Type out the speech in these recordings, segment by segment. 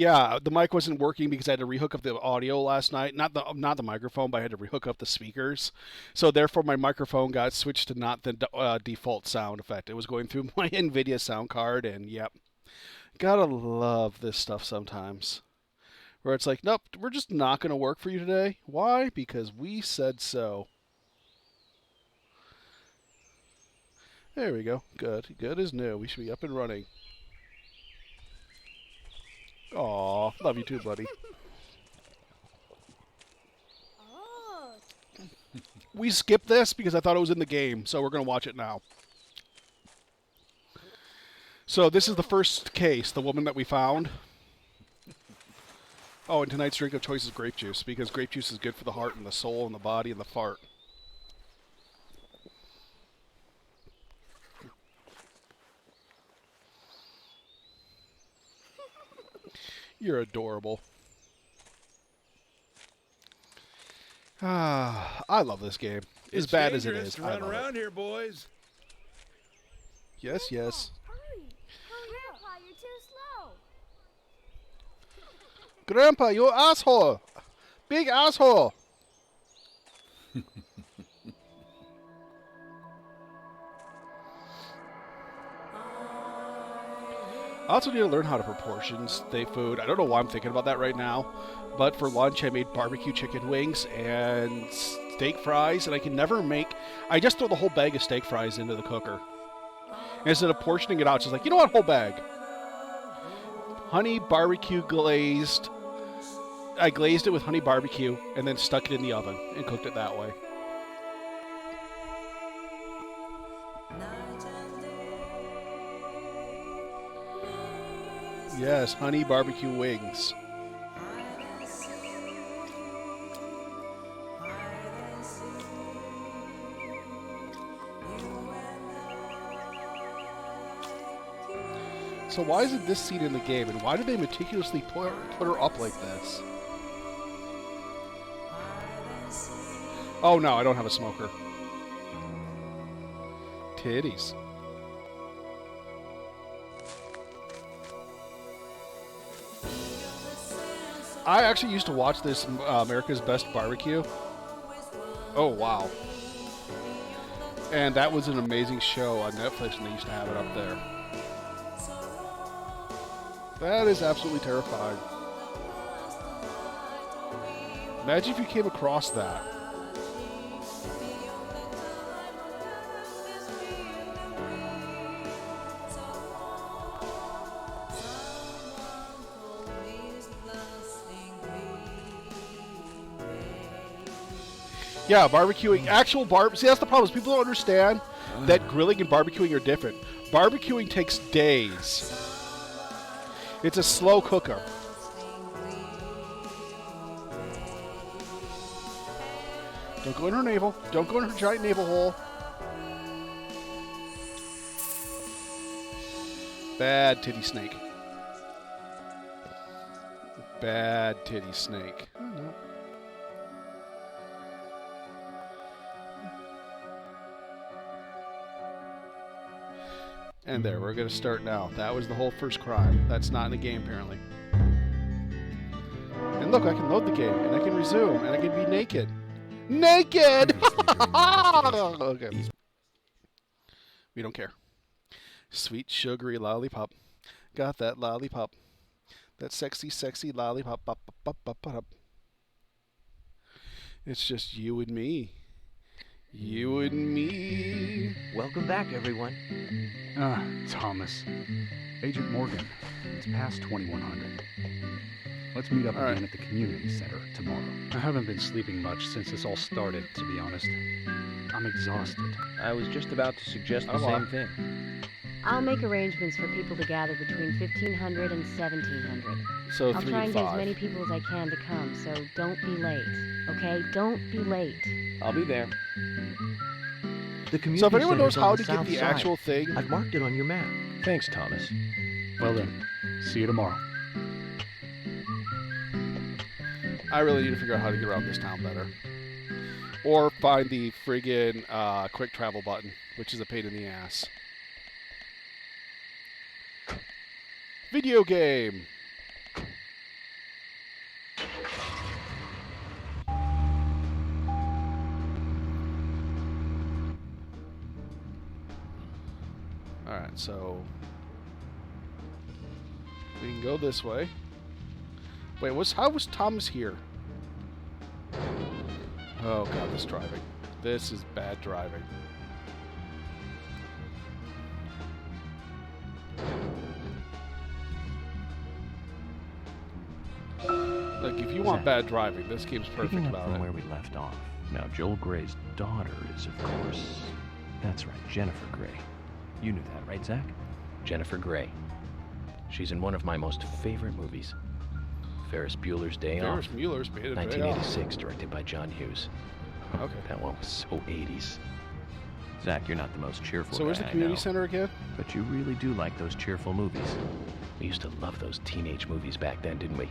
Yeah, the mic wasn't working because I had to rehook up the audio last night. Not the microphone, but I had to rehook up the speakers. So therefore, my microphone got switched to not the default sound effect. It was going through my NVIDIA sound card, and yep, gotta love this stuff sometimes. Where it's like, nope, we're just not going to work for you today. Why? Because we said so. There we go. Good. Good as new. We should be up and running. Aw, love you too, buddy. Oh. We skipped this because I thought it was in the game, so we're going to watch it now. So this is the first case, the woman that we found. Oh, and tonight's drink of choice is grape juice, because grape juice is good for the heart and the soul and the body and the fart. You're adorable. Ah, I love this game. As bad as it is, to I run love around it. here, boys. Yes, yes. Hurry. Grandpa, you're too slow. Grandpa, you asshole! Big asshole! I also need to learn how to proportion steak food. I don't know why I'm thinking about that right now, but for lunch I made barbecue chicken wings and steak fries, and I can never make... I just throw the whole bag of steak fries into the cooker. And instead of portioning it out, it's just like, you know what, whole bag. Honey barbecue glazed. I glazed it with honey barbecue and then stuck it in the oven and cooked it that way. Yes, honey barbecue wings. So why isn't this scene in the game, and why did they meticulously put her up like this? Oh no, I don't have a smoker. Titties. I actually used to watch this America's Best Barbecue. Oh, wow. And that was an amazing show on Netflix, and they used to have it up there. That is absolutely terrifying. Imagine if you came across that. Yeah, barbecuing, actual See, that's the problem. Is people don't understand that grilling and barbecuing are different. Barbecuing takes days. It's a slow cooker. Don't go in her navel. Don't go in her giant navel hole. Bad titty snake. Bad titty snake. Oh, no. And there, we're going to start now. That was the whole first crime. That's not in the game, apparently. And look, I can load the game, and I can resume, and I can be naked. Naked! Okay. We don't care. Sweet, sugary lollipop. Got that lollipop. That sexy, sexy lollipop. Pop, pop, pop, pop, pop. It's just you and me. You and me. Welcome back, everyone. Thomas. Agent Morgan. It's past 2100. Let's meet up again at the community center tomorrow. I haven't been sleeping much since this all started, to be honest. I'm exhausted. I was just about to suggest the same thing. I'll make arrangements for people to gather between 1500 and 1700. So I'll 3 try to and get as 5. many people as I can to come, so don't be late. Okay? Don't be late. I'll be there. The community So if anyone knows center's on how the to get south the side. actual thing, I've marked it on your map. Thanks, Thomas. Well then, see you tomorrow. I really need to figure out how to get around this town better. Or find the friggin' quick travel button, which is a pain in the ass. Video game! so we can go this way. Wait, how was Thomas here? Oh god, this driving. This is bad driving. Like, if you want bad driving, this game's perfect Picking up about from it. where we left off. Now, Joel Gray's daughter is, of course... That's right, Jennifer Grey. You knew that, right, Zach? Jennifer Grey. She's in one of my most favorite movies. Ferris Bueller's Day Off. Ferris Bueller's Day Off. 1986, directed by John Hughes. Okay. That one was so 80s. Zach, you're not the most cheerful So guy where's the I community know, center again? but you really do like those cheerful movies. We used to love those teenage movies back then, didn't we?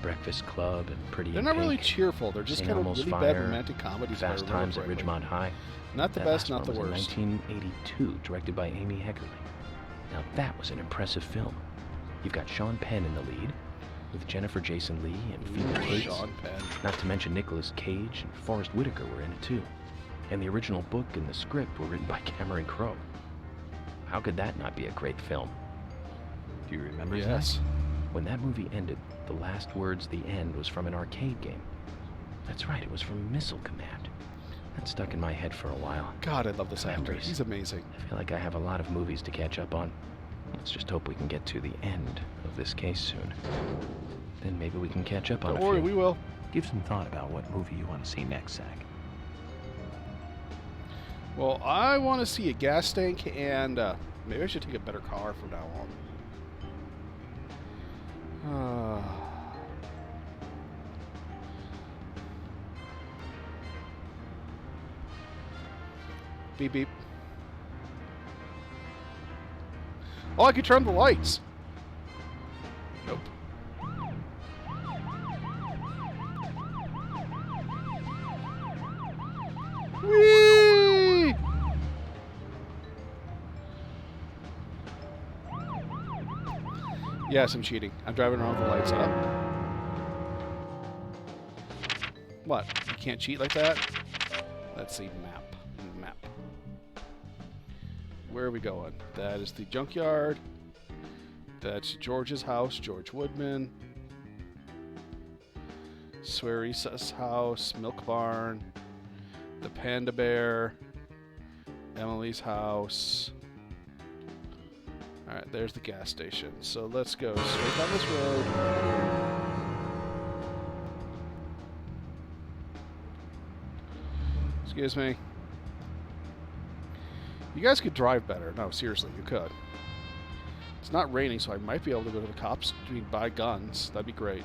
Breakfast Club and Pretty They're in not really Pink, cheerful. They're just St. kind of Elmo's really Fire, bad romantic comedies. if I Fast remember Times at correctly. Ridgemont High. Not the That best, last not the one was worst. in 1982, directed by Amy Heckerling. Now that was an impressive film. You've got Sean Penn in the lead, with Jennifer Jason Leigh and Phoebe Cates. Sean Penn. Not to mention Nicolas Cage and Forrest Whitaker were in it too. And the original book and the script were written by Cameron Crowe. How could that not be a great film? Do you remember that? Yes. When that movie ended, the last words, the end, was from an arcade game. That's right, it was from Missile Command. That stuck in my head for a while. God, I love this actor. Memories. He's amazing. I feel like I have a lot of movies to catch up on. Let's just hope we can get to the end of this case soon. Then maybe we can catch up on Don't a worry, few. we will. Give some thought about what movie you want to see next, Zach. Well, I want to see a gas tank, and maybe I should take a better car from now on. Beep beep. Oh, I could turn the lights. Nope. Whee! Yes, I'm cheating. I'm driving around with the lights up. What? You can't cheat like that? Let's see. Map. Map. Where are we going? That is the junkyard. That's George's house. George Woodman. Swearisa's house. Milk Barn. The Panda Bear. Emily's house. Alright, there's the gas station. So let's go straight down this road. Excuse me. You guys could drive better. No, seriously, you could. It's not raining, so I might be able to go to the cops to buy guns. That'd be great.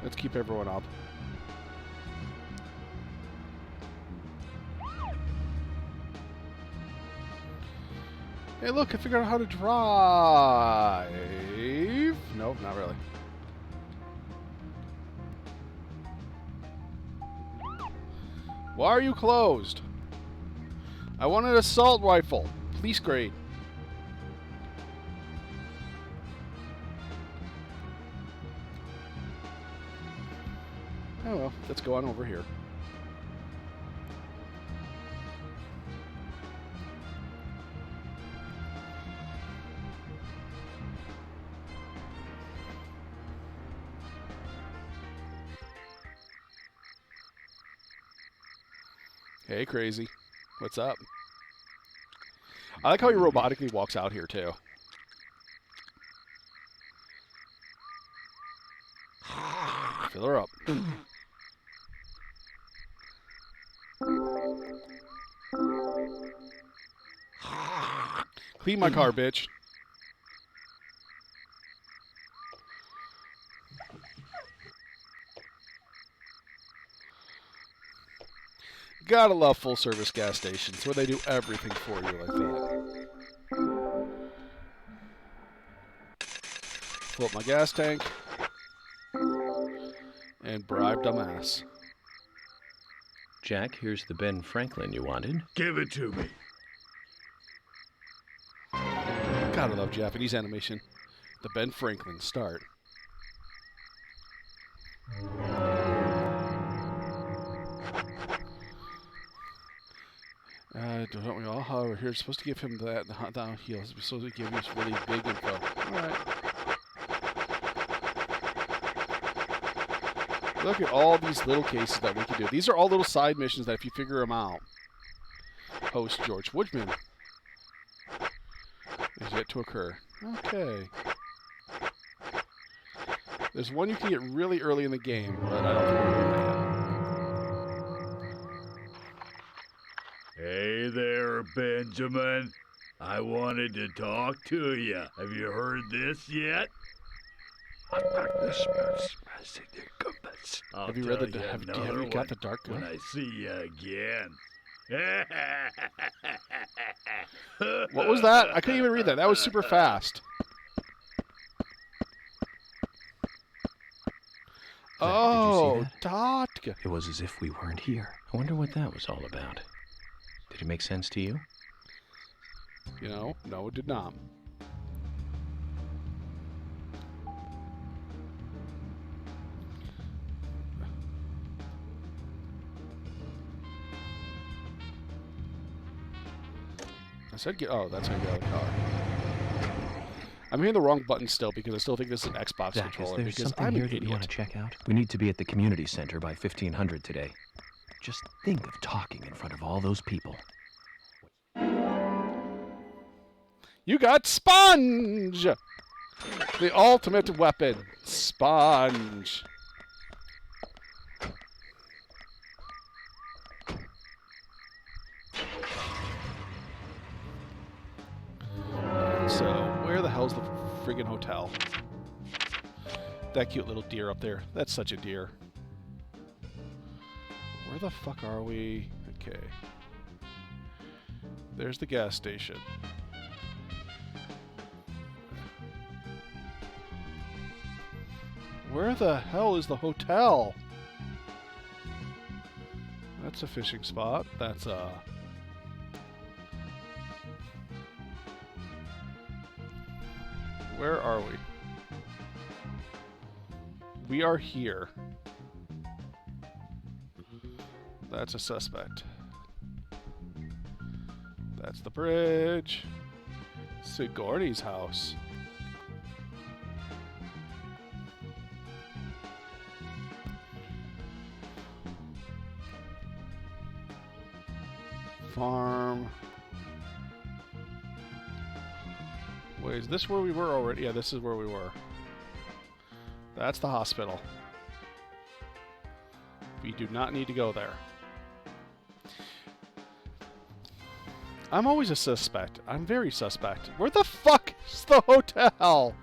Let's keep everyone up. Hey, look, I figured out how to drive. Nope, not really. Why are you closed? I want an assault rifle. Police grade. Oh well, let's go on over here. Hey, crazy. What's up? I like how he robotically walks out here, too. Fill her up. Clean my car, bitch. Gotta love full-service gas stations where they do everything for you like that. Fill up my gas tank. And bribe dumbass. Jack, here's the Ben Franklin you wanted. Give it to me. Gotta love Japanese animation. The Ben Franklin start. Don't we all? However, here, supposed to give him that down heels. We're supposed to give you really big info. Alright. Look at all these little cases that we can do. These are all little side missions that if you figure them out. Host George Woodman is yet to occur. Okay. There's one you can get really early in the game, but I don't think we're doing that yet. Hey there, Benjamin. I wanted to talk to you. Have you heard this yet? Have you read the? Have you got the dark when gun? I see you again. What was that? I couldn't even read that. That was super fast. Zach, Oh, did you see that? Dotka. It was as if we weren't here. I wonder what that was all about. Did it make sense to you? You know, no, it did not. I said get. Oh, that's how you get out of the car. I'm hitting the wrong button still because I still think this is an Xbox Zach, is controller there because something I'm here an that you want to idiot. check out? We need to be at the community center by 1500 today. Just think of talking in front of all those people. You got Sponge! The ultimate weapon. Sponge. So, where the hell's the friggin' hotel? That cute little deer up there. That's such a deer. Where the fuck are we? Okay. There's the gas station. Where the hell is the hotel? That's a fishing spot. That's a... Where are we? We are here. That's a suspect. That's the bridge. Sigourney's house. Farm. Wait, is this where we were already? Yeah, this is where we were. That's the hospital. We do not need to go there. I'm always a suspect. I'm very suspect. Where the fuck is the hotel?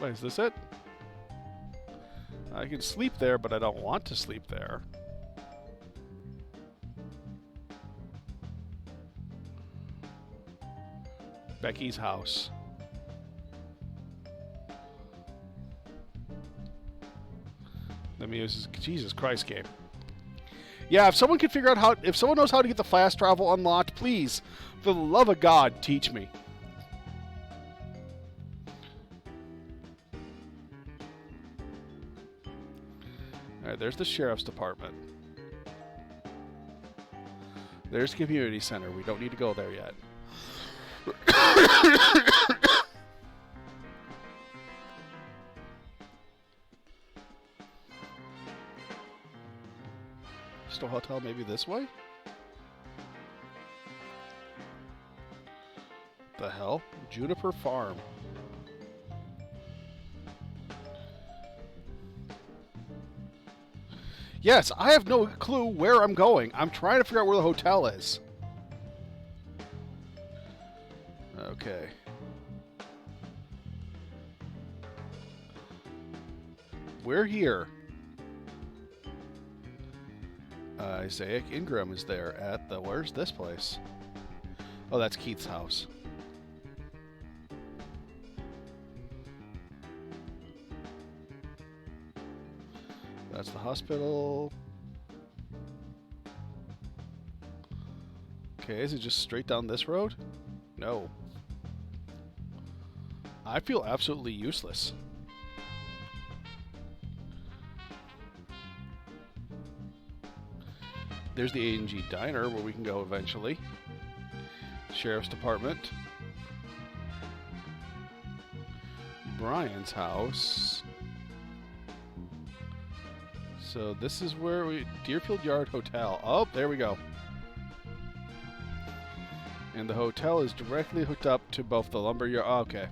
Wait, is this it? I can sleep there, but I don't want to sleep there. Becky's house. Let me use this Jesus Christ game. Yeah, if someone can figure out how, if someone knows how to get the fast travel unlocked, please, for the love of God, teach me. Alright, there's the sheriff's department. There's the community center. We don't need to go there yet. Still hotel maybe this way? The hell? Juniper Farm. Yes, I have no clue where I'm going. I'm trying to figure out where the hotel is. Okay. We're here. Isaac Ingram is there at the... Where's this place? Oh, that's Keith's house. That's the hospital. Okay, is it just straight down this road? No. I feel absolutely useless. There's the A&G Diner where we can go eventually. Sheriff's Department. Brian's house. So this is where we... Deerfield Yard Hotel. Oh, there we go. And the hotel is directly hooked up to both the lumber yard... Oh, okay.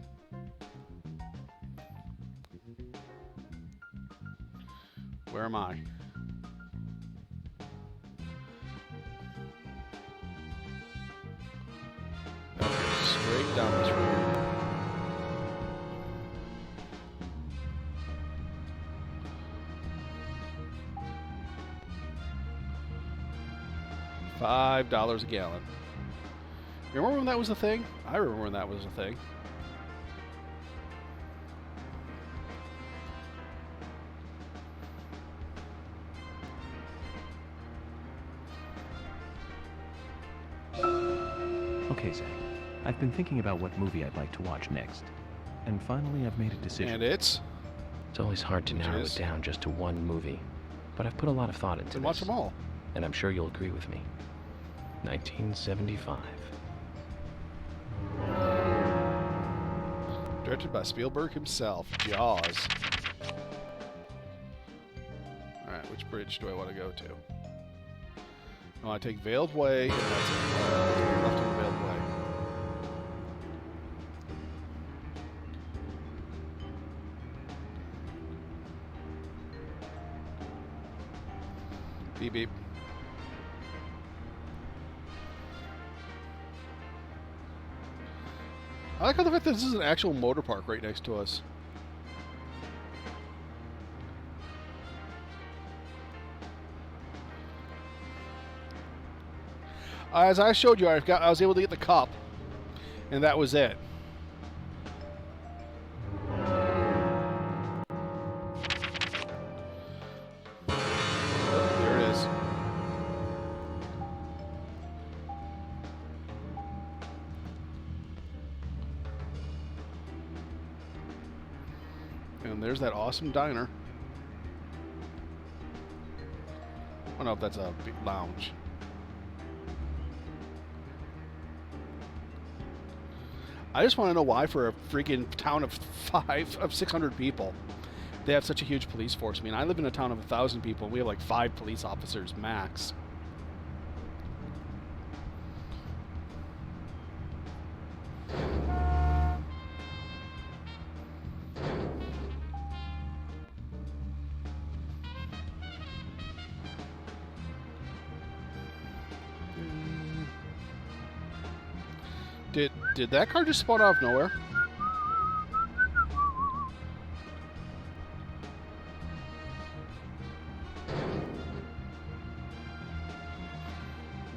Where am I? Okay, straight down this road. $5 a gallon. Remember when that was a thing? I remember when that was a thing. Okay, Zach. I've been thinking about what movie I'd like to watch next. And finally, I've made a decision. And it's always hard to narrow it down just to one movie. But I've put a lot of thought into then this. watch them all. And I'm sure you'll agree with me. 1975. Directed by Spielberg himself. Jaws. Alright, which bridge do I want to go to? I want to take Veiled Way, and that's it. Left on Veiled Way. Beep beep. I like how the fact that this is an actual motor park right next to us. As I showed you, I was able to get the cup, and that was it. There it is. And there's that awesome diner. I don't know if that's a big lounge. I just want to know why, for a freaking town of 600 people, they have such a huge police force. I mean, I live in a town of 1,000 people, and we have like 5 police officers max. Did that car just spawn out of nowhere?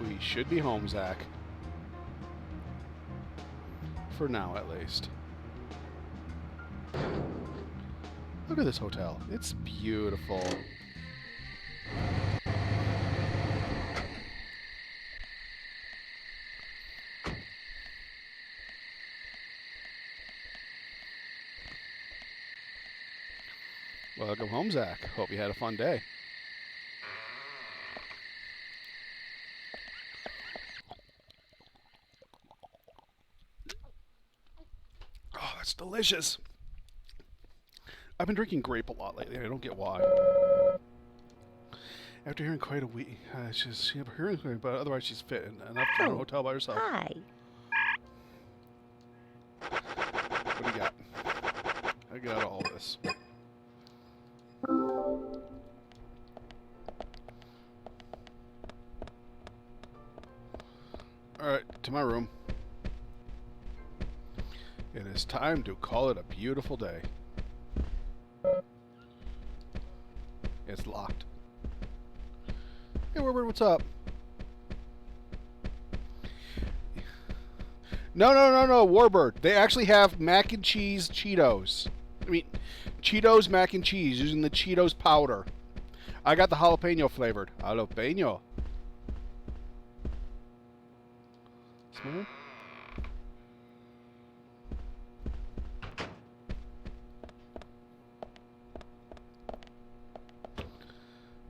We should be home, Zach. For now, at least. Look at this hotel. It's beautiful. Welcome home, Zach. Hope you had a fun day. Oh, that's delicious. I've been drinking grape a lot lately. I don't get why. After hearing quite a week, she's hearing, but otherwise she's fit enough to run a hotel by herself. Hi. What do you got? I got all this. Alright, to my room. It is time to call it a beautiful day. It's locked. Hey, Warbird, what's up? No, Warbird. They actually have mac and cheese Cheetos. I mean, Cheetos mac and cheese using the Cheetos powder. I got the jalapeno flavored. Jalapeno. Smell?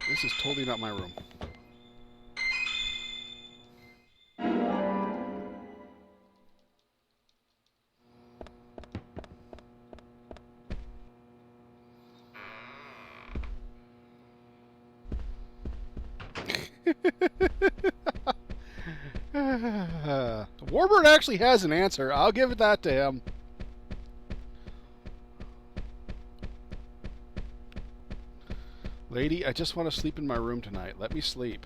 This is totally not my room. Warbird actually has an answer. I'll give it that to him. Lady, I just want to sleep in my room tonight. Let me sleep.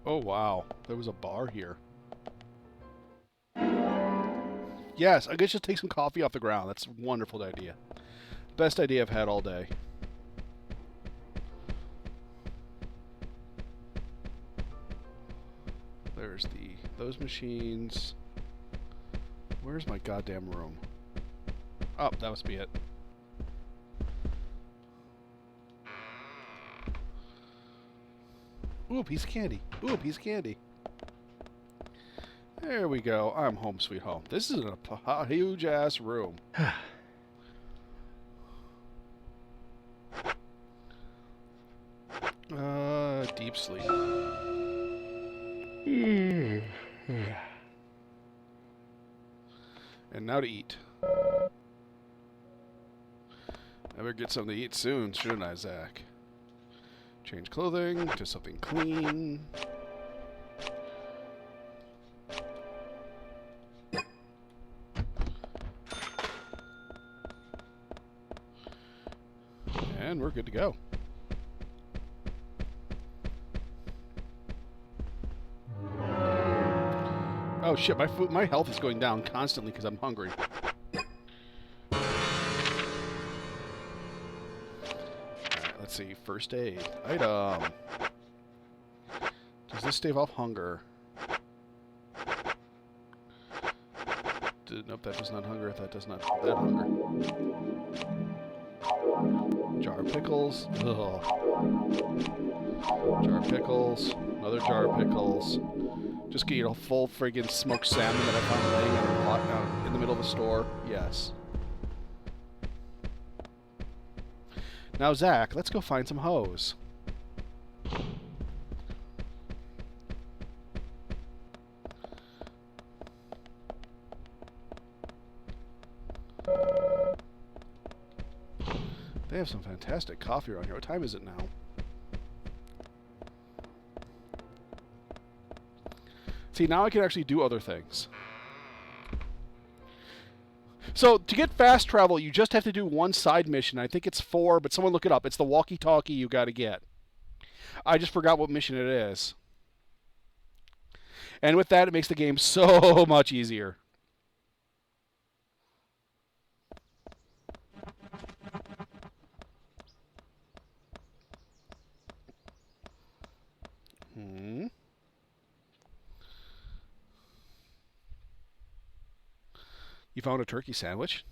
Oh, wow. There was a bar here. Yes, I guess just take some coffee off the ground. That's a wonderful idea. Best idea I've had all day. There's those machines. Where's my goddamn room? Oh, that must be it. Ooh, a piece of candy. Ooh, a piece of candy. There we go. I'm home sweet home. This is a huge-ass room. Deep sleep. And now to eat. I better get something to eat soon, shouldn't I, Zach? Change clothing to something clean. And we're good to go. Oh shit, my health is going down constantly because I'm hungry. Alright, let's see. First aid. Item. Does this stave off hunger? Nope, that does not hunger. That does not that hunger. Jar of pickles. Ugh. Jar of pickles. Another jar of pickles. Just get a full friggin' smoked salmon that I found laying in a pot in the middle of the store. Yes. Now, Zach, let's go find some hoes. They have some fantastic coffee around here. What time is it now? See, now I can actually do other things. So, to get fast travel, you just have to do one side mission. I think it's 4, but someone look it up. It's the walkie-talkie you gotta get. I just forgot what mission it is. And with that, it makes the game so much easier. You found a turkey sandwich?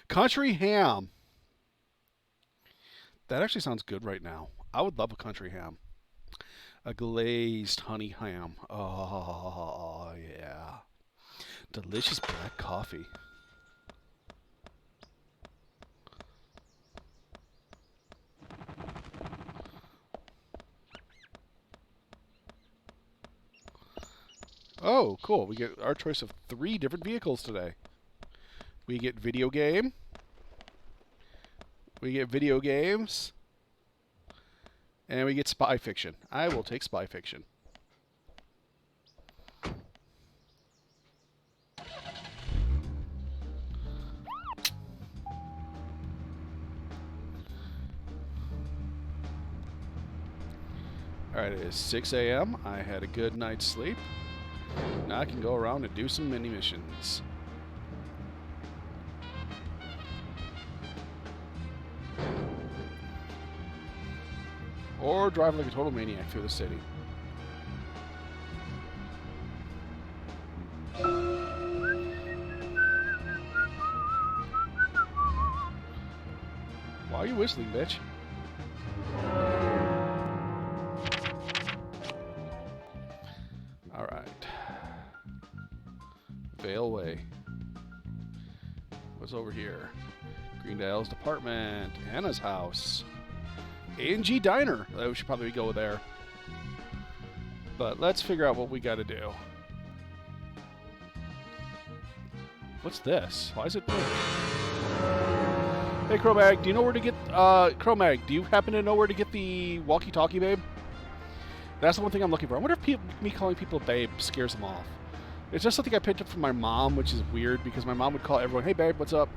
Country ham. That actually sounds good right now. I would love a country ham. A glazed honey ham. Oh, yeah. Delicious black coffee. Oh, cool. We get our choice of 3 different vehicles today. We get video game. We get video games. And we get spy fiction. I will take spy fiction. Alright, it is 6 a.m. I had a good night's sleep. Now I can go around and do some mini missions. Or drive like a total maniac through the city. Why are you whistling, bitch? Alright. Vale Way. What's over here? Greendale's department. Anna's house. A&G Diner. We should probably go there. But let's figure out what we got to do. What's this? Why is it pink? Hey, Cro-Mag, do you know where to get... Cro-Mag, do you happen to know where to get the walkie-talkie, babe? That's the one thing I'm looking for. I wonder if me calling people babe scares them off. It's just something I picked up from my mom, which is weird, because my mom would call everyone, hey, babe, what's up?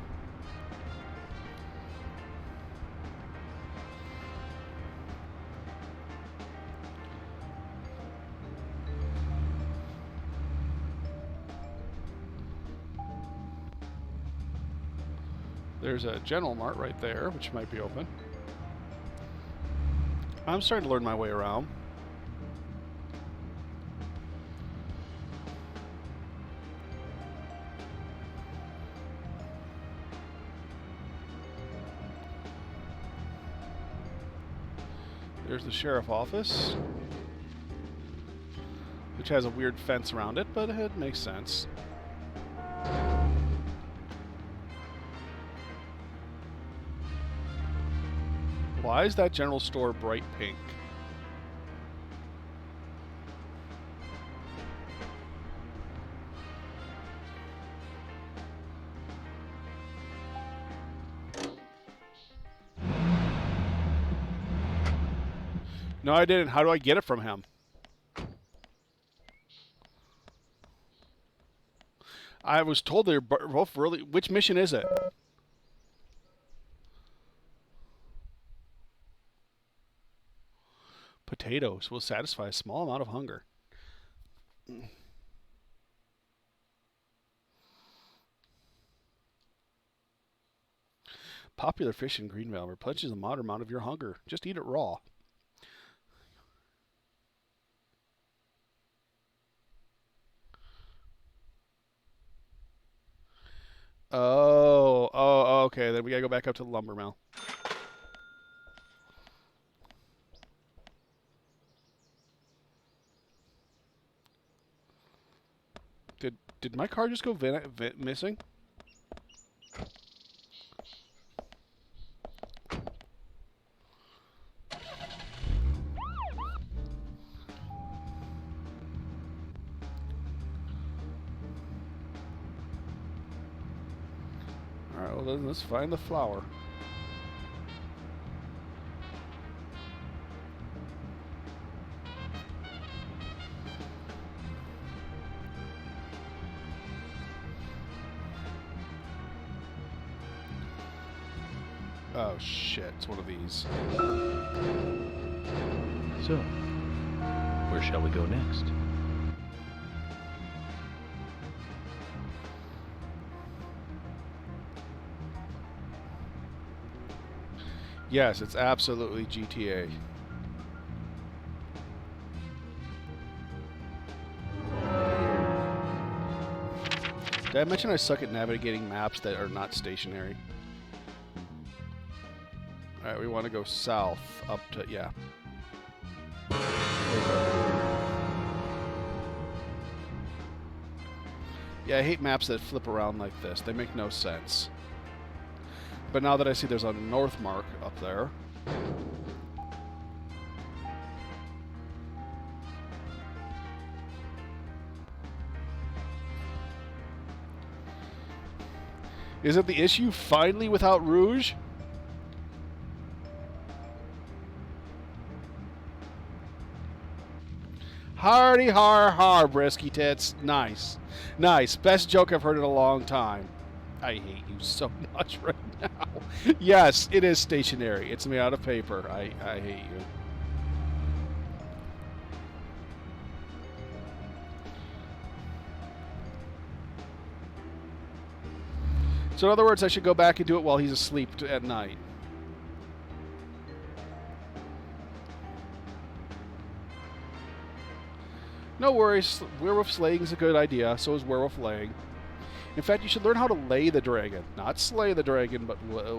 There's a General Mart right there, which might be open. I'm starting to learn my way around. There's the sheriff office, which has a weird fence around it, but it makes sense. Why is that general store bright pink? No, I didn't. How do I get it from him? I was told they're both really... Which mission is it? Potatoes will satisfy a small amount of hunger. Popular fish in Greenvale replenishes a moderate amount of your hunger. Just eat it raw. Oh, okay. Then we gotta go back up to the lumber mill. Did my car just go missing? Alright, well then let's find the flower. Oh shit, it's one of these. So, where shall we go next? Yes, it's absolutely GTA. Did I mention I suck at navigating maps that are not stationary? Alright, we want to go south up to, yeah. Yeah, I hate maps that flip around like this. They make no sense. But now that I see there's a north mark up there. Is it the issue finally without Rouge? Hardy har har, brisky tits. Nice. Nice. Best joke I've heard in a long time. I hate you so much right now. Yes, it is stationary. It's made out of paper. I hate you. So in other words, I should go back and do it while he's asleep at night. No worries, werewolf slaying is a good idea, so is werewolf laying. In fact, you should learn how to lay the dragon. Not slay the dragon, but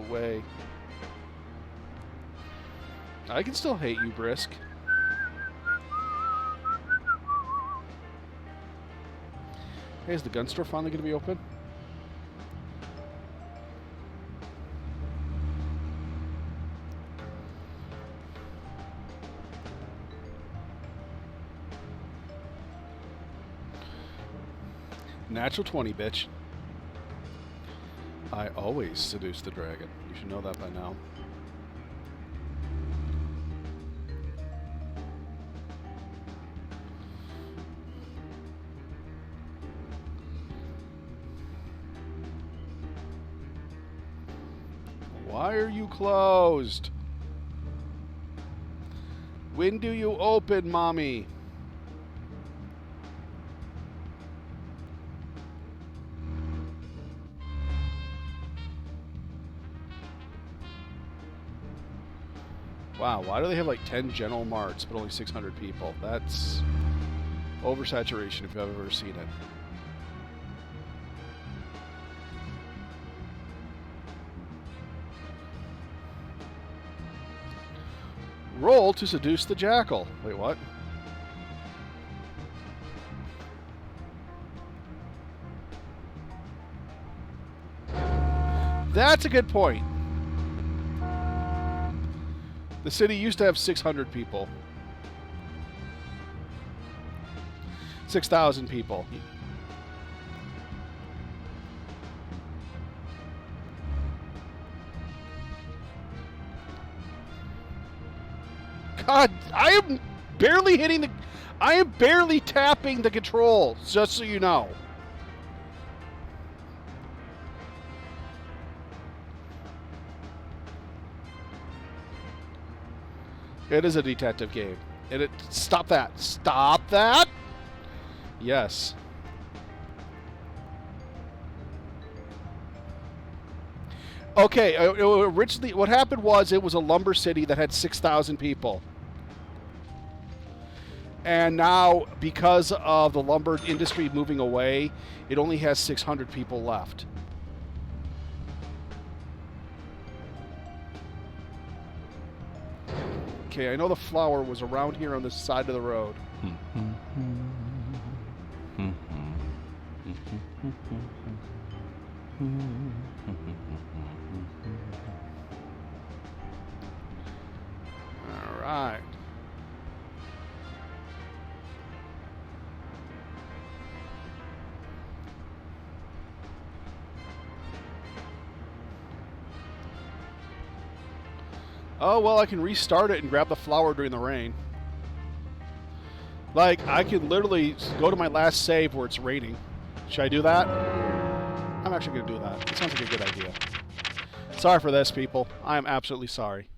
lay. I can still hate you, Brisk. Hey, is the gun store finally going to be open? Natural 20, bitch. I always seduce the dragon. You should know that by now. Why are you closed? When do you open, Mommy? Wow, why do they have like 10 General Marts but only 600 people? That's oversaturation if I've ever seen it. Roll to seduce the jackal. Wait, what? That's a good point. The city used to have 600 people. 6,000 people. God, I am barely hitting the... I am barely tapping the controls, just so you know. It is a detective game. Stop that. Stop that! Yes. Okay, originally what happened was it was a lumber city that had 6,000 people. And now, because of the lumber industry moving away, it only has 600 people left. Okay, I know the flower was around here on the side of the road. All right. Oh, well, I can restart it and grab the flower during the rain. Like, I can literally go to my last save where it's raining. Should I do that? I'm actually going to do that. It sounds like a good idea. Sorry for this, people. I am absolutely sorry.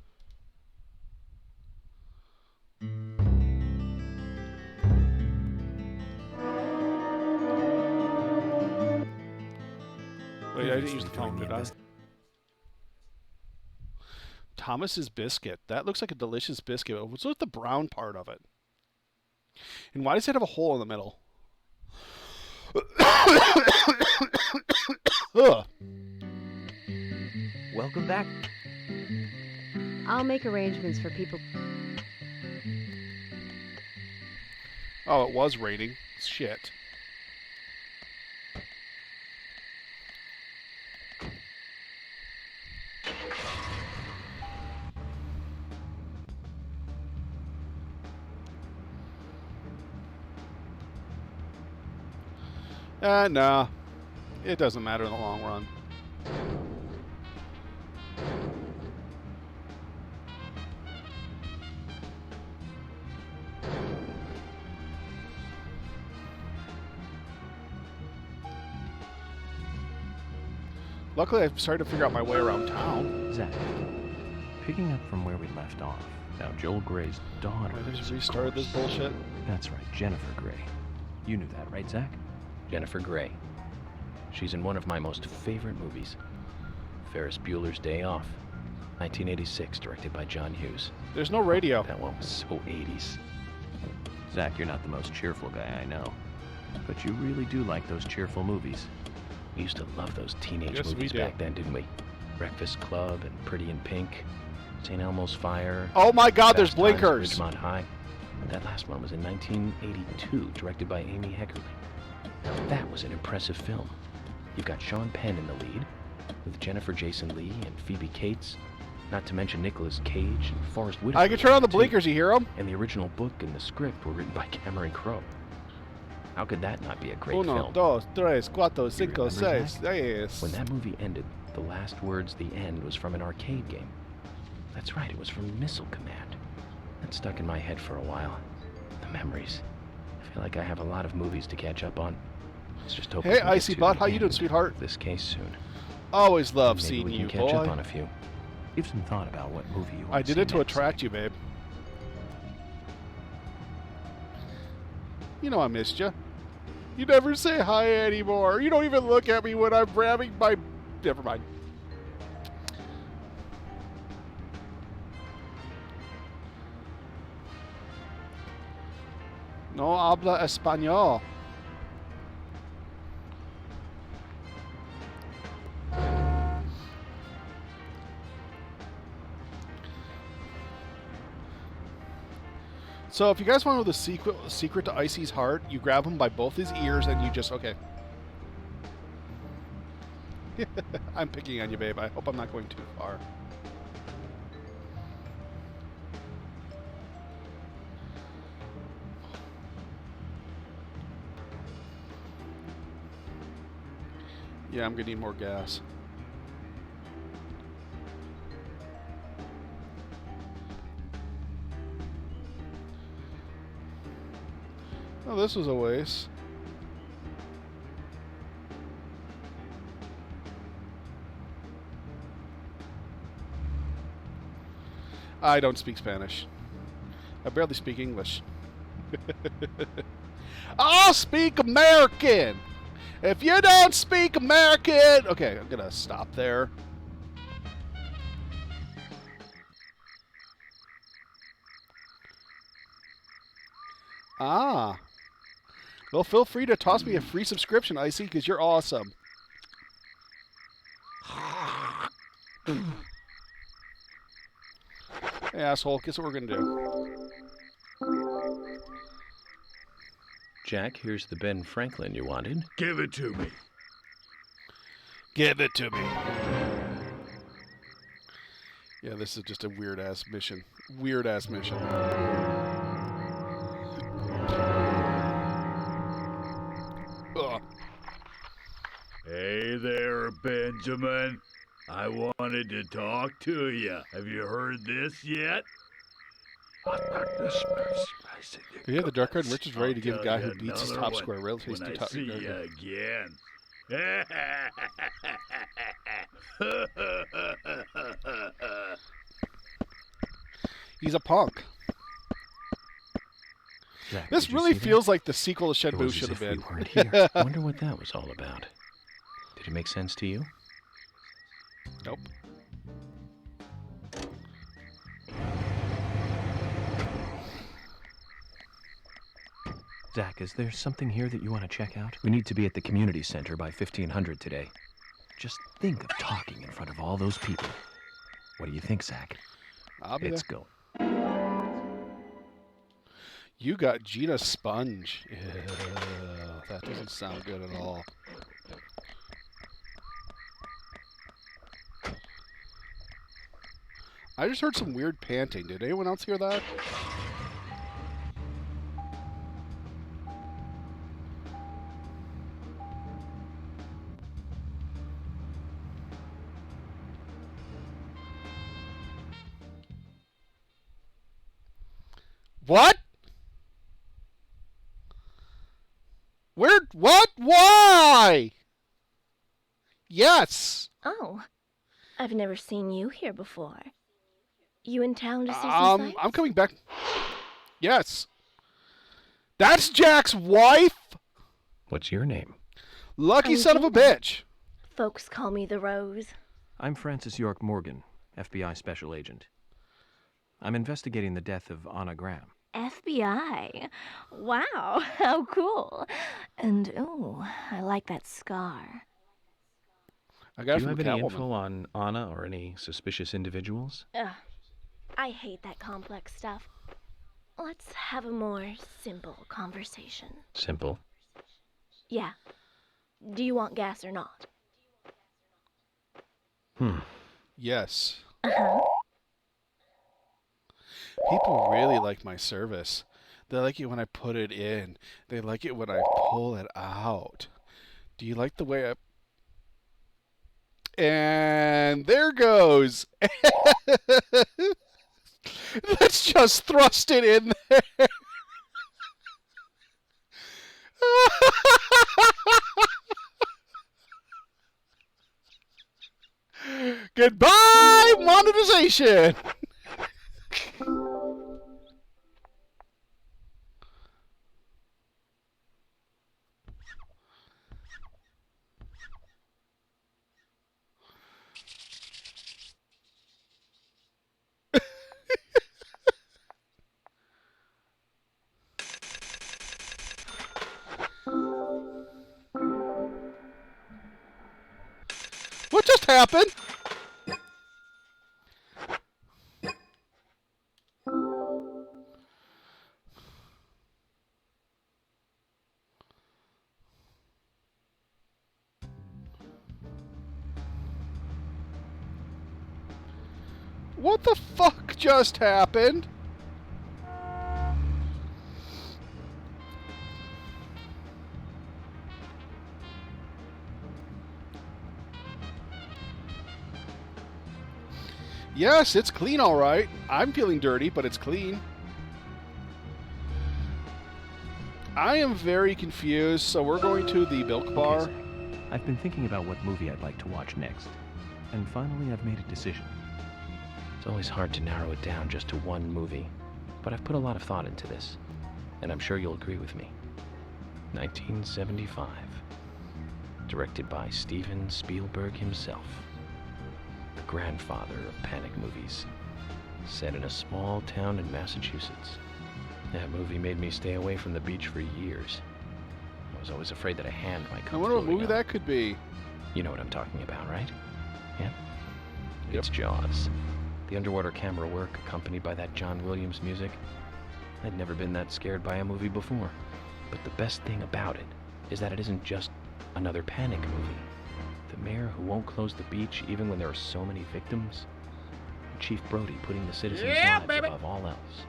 Wait, I didn't use the phone, did I? Thomas's biscuit. That looks like a delicious biscuit. What's with the brown part of it? And why does it have a hole in the middle? Ugh. Welcome back. I'll make arrangements for people. Oh, it was raining. Shit. Nah. It doesn't matter in the long run. Luckily, I've started to figure out my way around town. Zach, picking up from where we left off. Now, Joel Gray's daughter. I just is, restarted this bullshit. That's right, Jennifer Gray. You knew that, right, Zach? Jennifer Gray. She's in one of my most favorite movies, Ferris Bueller's Day Off, 1986, directed by John Hughes. There's no radio. That one was so 80s. Zach, you're not the most cheerful guy I know, but you really do like those cheerful movies. We used to love those teenage Yes, we movies did. back then, didn't we? Breakfast Club and Pretty in Pink, St. Elmo's Fire. Oh my God, there's Fast Times at blinkers. Ridgemont High. And that last one was in 1982, directed by Amy Heckerling. Now that was an impressive film. You've got Sean Penn in the lead, with Jennifer Jason Leigh and Phoebe Cates, not to mention Nicolas Cage and Forrest Whitaker. I can turn on the too. blinkers, you hear them? And the original book and the script were written by Cameron Crowe. How could that not be a great Uno, film? dos, tres, cuatro, cinco, remember, seis. Zach? Yes. When that movie ended, the last words, the end, was from an arcade game. That's right, it was from Missile Command. That stuck in my head for a while. The memories. I feel like I have a lot of movies to catch up on. Let's just hope we Hey, can get Icy to Bud, the how you doing, end sweetheart? of this case soon. Always love Maybe seeing we you, can catch up boy. on a few. Give some thought about what movie you want I to did see it to next. attract you, babe. You know I missed you. You never say hi anymore. You don't even look at me when I'm grabbing my... Never mind. No habla español. So if you guys want to know the secret to Icy's heart, you grab him by both his ears and you just... Okay. I'm picking on you, babe. I hope I'm not going too far. Yeah, I'm going to need more gas. Oh, this was a waste. I don't speak Spanish. I barely speak English. I'll speak American! If you don't speak American... Okay, I'm gonna stop there. Ah. Well, feel free to toss me a free subscription, Icy, because you're awesome. Hey, asshole, guess what we're gonna do? Jack, here's the Ben Franklin you wanted. Give it to me. Give it to me. Yeah, this is just a weird-ass mission. Weird-ass mission. Ugh. Hey there, Benjamin. I wanted to talk to you. Have you heard this yet? Yeah, the dark card Rich is ready to I'll give a tell guy you who beats his another top one square rail face when to I top. see you again. He's a punk. Jack, This did you really see that? feels like the sequel to It Shenmue was should as have if been. we weren't here. I wonder what that was all about. Did it make sense to you? Nope. Zach, is there something here that you want to check out? We need to be at the community center by 1500 today. Just think of talking in front of all those people. What do you think, Zach? I'll be Let's there. go. You got Gina Sponge. Ew, that doesn't sound good at all. I just heard some weird panting. Did anyone else hear that? What? Where? What? Why? Yes. Oh, I've never seen you here before. You in town to see some sights? I'm coming back. Yes. That's Jack's wife. What's your name? Lucky I'm son of a Gina. bitch. Folks call me the Rose. I'm Francis York Morgan, FBI Special Agent. I'm investigating the death of Anna Graham. FBI? Wow, how cool. And, ooh, I like that scar. I Do got it you from have any Catwoman. info on Anna or any suspicious individuals? Ugh, I hate that complex stuff. Let's have a more simple conversation. Simple. Yeah. Do you want gas or not? Yes. Uh-huh. People really like my service. They like it when I put it in. They like it when I pull it out. Do you like the way I... And there goes. Let's just thrust it in there. Goodbye, monetization. What just happened? What the fuck just happened? Yes, it's clean all right. I'm feeling dirty, but it's clean. I am very confused, so we're going to the milk bar. Okay, Zach. I've been thinking about what movie I'd like to watch next. And finally, I've made a decision. It's always hard to narrow it down just to one movie, but I've put a lot of thought into this, and I'm sure you'll agree with me. 1975. Directed by Steven Spielberg himself. The grandfather of panic movies. Set in a small town in Massachusetts. That movie made me stay away from the beach for years. I was always afraid that a hand might come. I wonder what floating movie up. that could be. You know what I'm talking about, right? Yeah? Yep. It's Jaws. The underwater camera work accompanied by that John Williams music. I'd never been that scared by a movie before. But the best thing about it is that it isn't just another panic movie. The mayor who won't close the beach even when there are so many victims. Chief Brody putting the citizens' lives above all else.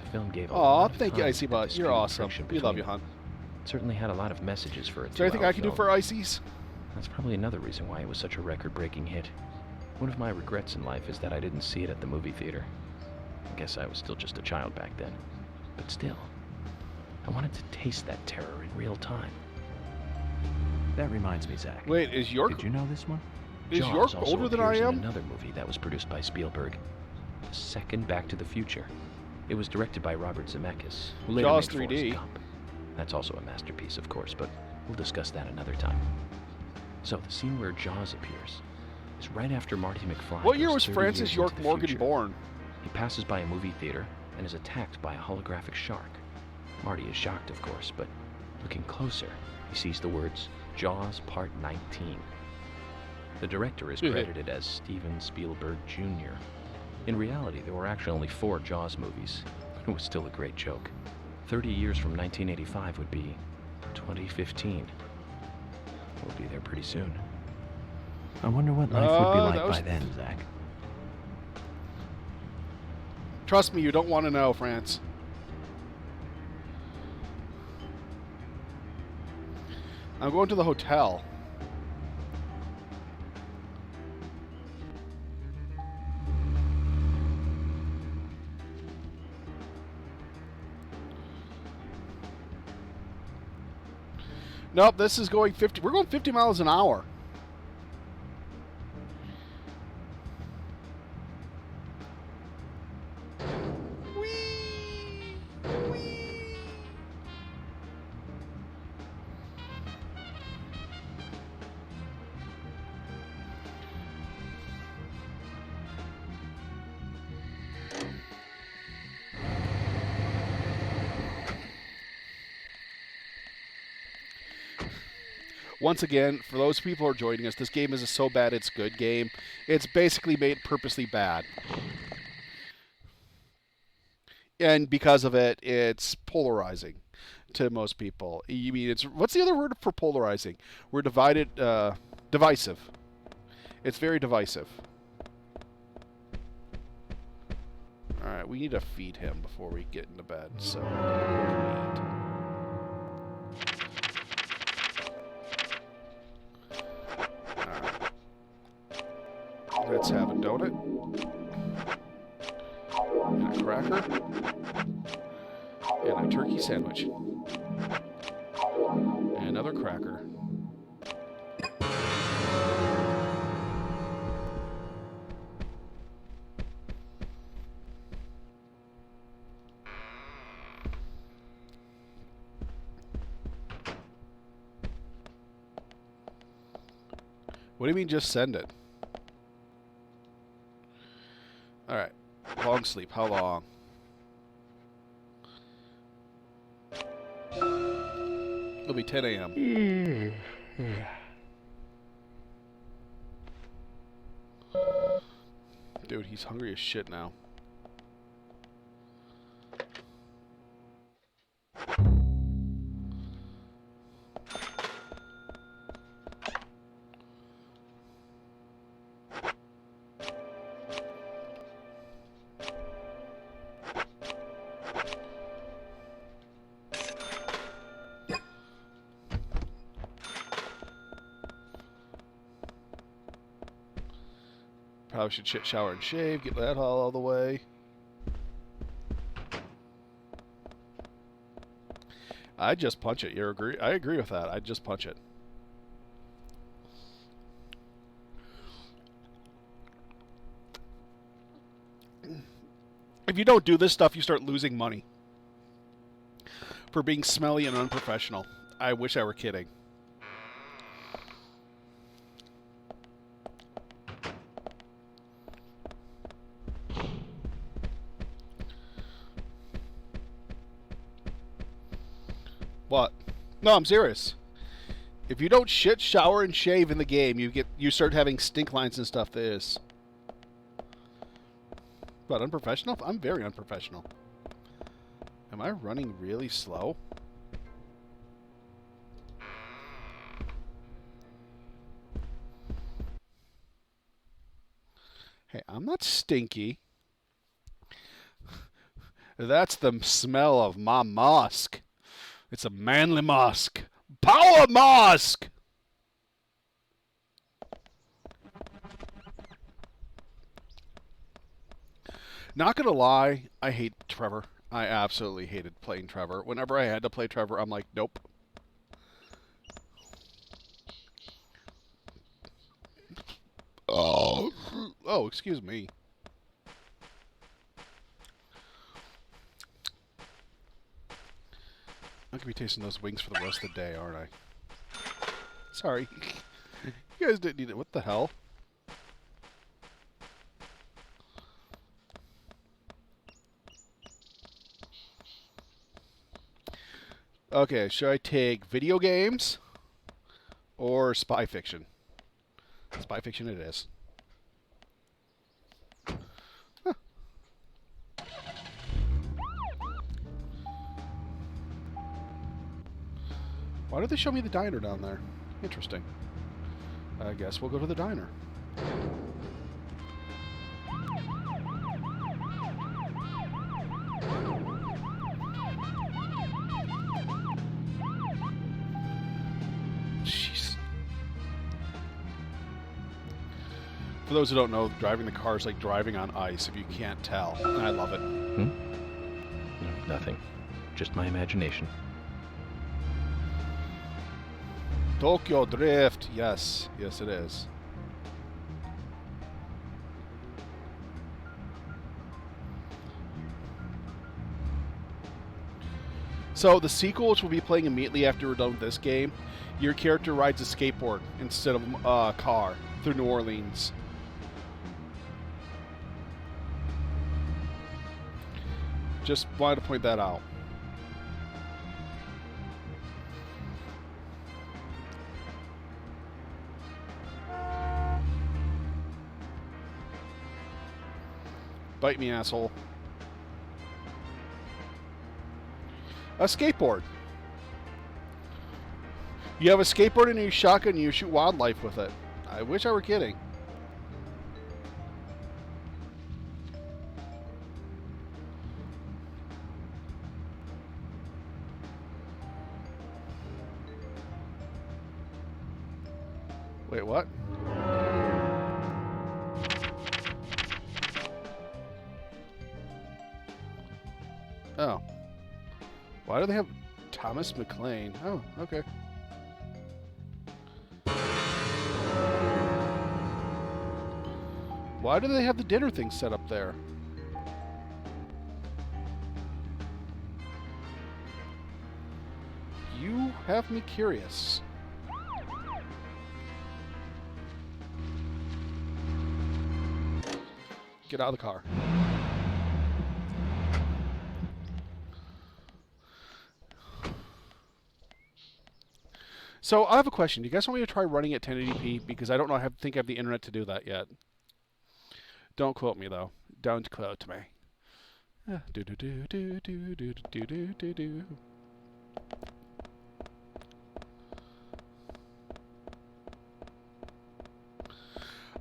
The film gave a Aw, lot of thank you, time Icy and Butt. history You're and awesome. friction We love between you, them. hon. It certainly had a lot of messages for its Is there anything I can do for Ices? That's probably another reason why it was such a record-breaking hit. One of my regrets in life is that I didn't see it at the movie theater. I guess I was still just a child back then. But still, I wanted to taste that terror in real time. That reminds me, Zach. Wait, is York... Did you know this one? Is Jaws York also older than I appears in am? another movie that was produced by Spielberg. The second Back to the Future. It was directed by Robert Zemeckis, who later Jaws made 3D. Forrest Gump. That's also a masterpiece, of course, but we'll discuss that another time. So, the scene where Jaws appears is right after Marty McFly. What year goes was 30 Francis years York into the Morgan future. born? He passes by a movie theater and is attacked by a holographic shark. Marty is shocked, of course, but looking closer, he sees the words, Jaws Part 19. The director is credited as Steven Spielberg Jr. In reality, there were actually only 4 Jaws movies, but it was still a great joke. 30 years from 1985 would be 2015. We'll be there pretty soon. I wonder what life would be like that was- by then, Zach. Trust me, you don't want to know, France. I'm going to the hotel. Nope, this is going 50. We're going 50 miles an hour. Once again, for those people who are joining us, this game is a so bad it's good game. It's basically made purposely bad. And because of it, it's polarizing to most people. You mean it's what's the other word for polarizing? We're divided, divisive. It's very divisive. Alright, we need to feed him before we get into bed, so eat. Alright. Let's have a donut. And a cracker. And a turkey sandwich. And another cracker. What do you mean just send it? Alright. Long sleep. How long? It'll be 10 a.m. Dude, he's hungry as shit now. Probably should shit, shower, and shave. Get that all the way. I'd just punch it. You agree? I agree with that. I'd just punch it. If you don't do this stuff, you start losing money for being smelly and unprofessional. I wish I were kidding. What? No, I'm serious. If you don't shit, shower, and shave in the game, you start having stink lines and stuff. This. What, unprofessional? I'm very unprofessional. Am I running really slow? Hey, I'm not stinky. That's the smell of my musk. It's a manly musk. Power musk! Not gonna lie, I hate Trevor. I absolutely hated playing Trevor. Whenever I had to play Trevor, I'm like, nope. Oh, excuse me. I'm gonna be tasting those wings for the rest of the day, aren't I? Sorry. You guys didn't need it. What the hell? Okay, should I take video games or spy fiction? Spy fiction it is. Huh. Why did they show me the diner down there? Interesting. I guess we'll go to the diner. Jeez. For those who don't know, driving the car is like driving on ice, if you can't tell. And I love it. No, nothing. Just my imagination. Tokyo Drift. Yes. Yes, it is. So the sequel, which we'll be playing immediately after we're done with this game, your character rides a skateboard instead of a car through New Orleans. Just wanted to point that out. Bite me, asshole. A skateboard. You have a skateboard and you shotgun and you shoot wildlife with it. I wish I were kidding. Wait, what? Oh. Why do they have Thomas McLean? Oh, okay. Why do they have the dinner thing set up there? You have me curious. Get out of the car. So I have a question. Do you guys want me to try running at 1080p? Because I don't know. I think I have the internet to do that yet. Don't quote me though. Don't quote me. Do do do do do do do do do do.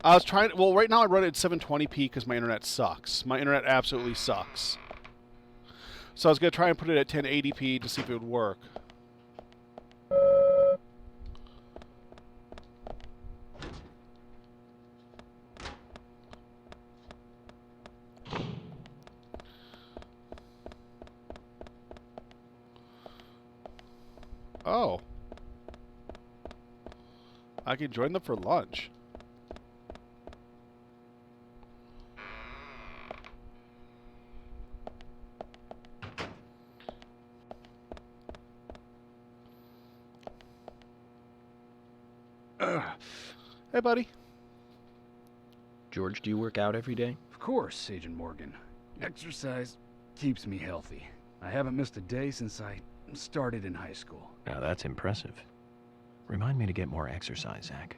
I was trying. Well, right now I run it at 720p because my internet sucks. My internet absolutely sucks. So I was gonna try and put it at 1080p to see if it would work. Oh. I can join them for lunch. Hey, buddy. George, do you work out every day? Of course, Agent Morgan. Exercise keeps me healthy. I haven't missed a day since I started in high school. Now that's impressive. Remind me to get more exercise, Zach.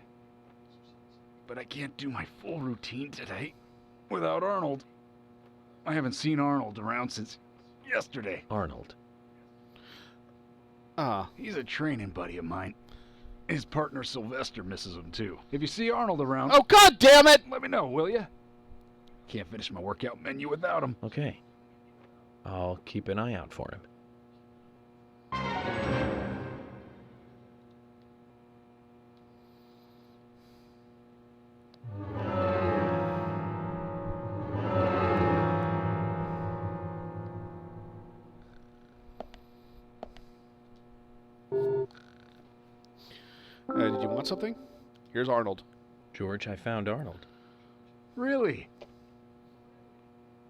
But I can't do my full routine today without Arnold. I haven't seen Arnold around since yesterday. Arnold. He's a training buddy of mine. His partner Sylvester misses him too. If you see Arnold around... Oh, God damn it! Let me know, will ya? Can't finish my workout menu without him. Okay. I'll keep an eye out for him. Did you want something? Here's Arnold. George, I found Arnold. Really?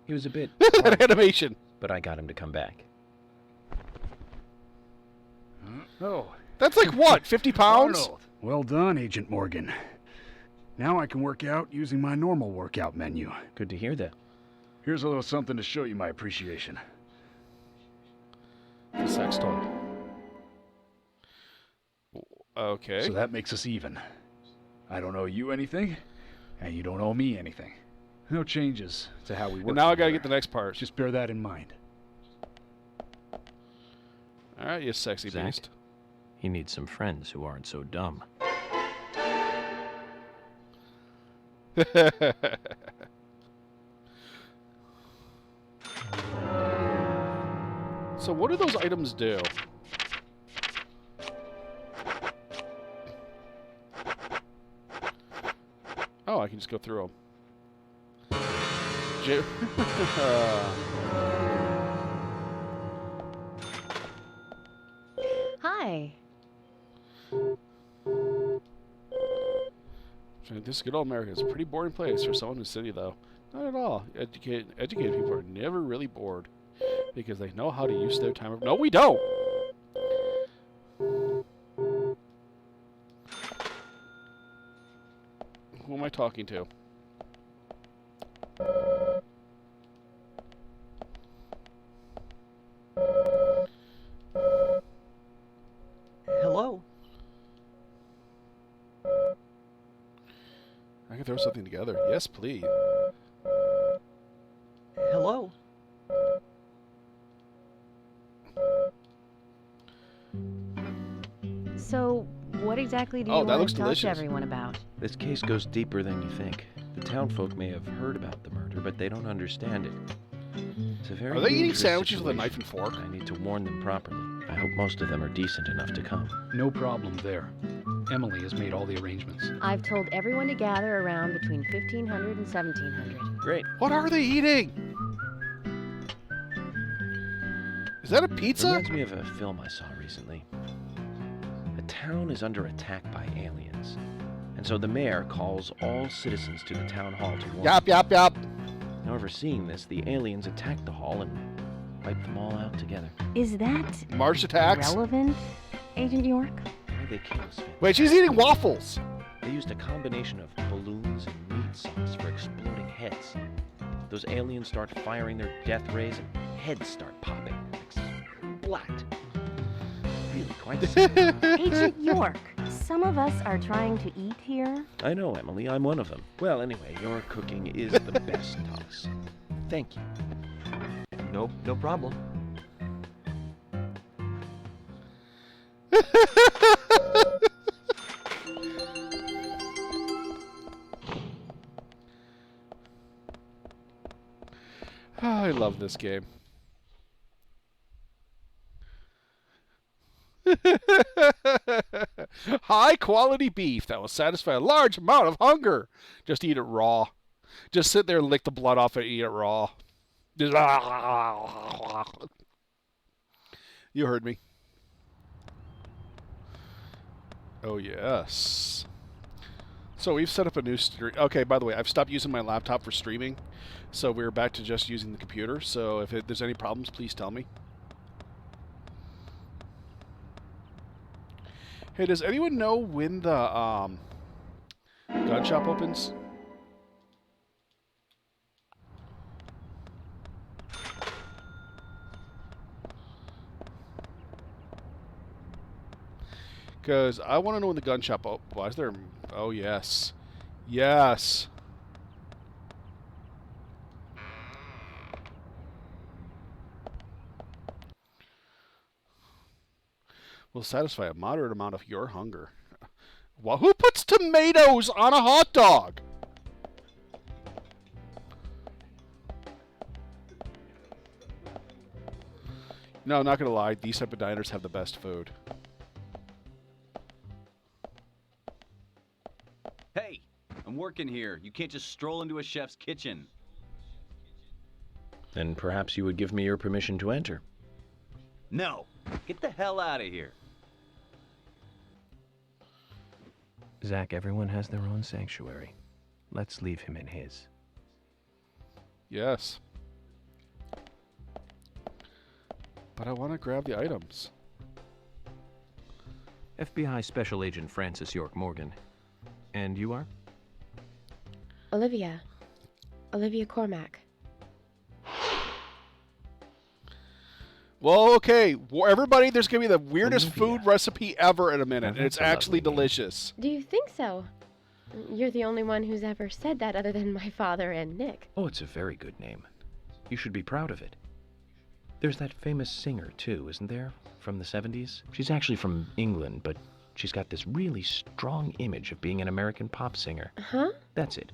He was a bit... That animation. But I got him to come back. Oh. That's like what, 50 pounds? Arnold. Well done, Agent Morgan. Now I can work out using my normal workout menu. Good to hear that. Here's a little something to show you my appreciation. The sex toy. Okay. So that makes us even. I don't owe you anything, and you don't owe me anything. No changes to how we work. And now I gotta together. get the next part. Just bear that in mind. Alright, you sexy Zach, beast. he needs some friends who aren't so dumb. So what do those items do? Oh, I can just go through them. Hi. This good old America is a pretty boring place for someone who's city, though. Not at all. Educated people are never really bored because they know how to use their time. No, we don't. Who am I talking to? Hello? I can throw something together. Yes, please. Hello? So, what exactly do you Oh, that want looks to talk delicious. to everyone about? This case goes deeper than you think. The townfolk may have heard about the murder, but they don't understand it. It's a very Are they eating dangerous sandwiches with a situation. knife and fork? I need to warn them properly. I hope most of them are decent enough to come. No problem there. Emily has made all the arrangements. I've told everyone to gather around between 1500 and 1700. Great. What are they eating? Is that a pizza? Reminds me of a film I saw recently. A town is under attack by aliens, and so the mayor calls all citizens to the town hall to warn. Yap, yap, yap. However, seeing this, the aliens attack the hall and wipe them all out together. Is that Mars attacks. relevant, Agent York? Why they kill us? Wait, she's eating waffles. They used a combination of balloons and meat sauce for exploding heads. Those aliens start firing their death rays and heads start popping. Splat. Really quite sad. Agent York, some of us are trying to eat here. I know, Emily. I'm one of them. Well, anyway, your cooking is the best, Thomas. Thank you. No problem. Oh, I love this game. High quality beef that will satisfy a large amount of hunger. Just eat it raw. Just sit there and lick the blood off and eat it raw. Just, you heard me. Oh, yes. So we've set up a new stream. Okay, by the way, I've stopped using my laptop for streaming. So we're back to just using the computer. So if there's any problems, please tell me. Hey, does anyone know when the gun shop opens? Because I want to know when the gun shop opens. Why is there... Oh, yes. Yes. Will satisfy a moderate amount of your hunger. Well, who puts tomatoes on a hot dog? No, not gonna lie. These type of diners have the best food. Hey, I'm working here. You can't just stroll into a chef's kitchen. Then perhaps you would give me your permission to enter. No, get the hell out of here. Zach, everyone has their own sanctuary. Let's leave him in his. Yes. But I want to grab the items. FBI Special Agent Francis York Morgan. And you are? Olivia Cormack. Well, okay. Well, everybody, there's going to be the weirdest Olivia. food recipe ever in a minute, Now, and it's that's a actually lovely name. delicious. Do you think so? You're the only one who's ever said that other than my father and Nick. Oh, it's a very good name. You should be proud of it. There's that famous singer, too, isn't there? From the 70s? She's actually from England, but she's got this really strong image of being an American pop singer. Huh? That's it.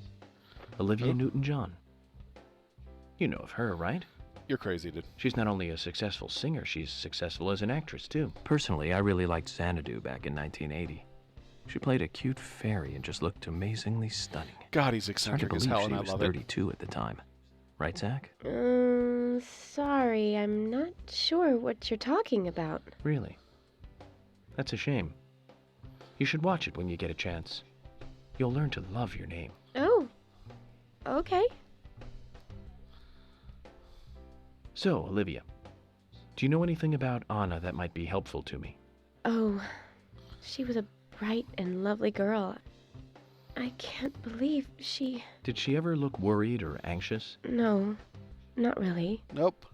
Olivia Oh. Newton-John. You know of her, right? You're crazy, dude. She's not only a successful singer, she's successful as an actress, too. Personally, I really liked Xanadu back in 1980. She played a cute fairy and just looked amazingly stunning. God, he's It's hard to eccentric as believe hell, she and I was love 32 at the time. Right, Zach? Sorry, I'm not sure what you're talking about. Really? That's a shame. You should watch it when you get a chance. You'll learn to love your name. Oh, okay. So, Olivia, do you know anything about Anna that might be helpful to me? Oh, she was a bright and lovely girl. I can't believe she... Did she ever look worried or anxious? No, not really. it. Nope.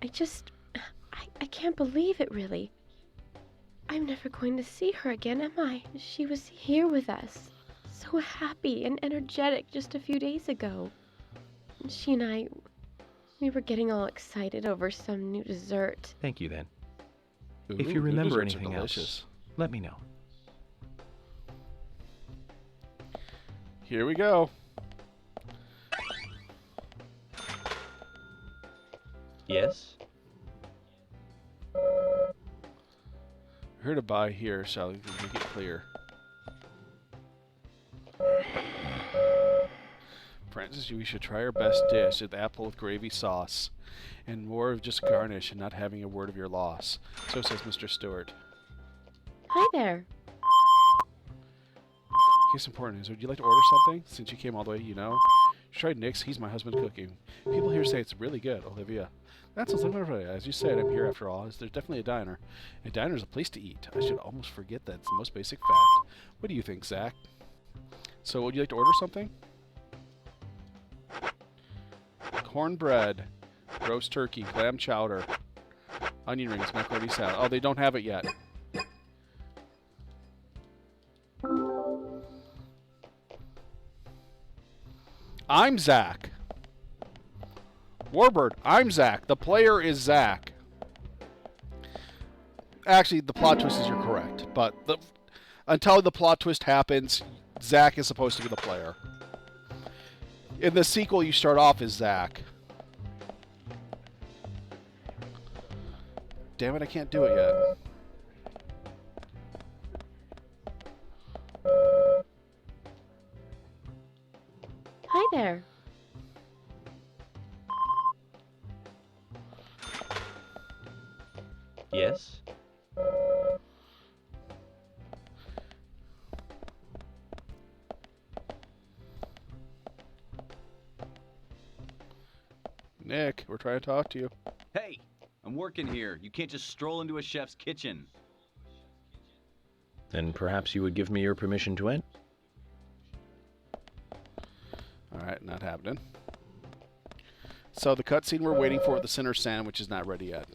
I can't believe it, really. I'm never going to see her again, am I? She was here with us. So happy and energetic just a few days ago. She and I, we were getting all excited over some new dessert. Thank you, then. If Ooh, you new remember desserts are anything else, delicious. let me know. Here we go. Yes? Here to buy here, shall we make it clear. Francis, we should try our best dish with apple with gravy sauce. And more of just garnish and not having a word of your loss. So says Mr. Stewart. Hi there. Case important is, would you like to order something? Since you came all the way, you know. You tried Nick's, he's my husband's cooking. People here say it's really good, Olivia. That sounds like wonderful. As you said, I'm here after all. There's definitely a diner. A diner is a place to eat. I should almost forget that. It's the most basic fact. What do you think, Zach? So, would you like to order something? Cornbread, roast turkey, clam chowder, onion rings, macaroni salad. Oh, they don't have it yet. I'm Zach. Warbird, I'm Zach. The player is Zach. Actually, the plot twist is you're correct, but until the plot twist happens, Zach is supposed to be the player. In the sequel, you start off as Zach. Damn it, I can't do it yet. Hi there. Yes? Nick, we're trying to talk to you. Hey, I'm working here. You can't just stroll into a chef's kitchen. Then perhaps you would give me your permission to enter? Alright, not happening. So the cutscene we're waiting for with the center sandwich is not ready yet.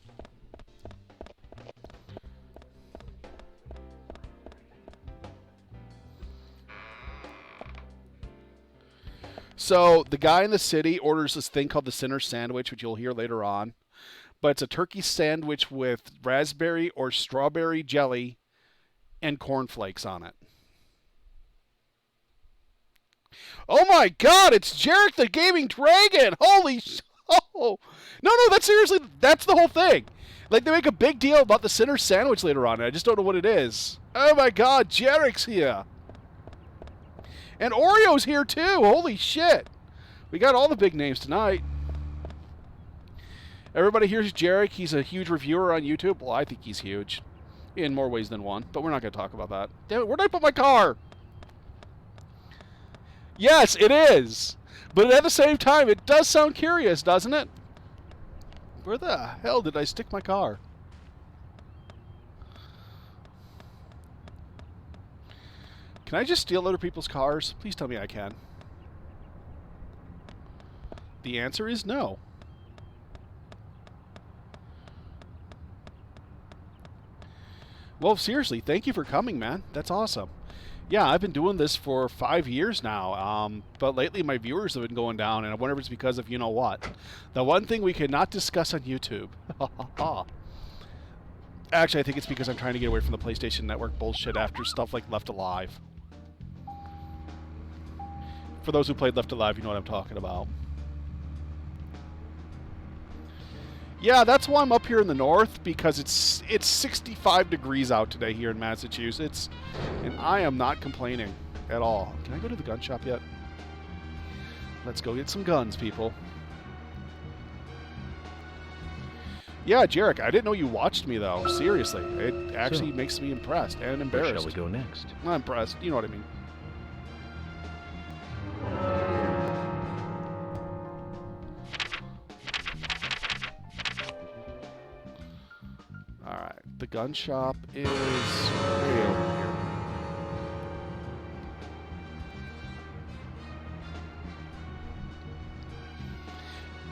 So the guy in the city orders this thing called the center sandwich, which you'll hear later on. But it's a turkey sandwich with raspberry or strawberry jelly and cornflakes on it. Oh my god, it's Jarek the Gaming Dragon! Holy oh. No, that's seriously, that's the whole thing. Like, they make a big deal about the center sandwich later on, and I just don't know what it is. Oh my god, Jarek's here. And Oreo's here too, holy shit. We got all the big names tonight. Everybody here's Jarek. He's a huge reviewer on YouTube. Well, I think he's huge. In more ways than one, but we're not going to talk about that. Damn it, where did I put my car? Yes, it is. But at the same time, it does sound curious, doesn't it? Where the hell did I stick my car? Can I just steal other people's cars? Please tell me I can. The answer is no. Well, seriously, thank you for coming, man. That's awesome. Yeah, I've been doing this for 5 years now, but lately my viewers have been going down, and I wonder if it's because of you-know-what. The one thing we cannot discuss on YouTube. Actually, I think it's because I'm trying to get away from the PlayStation Network bullshit after stuff like Left Alive. For those who played Left Alive, you know what I'm talking about. Yeah, that's why I'm up here in the north, because it's 65 degrees out today here in Massachusetts, and I am not complaining at all. Can I go to the gun shop yet? Let's go get some guns, people. Yeah, Jarek, I didn't know you watched me, though. Seriously. It actually makes me impressed and embarrassed. Where shall we go next? Not impressed. You know what I mean. Alright, the gun shop is way over here.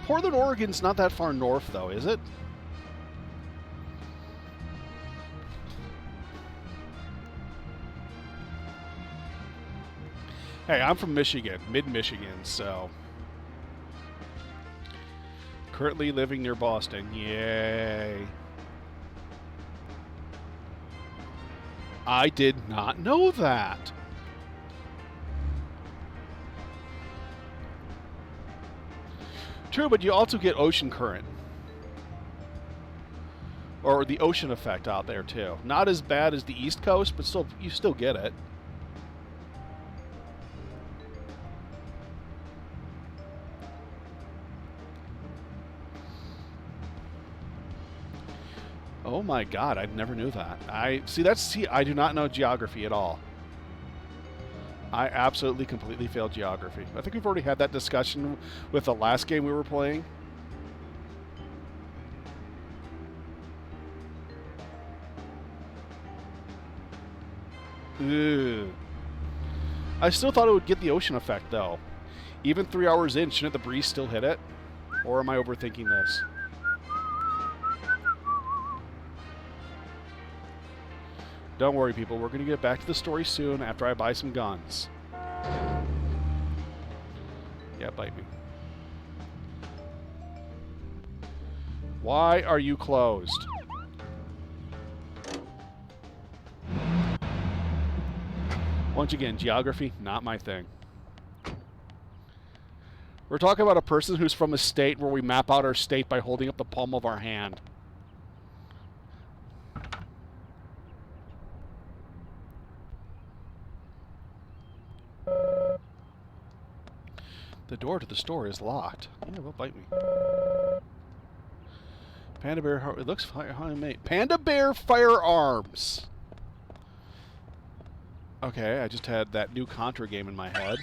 Portland, Oregon's not that far north, though, is it? Hey, I'm from Michigan, mid-Michigan, so... Currently living near Boston. Yay. I did not know that. True, but you also get ocean current. Or the ocean effect out there, too. Not as bad as the East Coast, but still, you still get it. Oh my god, I never knew that. I do not know geography at all. I absolutely completely failed geography. I think we've already had that discussion with the last game we were playing. Ugh. I still thought it would get the ocean effect, though. Even 3 hours in, shouldn't the breeze still hit it? Or am I overthinking this? Don't worry, people. We're going to get back to the story soon after I buy some guns. Yeah, bite me. Why are you closed? Once again, geography, not my thing. We're talking about a person who's from a state where we map out our state by holding up the palm of our hand. The door to the store is locked. Yeah, well, bite me. Panda Bear, it looks made. Panda Bear Firearms! Okay, I just had that new Contra game in my head.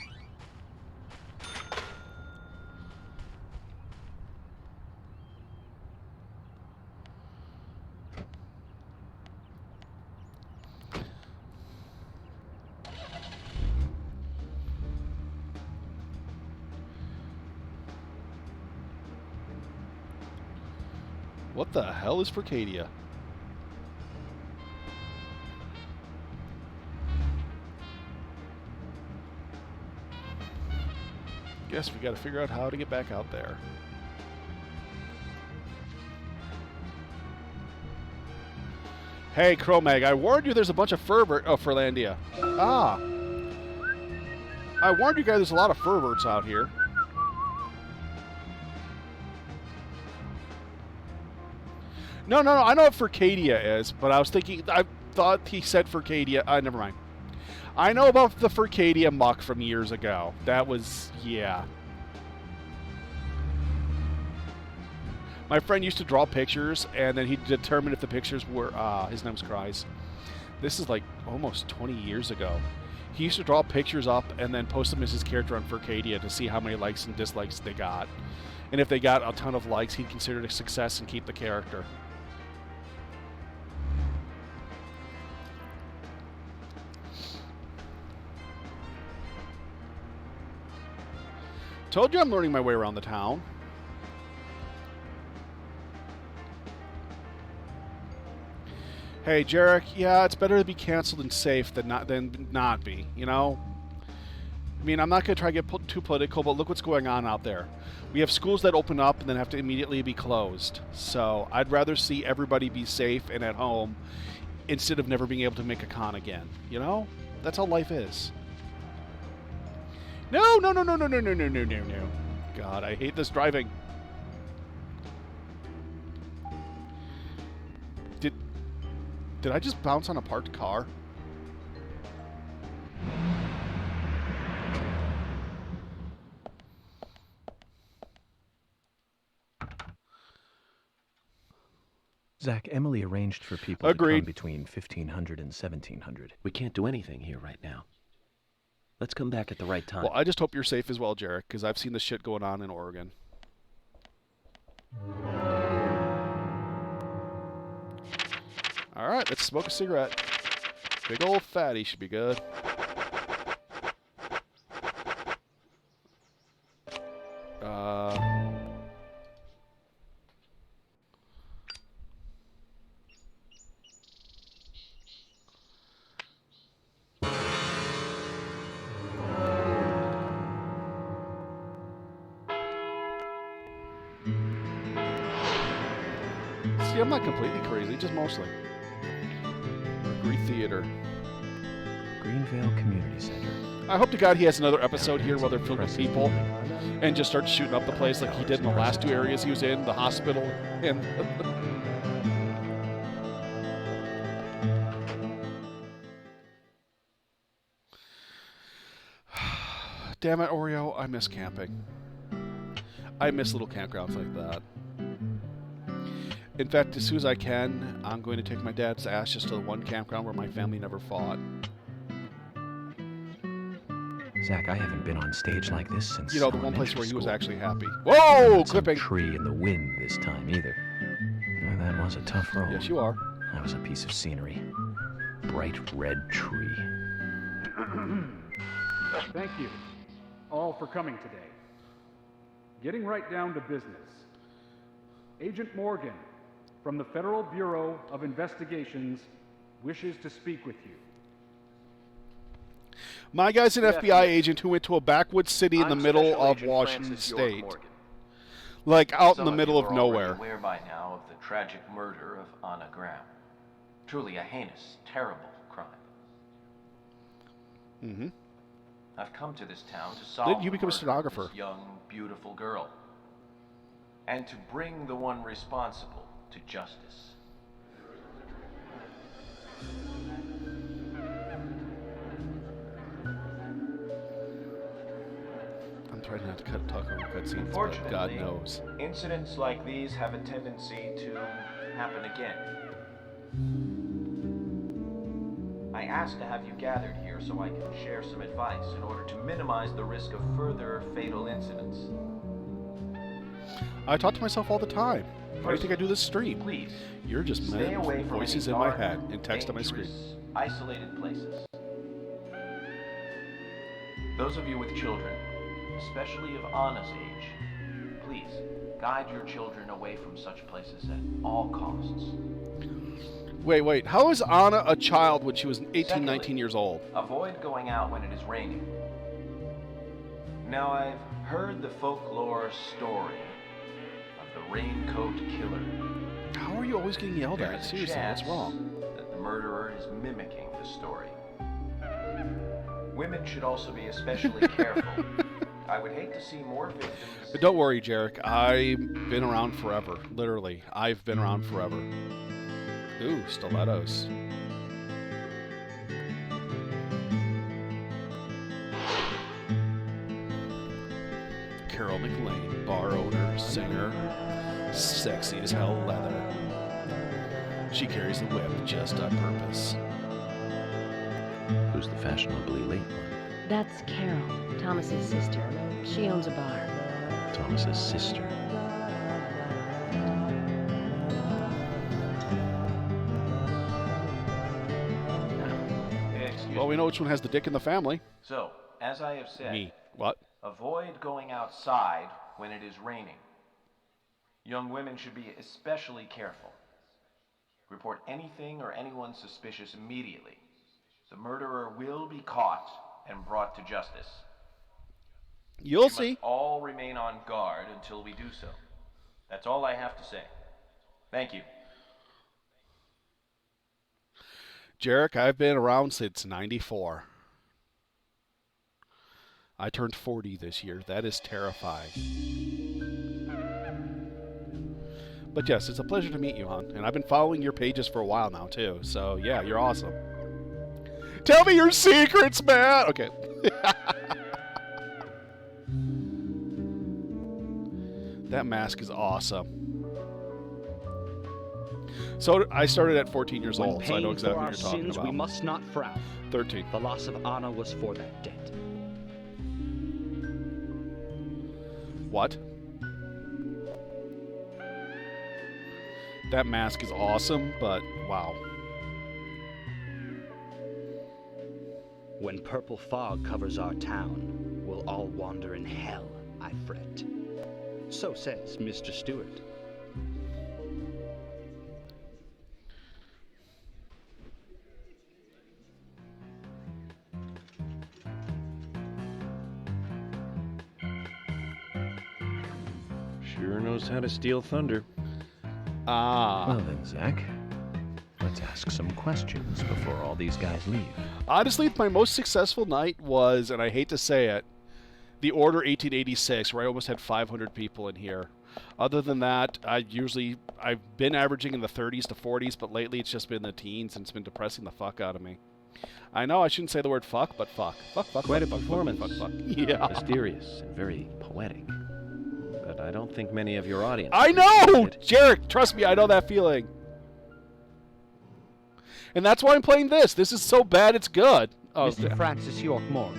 What the hell is Furcadia? Guess we gotta figure out how to get back out there. Hey, Cro-Mag, I warned you there's a bunch of Furlandia. Ah. I warned you guys there's a lot of Furverts out here. No, I know what Furcadia is, but I was thinking, I thought he said Furcadia. Never mind. I know about the Furcadia muck from years ago. That was, yeah. My friend used to draw pictures, and then he'd determine if the pictures were, his name's Cries. This is like almost 20 years ago. He used to draw pictures up and then post them as his character on Furcadia to see how many likes and dislikes they got. And if they got a ton of likes, he'd consider it a success and keep the character. Told you I'm learning my way around the town. Hey, Jarek, yeah, it's better to be canceled and safe than not be, you know? I mean, I'm not going to try to get too political, but look what's going on out there. We have schools that open up and then have to immediately be closed. So I'd rather see everybody be safe and at home instead of never being able to make a con again, you know? That's how life is. No. God, I hate this driving. Did I just bounce on a parked car? Zach, Emily arranged for people Agreed. to come between 1500 and 1700. We can't do anything here right now. Let's come back at the right time. Well, I just hope you're safe as well, Jarek, because I've seen this shit going on in Oregon. All right, let's smoke a cigarette. Big old fatty should be good. See, I'm not completely crazy, just mostly. Mercury Theater. Greenvale Community Center. I hope to God he has another episode here where they're filled with people and just starts shooting up the place like he did in the last two areas he was in, the hospital and... Damn it, Oreo. I miss camping. I miss little campgrounds like that. In fact, as soon as I can, I'm going to take my dad's ashes to the one campground where my family never fought. Zach, I haven't been on stage like this since You know, the one place where he was school. actually happy. Whoa! Not some Clipping! tree in the wind this time, either. Well, that was a tough road. Yes, you are. That was a piece of scenery. Bright red tree. Thank you all for coming today. Getting right down to business. Agent Morgan from the Federal Bureau of Investigations wishes to speak with you. My guy's an FBI agent who went to a backwoods city in the middle of Washington State. Like, out in the middle of nowhere. Some of you are already aware by now of the tragic murder of Anna Graham. Truly a heinous, terrible crime. Mm-hmm. I've come to this town to solve You become a the murder of stenographer. this young, beautiful girl. And to bring the one responsible to justice. I'm trying not to talk over cutscenes, but Unfortunately, God knows. incidents like these have a tendency to happen again. I asked to have you gathered here so I can share some advice in order to minimize the risk of further fatal incidents. I talk to myself all the time. Why do you think I do this stream? Please, You're just stay away from voices any in my dark, head and text on my dangerous, screen. isolated places. Those of you with children, especially of Anna's age, please guide your children away from such places at all costs. Wait. How is Anna a child when she was 18, Secondly, 19 years old? Avoid going out when it is raining. Now, I've heard the folklore story of the raincoat killer. How are you always getting yelled There at? is a Seriously, what's chance wrong? that the murderer is mimicking the story. Women should also be especially careful. I would hate to see more victims. But don't worry, Jarek. I've been around forever. Literally, I've been around forever. Ooh, stilettos. Carol McLean, bar owner, singer, sexy as hell leather. She carries the whip just on purpose. Who's the fashionably late one? That's Carol, Thomas's sister. She owns a bar. Thomas's sister. Well, we know which one has the dick in the family. So, as I have said, Me. What? avoid going outside when it is raining. Young women should be especially careful. Report anything or anyone suspicious immediately. The murderer will be caught and brought to justice. You'll see. Must all remain on guard until we do so. That's all I have to say. Thank you. Jarek, I've been around since 94. I turned 40 this year. That is terrifying. But yes, it's a pleasure to meet you, hon. And I've been following your pages for a while now, too. So, yeah, you're awesome. Tell me your secrets, man! Okay. That mask is awesome. So I started at 14 years old, so I know exactly what you're talking sins, about. We must not frown. 13. The loss of Anna was for that debt. What? That mask is awesome, but wow. When purple fog covers our town, we'll all wander in hell, I fret. So says Mr. Stewart. Sure knows how to steal thunder. Ah. Well then, Zach, let's ask some questions before all these guys leave. Honestly, my most successful night was, and I hate to say it, the Order 1886, where I almost had 500 people in here. Other than that, I've been averaging in the 30s to 40s, but lately it's just been the teens, and it's been depressing the fuck out of me. I know I shouldn't say the word fuck, but fuck. Fuck. Quite a fuck, performance. Fuck. Yeah. Mysterious and very poetic. But I don't think many of your audience. I know! Jarek, trust me, I know that feeling. And that's why I'm playing this. This is so bad it's good. Oh, Mr. Francis York Moore.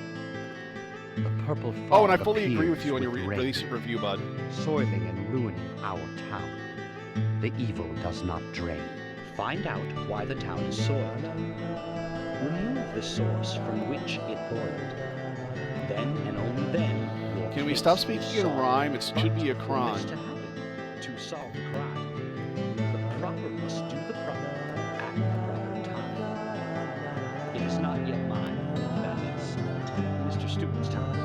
The purple fog oh, and I fully agree with you on your rain, recent review, bud. Soiling and ruining our town. The evil does not drain. Find out why the town is soiled. Remove the source from which it boiled. Then and only then. Can we stop speaking in rhyme? It should be a crime. To solve the crime, the proper must do the proper at the proper time. It is not yet mine. That is Mr. Stewart's time.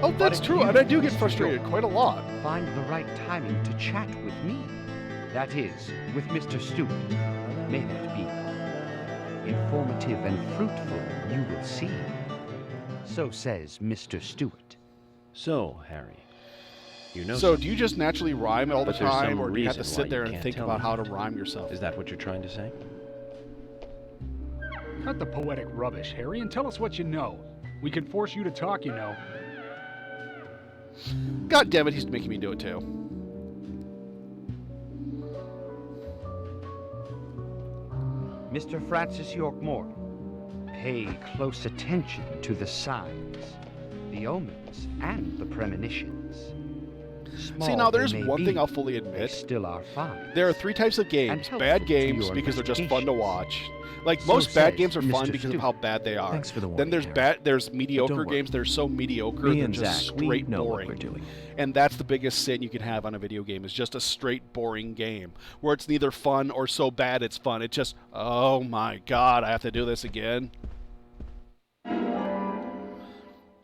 Oh, that's true, and I do get frustrated quite a lot. Find the right timing to chat with me. That is, with Mr. Stewart. May that be informative and fruitful, you will see. So says Mr. Stewart. So, Harry, you know. So, do you just naturally rhyme all the But there's time, some or do you have to reason sit why there you and can't think tell about me. how to rhyme yourself? Is that what you're trying to say? Cut the poetic rubbish, Harry, and tell us what you know. We can force you to talk, you know. God damn it, he's making me do it too. Mr. Francis York Moore, pay close attention to the signs, the omens, and the premonitions. See, now there's one thing I'll fully admit. Still are fine. There are three types of games. Bad games because they're just fun to watch. Like most bad games are fun because of how bad they are. Thanks for the Then warning, there's Harry. there's mediocre worry. games. They're so mediocre Me they're and just Zach, we straight know what boring. we're doing. And that's the biggest sin you can have on a video game is just a straight boring game where it's neither fun or so bad it's fun. It's just, oh my god, I have to do this again.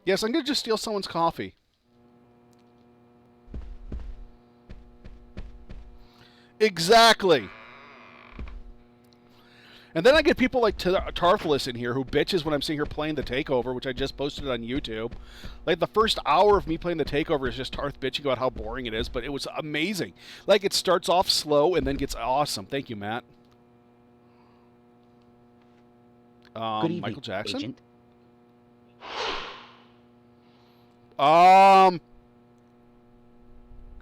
Yes, I'm gonna just steal someone's coffee. Exactly. And then I get people like Tarthless in here who bitches when I'm sitting here playing The Takeover, which I just posted on YouTube. Like, the first hour of me playing The Takeover is just Tarth bitching about how boring it is, but it was amazing. Like, it starts off slow and then gets awesome. Thank you, Matt. Good evening, Michael Jackson? Agent.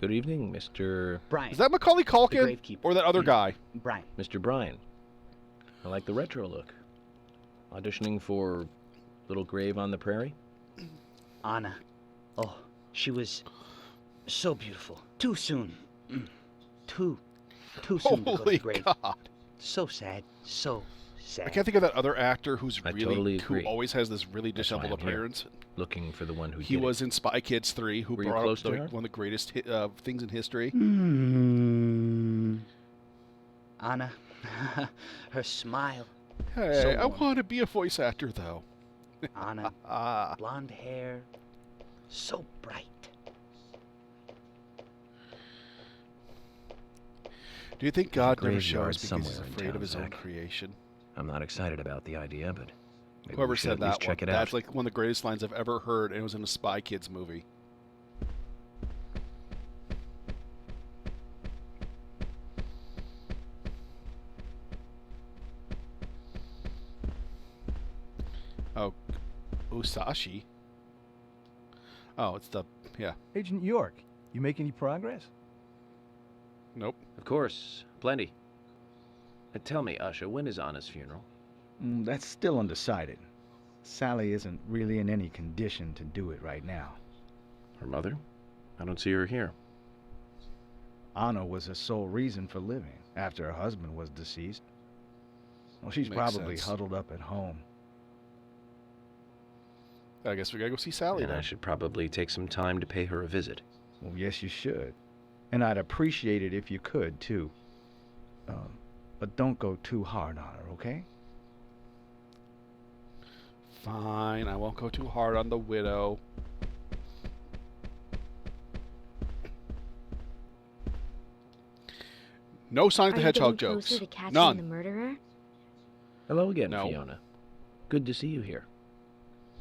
Good evening, Mr. Brian. Is that Macaulay Culkin or that other guy? Brian. Mr. Bryan. I like the retro look. Auditioning for Little Grave on the Prairie? Anna. Oh, she was so beautiful. Too soon. Too soon to go to Holy the grave. God. So sad. So sad. I can't think of that other actor who's I really totally who agree. always has this really That's why disheveled I'm here, appearance. looking for the one who He did was in Spy Kids 3, who Were you brought close up to her? one of the greatest things in history. Anna. Her smile. Hey, So I warm. want to be a voice actor, though. Anna. Blonde hair. So bright. Do you think There's a God never graveyard shows because he's somewhere in afraid town, of his own Zach. creation? I'm not excited about the idea, but maybe Whoever we should said at least that one, check it that's out. like one of the greatest lines I've ever heard, and it was in a Spy Kids movie. Oh, Usashi. Oh, it's the, yeah. Agent York, you make any progress? Nope. Of course, plenty. Tell me, Usha, when is Anna's funeral? That's still undecided. Sally isn't really in any condition to do it right now. Her mother? I don't see her here. Anna was her sole reason for living after her husband was deceased. Well, she's Makes probably sense. huddled up at home. I guess we gotta go see Sally And then. I should probably take some time to pay her a visit. Well, yes, you should. And I'd appreciate it if you could, too. But don't go too hard on her, okay? Fine, I won't go too hard on the widow. No Sonic the Hedgehog jokes. Closer to catching None. the murderer? Hello again, No. Fiona. Good to see you here.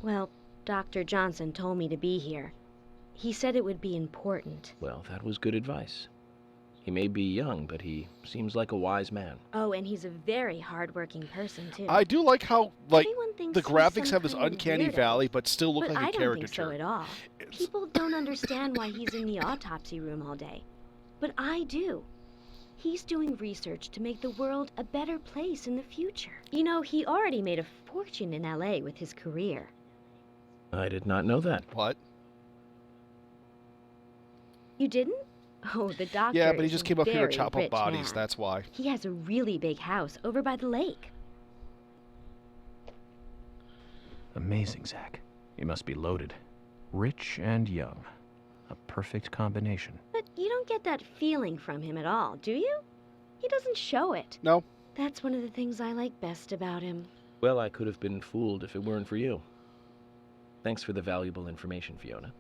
Well, Dr. Johnson told me to be here. He said it would be important. Well, that was good advice. He may be young, but he seems like a wise man. Oh, and he's a very hard-working person, too. I do like how, like, Everyone thinks the he's graphics some have this kind of uncanny weirdo. valley, but still look But like I a don't think caricature. so at all. People don't understand why he's in the autopsy room all day. But I do. He's doing research to make the world a better place in the future. You know, he already made a fortune in LA with his career. I did not know that. What? You didn't? Oh, the doctor Yeah, but he is just a came up here to very chop up rich bodies, man. that's why. He has a really big house over by the lake. Amazing, Zach. He must be loaded. Rich and young. A perfect combination. But you don't get that feeling from him at all, do you? He doesn't show it. No. That's one of the things I like best about him. Well, I could have been fooled if it weren't for you. Thanks for the valuable information, Fiona.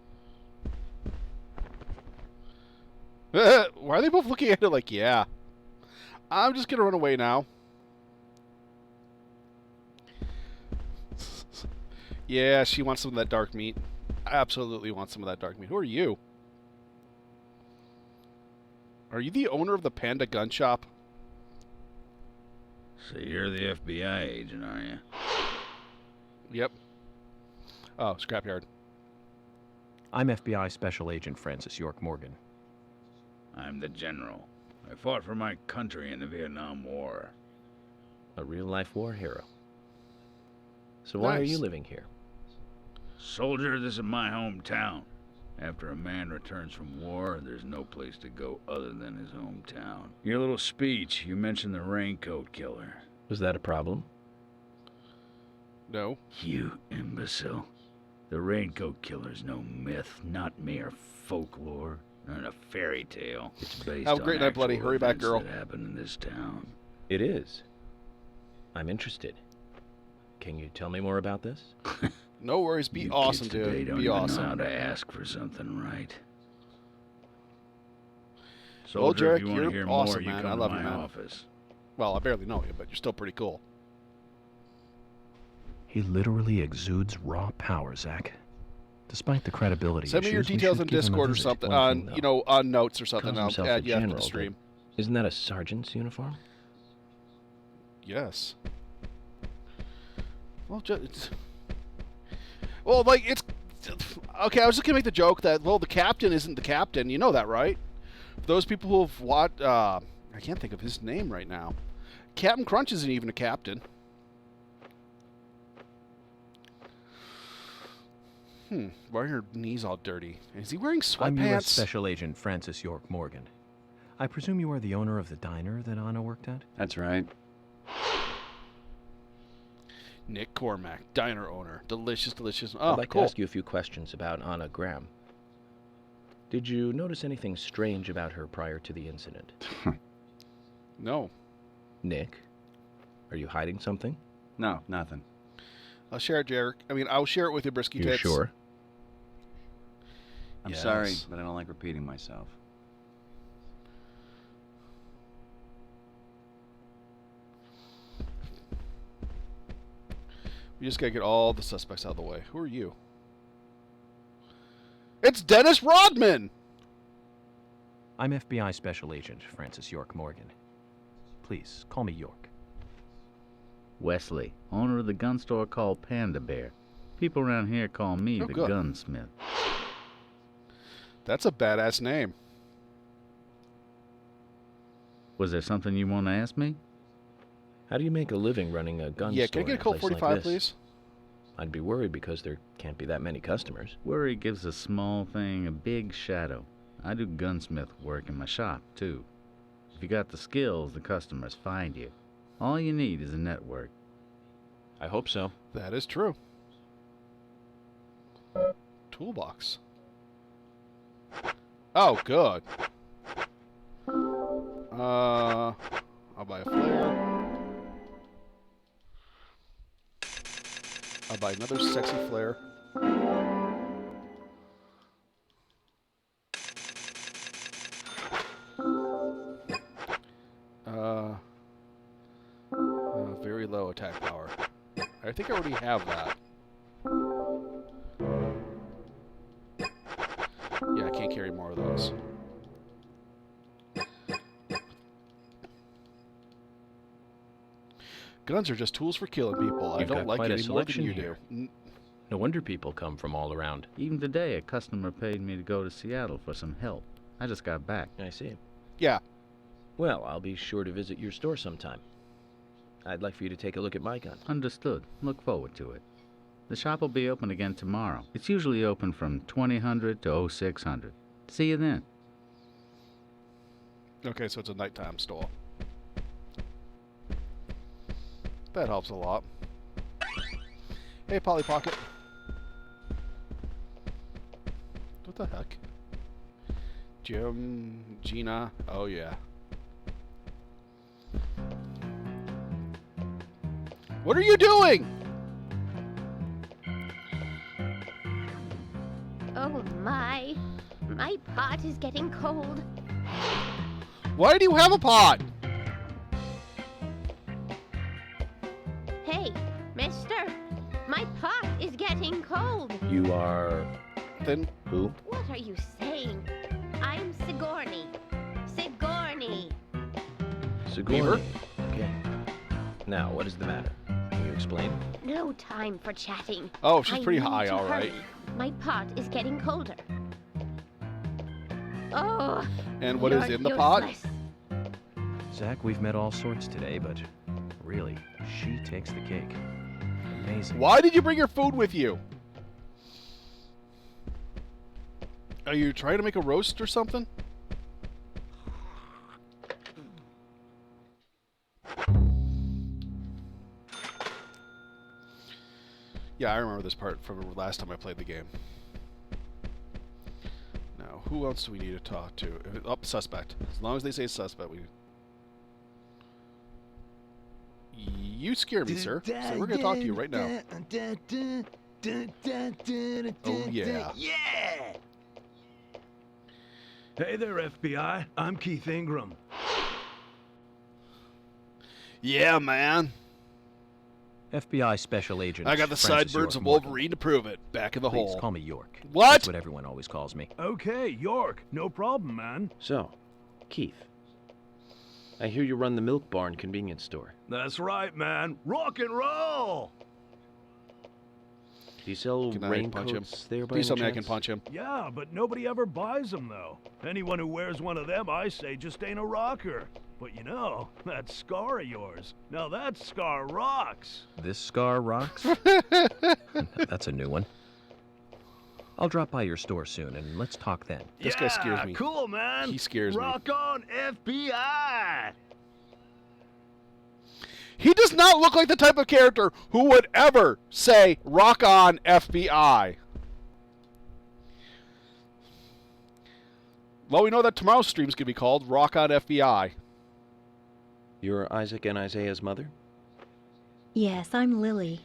Why are they both looking at it like, yeah? I'm just gonna run away now. Yeah, she wants some of that dark meat. Absolutely wants some of that dark meat. Who are you? Are you the owner of the Panda Gun Shop? So you're the FBI agent, are you? Yep. Oh, scrapyard. I'm FBI Special Agent Francis York Morgan. I'm the general. I fought for my country in the Vietnam War. A real-life war hero. So why are Nice. you living here? Soldier, this is my hometown. After a man returns from war, there's no place to go other than his hometown. Your little speech, you mentioned the raincoat killer. Was that a problem? No. You imbecile. The raincoat killer's no myth, not mere folklore, not a fairy tale. It's based Have a on great night, buddy. actual Hurry back, events girl. that happened in this town. It is. I'm interested. Can you tell me more about this? No worries. Be You awesome, kids today dude. don't Be even awesome. know how to ask for something right. Well, Soldier, Jarek, if you want you're to hear awesome, more, you man. come I to love my you, man. office. Well, I barely know you, but you're still pretty cool. He literally exudes raw power, Zach. Despite the credibility Send me your issues, we details should in give him a Discord or visit. something, One on thing, though. you know, on notes or something. Calls I'll himself a add you after general, the but stream. Isn't that a sergeant's uniform? Yes. Well, well, like it's okay. I was just gonna make the joke that the captain isn't the captain. You know that, right? For those people who've watched, I can't think of his name right now. Captain Crunch isn't even a captain. Why are your knees all dirty? Is he wearing I'm U.S. sweatpants? Special Agent Francis York Morgan. I presume you are the owner of the diner that Anna worked at? That's right. Nick Cormack, diner owner, delicious, delicious. I'd Oh, like cool. to ask you a few questions about Anna Graham. Did you notice anything strange about her prior to the incident? No. Nick, are you hiding something? No, nothing. I'll share it, Jarek. I mean, I'll share it with you, Brisky You Tits. sure? I'm Yes. sorry, but I don't like repeating myself. We just gotta get all the suspects out of the way. Who are you? It's Dennis Rodman! I'm FBI Special Agent Francis York Morgan. Please, call me York. Wesley, owner of the gun store called Panda Bear. People around here call me Oh, the good. gunsmith. That's a badass name. Was there something you want to ask me? How do you make a living running a gun Yeah, store can I get in a Colt place like 45, this? please? I'd be worried because there can't be that many customers. Worry gives a small thing a big shadow. I do gunsmith work in my shop, too. If you got the skills, the customers find you. All you need is a network. I hope so. That is true. Toolbox. Oh, good. I'll buy a flare. I'll buy another sexy flare. Very low attack power. I think I already have that. Yeah, I can't carry more of those. Guns are just tools for killing people. I You've don't got like quite it a any more than selection you here. do. No wonder people come from all around. Even today, a customer paid me to go to Seattle for some help. I just got back. I see. Yeah. Well, I'll be sure to visit your store sometime. I'd like for you to take a look at my gun. Understood. Look forward to it. The shop will be open again tomorrow. It's usually open from 2000 to 0600. See you then. Okay, so it's a nighttime store. That helps a lot. Hey, Polly Pocket. What the heck? Jim, Gina. Oh, yeah. What are you doing? Oh my pot is getting cold. Why do you have a pot? Hey, mister, my pot is getting cold. You are... Then who? What are you saying? I'm Sigourney. Sigourney. Sigourney. Okay. Now, what is the matter? Can you explain? No time for chatting. Oh, she's pretty I need high, to all right. hurry. My pot is getting colder. Oh. And what is you're in the pot? useless. Zach, we've met all sorts today, but really, she takes the cake. Amazing. Why did you bring your food with you? Are you trying to make a roast or something? Yeah, I remember this part from last time I played the game. Now, who else do we need to talk to? Oh, suspect. As long as they say suspect, we... You scare me, sir. So we're going to talk to you right now. Oh, yeah. Yeah! Hey there, FBI. I'm Keith Ingram. Yeah, man. FBI Special Agent. I got the Francis sideburns York of Morgan. Wolverine to prove it. Back in the Please hole. call me York. What? That's what everyone always calls me. Okay, York. No problem, man. So, Keith, I hear you run the Milk Barn convenience store. That's right, man. Rock and roll! Do you sell Can I punch him? raincoats there by Please tell any me I can chance? punch him. Yeah, but nobody ever buys them, though. Anyone who wears one of them, I say, just ain't a rocker. But you know, that scar of yours. Now that scar rocks. This scar rocks? That's a new one. I'll drop by your store soon, and let's talk then. This guy scares me. Cool, man. He scares me. Rock on, FBI! He does not look like the type of character who would ever say, "Rock on, FBI." Well, we know that tomorrow's stream's going to be called Rock on FBI. You're Isaac and Isaiah's mother? Yes, I'm Lily.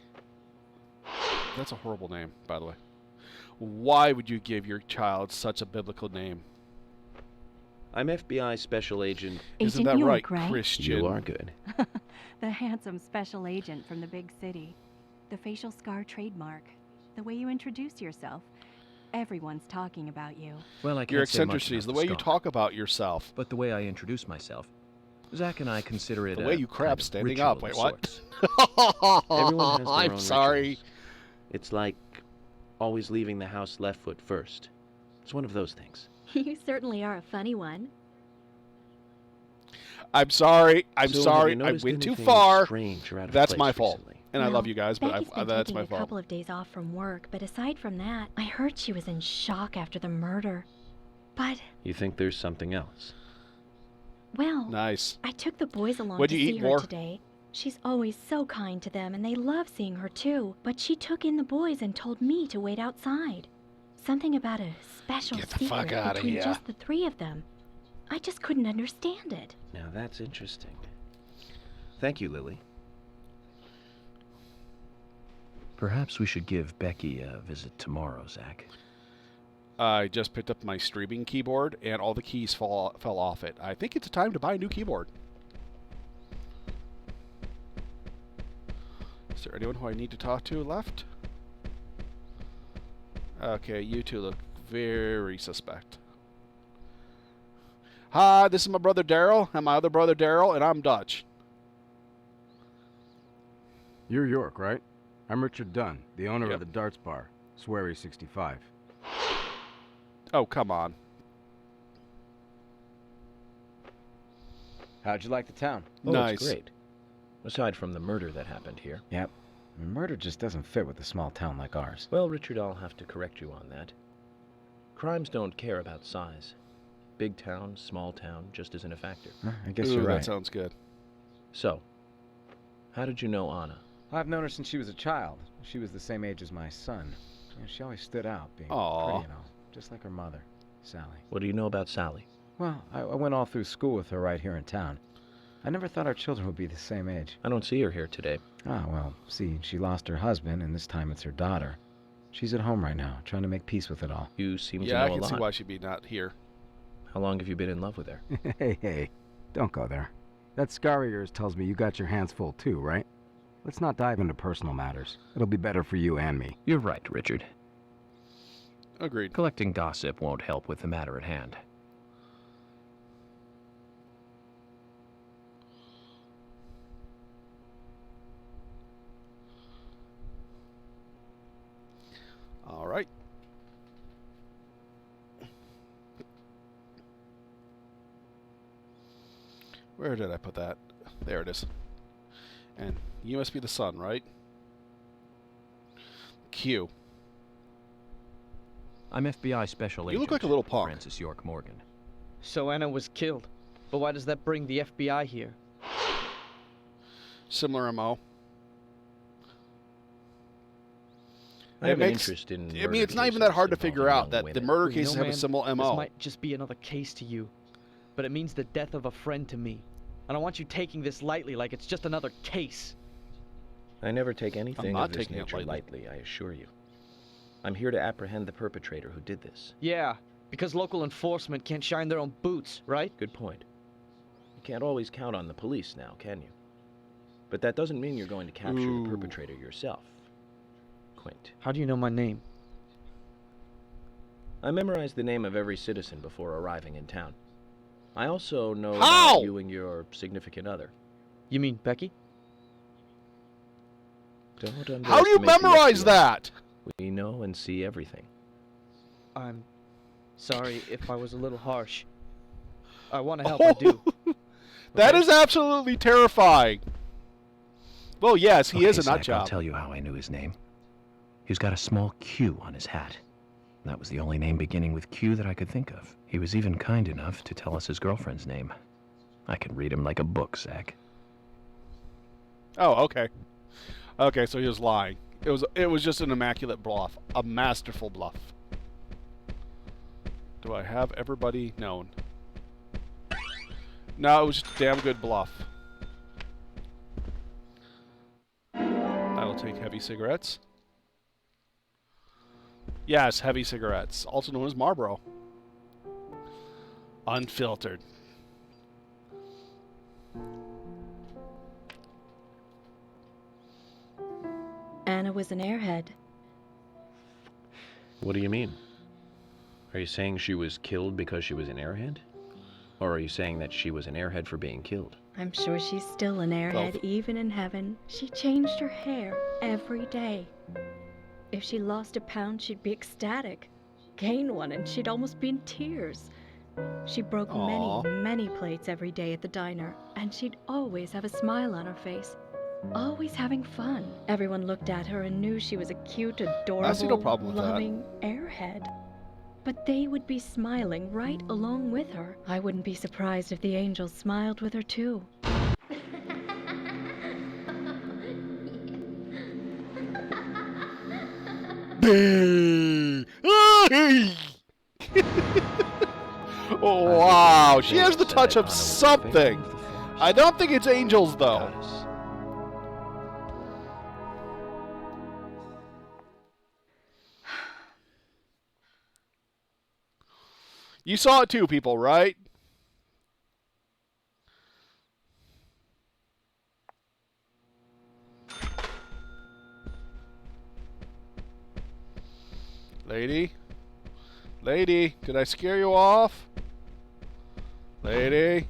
That's a horrible name, by the way. Why would you give your child such a biblical name? I'm FBI Special Agent. Isn't Agent that York, right, right? Christian? You are good. The handsome special agent from the big city. The facial scar trademark. The way you introduce yourself. Everyone's talking about you. Well, I can't Your say much eccentricities, about the way you scar, talk about yourself. but the way I introduce myself. Zach and I consider it The a way you crap kind of standing ritual up. of Wait, what? sorts. Everyone has their I'm own sorry. rituals. It's like always leaving the house left foot first. It's one of those things. You certainly are a funny one. I'm sorry. I'm So, have sorry. you I noticed went too anything far. strange or out of That's place my fault. recently? And I Well, love you guys, but Becky's been that's taking my a fault. couple of days off from work, but aside from that, I heard she was in shock after the murder. But, You think there's something else? well, Nice. I took the boys along What'd to you see eat, her War? today. She's always so kind to them, and they love seeing her too. But she took in the boys and told me to wait outside. Something about a special Get the secret fuck outta between here. just the three of them. I just couldn't understand it. Now that's interesting. Thank you, Lily. Perhaps we should give Becky a visit tomorrow, Zach. I just picked up my streaming keyboard, and all the keys fell off it. I think it's time to buy a new keyboard. Is there anyone who I need to talk to left? Okay, you two look very suspect. Hi, this is my brother Daryl, and my other brother Daryl, and I'm Dutch. You're York, right? I'm Richard Dunn, the owner of the Darts Bar, Swery 65. Oh, come on. How'd you like the town? Oh, Nice. It's great. Aside from the murder that happened here. Yep. Murder just doesn't fit with a small town like ours. Well, Richard, I'll have to correct you on that. Crimes don't care about size. Big town, small town, just isn't a factor. I guess you're right. That sounds good. So, how did you know Anna? I've known her since she was a child. She was the same age as my son. She always stood out, being Aw. pretty and all, just like her mother, Sally. What do you know about Sally? Well, I went all through school with her right here in town. I never thought our children would be the same age. I don't see her here today. Ah, well, see, she lost her husband, and this time it's her daughter. She's at home right now, trying to make peace with it all. You seem to Yeah, know I a can lot. see why she'd be not here. How long have you been in love with her? Hey, don't go there. That scar of yours tells me you got your hands full too, right? Let's not dive into personal matters. It'll be better for you and me. You're right, Richard. Agreed. Collecting gossip won't help with the matter at hand. All right. Where did I put that? There it is. And you must be the son, right? Q. I'm FBI Special You Agent. look like a little punk. Francis York Morgan. So Anna was killed. But why does that bring the FBI here? Similar MO. I have an interest in I mean, it's not even that hard to figure out that the murder cases have a similar MO. This might just be another case to you, but it means the death of a friend to me. I don't want you taking this lightly like it's just another case. I never take anything not of this taking it nature lightly, I assure you. I'm here to apprehend the perpetrator who did this. Yeah, because local enforcement can't shine their own boots, right? Good point. You can't always count on the police now, can you? But that doesn't mean you're going to capture the perpetrator yourself. Quaint. How do you know my name? I memorized the name of every citizen before arriving in town. I also know How? about you and your significant other. You mean Becky? Don't How do you underestimate the memorize FBI. that? We know and see everything. I'm sorry if I was a little harsh. I want to help, I do. That is absolutely terrifying. Well, yes, he Okay, is a nut Zach, I'll job. tell you how I knew his name. He's got a small Q on his hat. That was the only name beginning with Q that I could think of. He was even kind enough to tell us his girlfriend's name. I can read him like a book, Zach. Oh, okay. Okay, so he was lying. It was just an immaculate bluff, a masterful bluff. Do I have everybody known? No, it was just a damn good bluff. I will take heavy cigarettes. Yes, heavy cigarettes, also known as Marlboro. Unfiltered. Anna was an airhead. What do you mean? Are you saying she was killed because she was an airhead? Or are you saying that she was an airhead for being killed? I'm sure she's still an airhead, Both. even in heaven. She changed her hair every day. If she lost a pound, she'd be ecstatic. Gain one, and she'd almost be in tears. She broke Aw. many plates every day at the diner, and she'd always have a smile on her face. Always having fun. Everyone looked at her and knew she was a cute, adorable, I see no problem with that. loving airhead. But they would be smiling right along with her. I wouldn't be surprised if the angels smiled with her too. Oh, wow, she has the touch of something. I don't think it's angels, though. You saw it too, people, right? Lady? Lady, did I scare you off? Lady?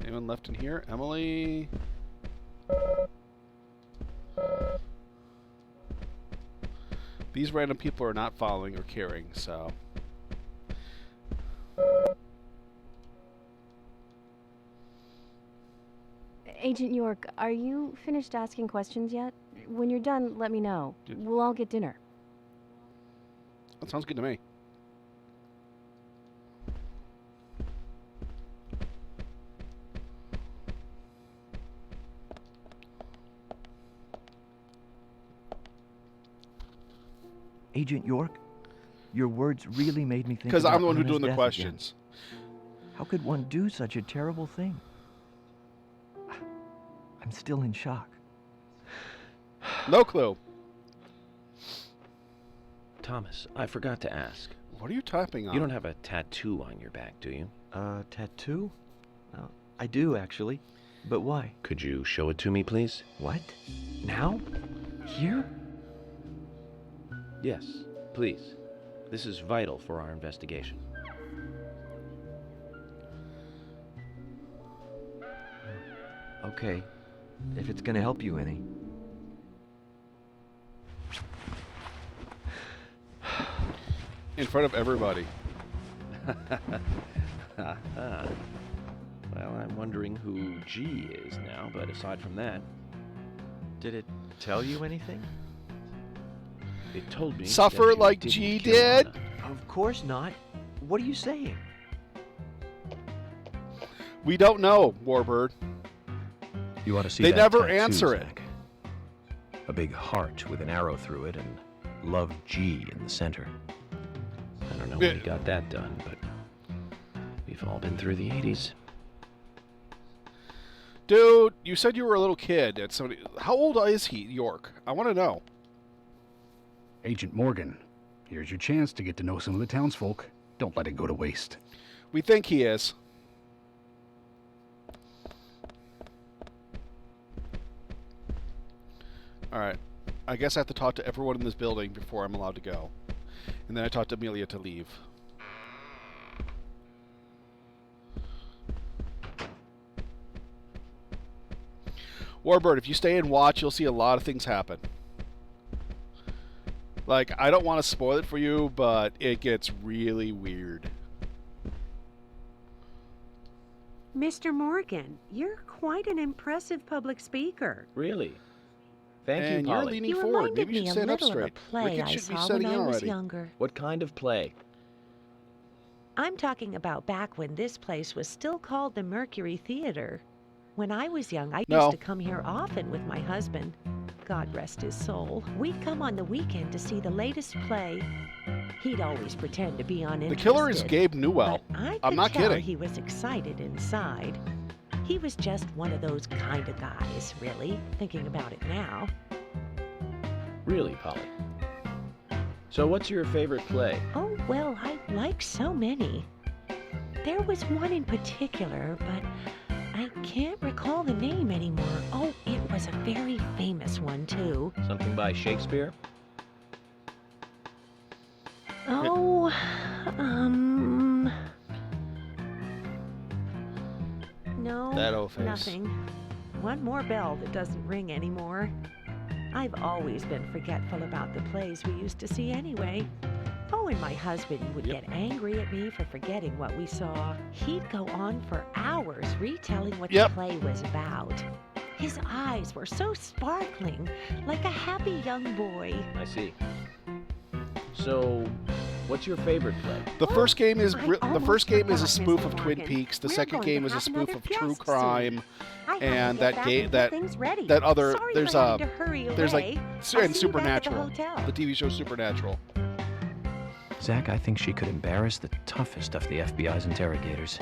Anyone left in here? Emily? These random people are not following or caring, so... Agent York, are you finished asking questions yet? When you're done, let me know. We'll all get dinner. That sounds good to me. Agent York, your words really made me think. Because I'm the one who's Anna's doing the death questions. again. How could one do such a terrible thing? I'm still in shock. No clue. Thomas, I forgot to ask. What are you typing on? You don't have a tattoo on your back, do you? Tattoo? I do, actually. But why? Could you show it to me, please? What? Now? Here? Yes, please. This is vital for our investigation. Okay. If it's gonna help you any. In front of everybody. Well, I'm wondering who G is now, but aside from that... Did it tell you anything? It told me... Suffer that you like didn't G kill did? Anna. Of course not. What are you saying? We don't know, Warbird. You ought to see They that never tattoo, answer it. Zach. A big heart with an arrow through it and Love G in the center. I don't know when he got that done, but we've all been through the 80s. Dude, you said you were a little kid. At somebody. How old is he, York? I want to know. Agent Morgan, here's your chance to get to know some of the townsfolk. Don't let it go to waste. We think he is. Alright. I guess I have to talk to everyone in this building before I'm allowed to go. And then I talk to Amelia to leave. Warbird, if you stay and watch, you'll see a lot of things happen. Like, I don't want to spoil it for you, but it gets really weird. Mr. Morgan, you're quite an impressive public speaker. Really? Thank And you, you're Polly. leaning You forward. reminded Maybe you me should a stand up little of a straight. play Rickett I should be saw setting when in I was already. younger. What kind of play? I'm talking about back when this place was still called the Mercury Theater. When I was young, I No. used to come here often with my husband. God rest his soul. We'd come on the weekend to see the latest play. He'd always pretend to be uninterested. The killer is Gabe Newell. But I I'm could not tell kidding. he was excited inside. He was just one of those kind of guys, really, thinking about it now. Really, Polly? So what's your favorite play? Oh, well, I like so many. There was one in particular, but I can't recall the name anymore. Oh, it was a very famous one, too. Something by Shakespeare? Oh, no, That old face. nothing. One more bell that doesn't ring anymore. I've always been forgetful about the plays we used to see anyway. Oh, and my husband would get angry at me for forgetting what we saw. He'd go on for hours retelling what the play was about. His eyes were so sparkling, like a happy young boy. I see. So, what's your favorite play? The first game is I the first almost game is a forgot, spoof Mr. of Twin Morgan. Peaks. The We're second going game to is a have spoof another of True guest soon. Crime. I have And to get that back game and that get things ready. that other Sorry there's for having to hurry there's like away. I'll and see you back at the Supernatural. hotel. The TV show Supernatural. Zach, I think she could embarrass the toughest of the FBI's interrogators.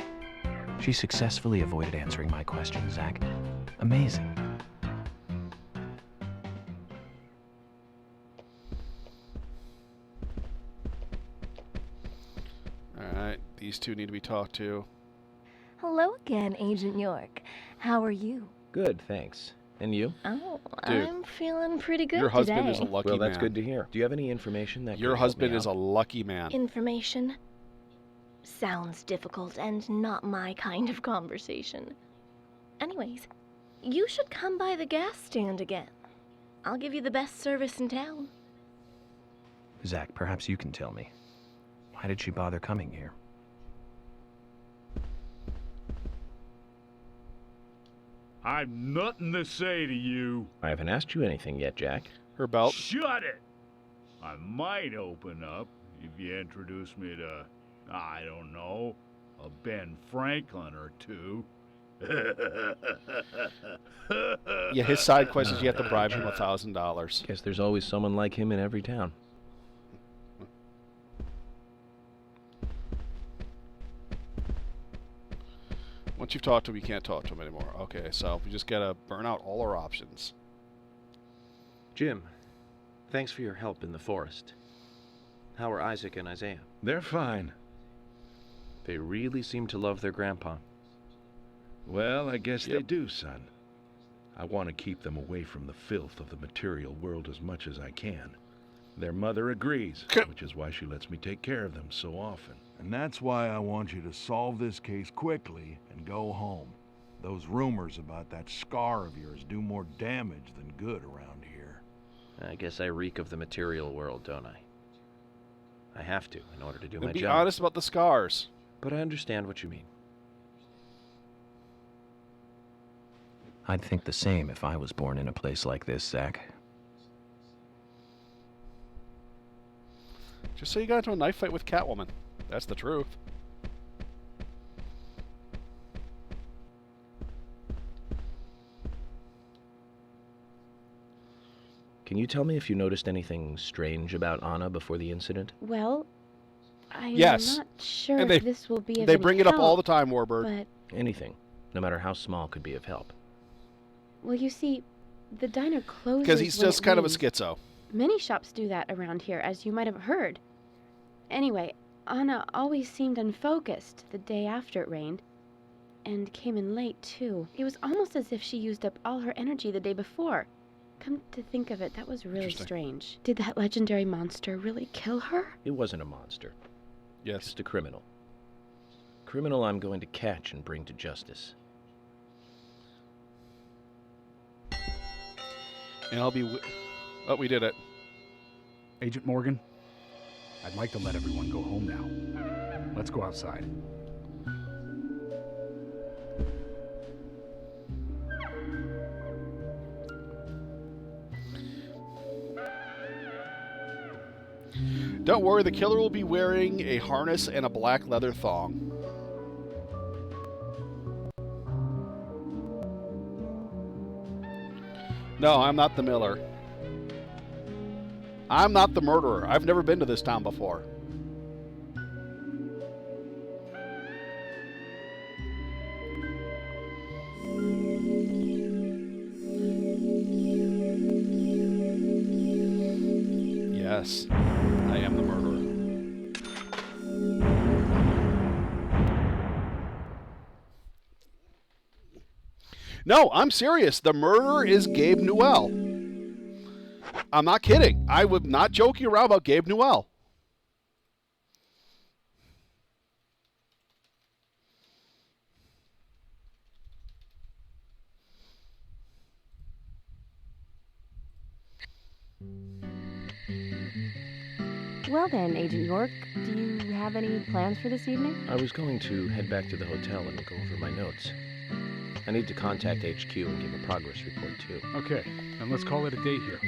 She successfully avoided answering my question, Zach. Amazing. Alright, these two need to be talked to. Hello again, Agent York. How are you? Good, thanks. And you? Oh, Dude, I'm feeling pretty good Your husband today. is a lucky Well, man. that's good to hear. Do you have any information that Your could help husband me is out? a lucky man. Information sounds difficult and not my kind of conversation. Anyways, You should come by the gas stand again. I'll give you the best service in town. Zach, perhaps you can tell me. Why did she bother coming here? I've nothing to say to you. I haven't asked you anything yet, Jack. Her belt. Shut it! I might open up if you introduce me to, I don't know, a Ben Franklin or two. Yeah, his side quest is you have to bribe him $1,000. Guess there's always someone like him in every town. Once you've talked to him, you can't talk to him anymore. Okay, so we just gotta burn out all our options. Jim, thanks for your help in the forest. How are Isaac and Isaiah? They're fine. They really seem to love their grandpa. Well, I guess they do, son. I want to keep them away from the filth of the material world as much as I can. Their mother agrees, which is why she lets me take care of them so often. And that's why I want you to solve this case quickly and go home. Those rumors about that scar of yours do more damage than good around here. I guess I reek of the material world, don't I? I have to in order to do my Be job. honest about the scars. But I understand what you mean. I'd think the same if I was born in a place like this, Zach. Just say you got into a knife fight with Catwoman. That's the truth. Can you tell me if you noticed anything strange about Anna before the incident? Well, I'm Yes. not sure And if this will be of They any bring it up all the help, time, Warbird. But, Anything, no matter how small, could be of help. well, you see, the diner closes Because he's when just it kind of a rains. schizo. Many shops do that around here, as you might have heard. Anyway, Anna always seemed unfocused the day after it rained. And came in late, too. It was almost as if she used up all her energy the day before. Come to think of it, that was really Interesting. strange. Did that legendary monster really kill her? It wasn't a monster. Yes. Just a criminal. Criminal I'm going to catch and bring to justice. And I'll be... Oh, we did it. Agent Morgan, I'd like to let everyone go home now. Let's go outside. Don't worry, the killer will be wearing a harness and a black leather thong. No, I'm not the Miller. I'm not the murderer. I've never been to this town before. Yes, I am the murderer. No, I'm serious. The murderer is Gabe Newell. I'm not kidding. I would not joking around about Gabe Newell. Well then, Agent York, do you have any plans for this evening? I was going to head back to the hotel and go over my notes. I need to contact HQ and give a progress report, too. Okay, then let's call it a day here.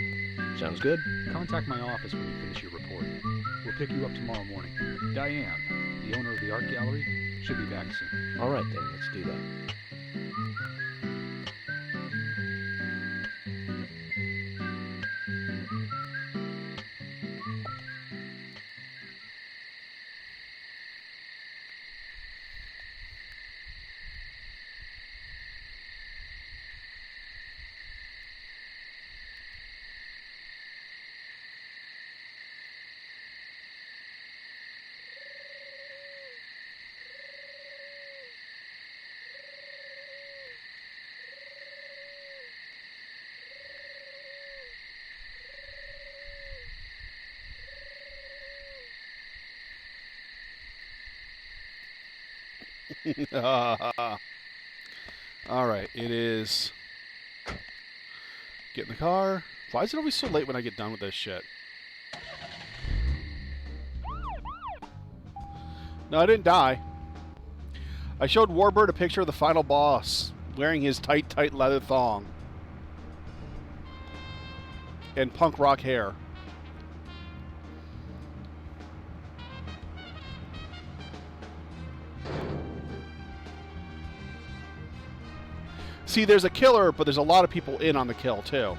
Sounds good. Contact my office when you finish your report. We'll pick you up tomorrow morning. Diane, the owner of the art gallery, should be back soon. All right, then. Let's do that. All right, it is Get in the car. Why is it always so late when I get done with this shit? No, I didn't die. I showed Warbird a picture of the final boss wearing his tight leather thong and punk rock hair. See, there's a killer, but there's a lot of people in on the kill, too.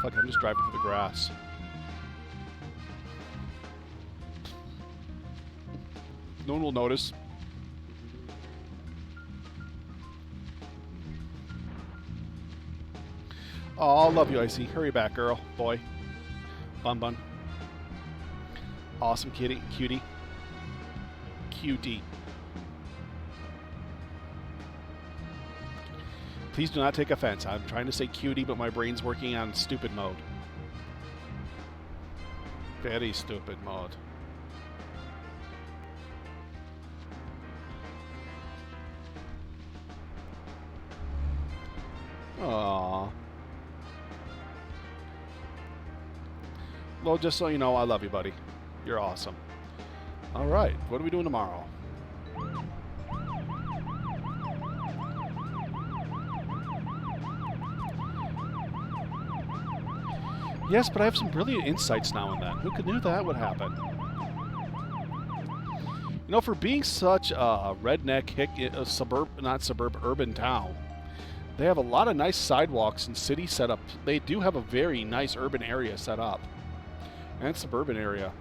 Fuck, I'm just driving through the grass. No one will notice. Oh, love you, Icy. Hurry back, girl. Boy. Bun bun. Awesome kitty. Cutie. Cutie. Please do not take offense. I'm trying to say cutie, but my brain's working on stupid mode. Very stupid mode. Aww. Well, just so you know, I love you, buddy. You're awesome. All right, what are we doing tomorrow? Yes, but I have some brilliant insights now and then. Who could knew that would happen? You know, for being such a redneck, urban town, they have a lot of nice sidewalks and city setup. They do have a very nice urban area set up. And suburban area.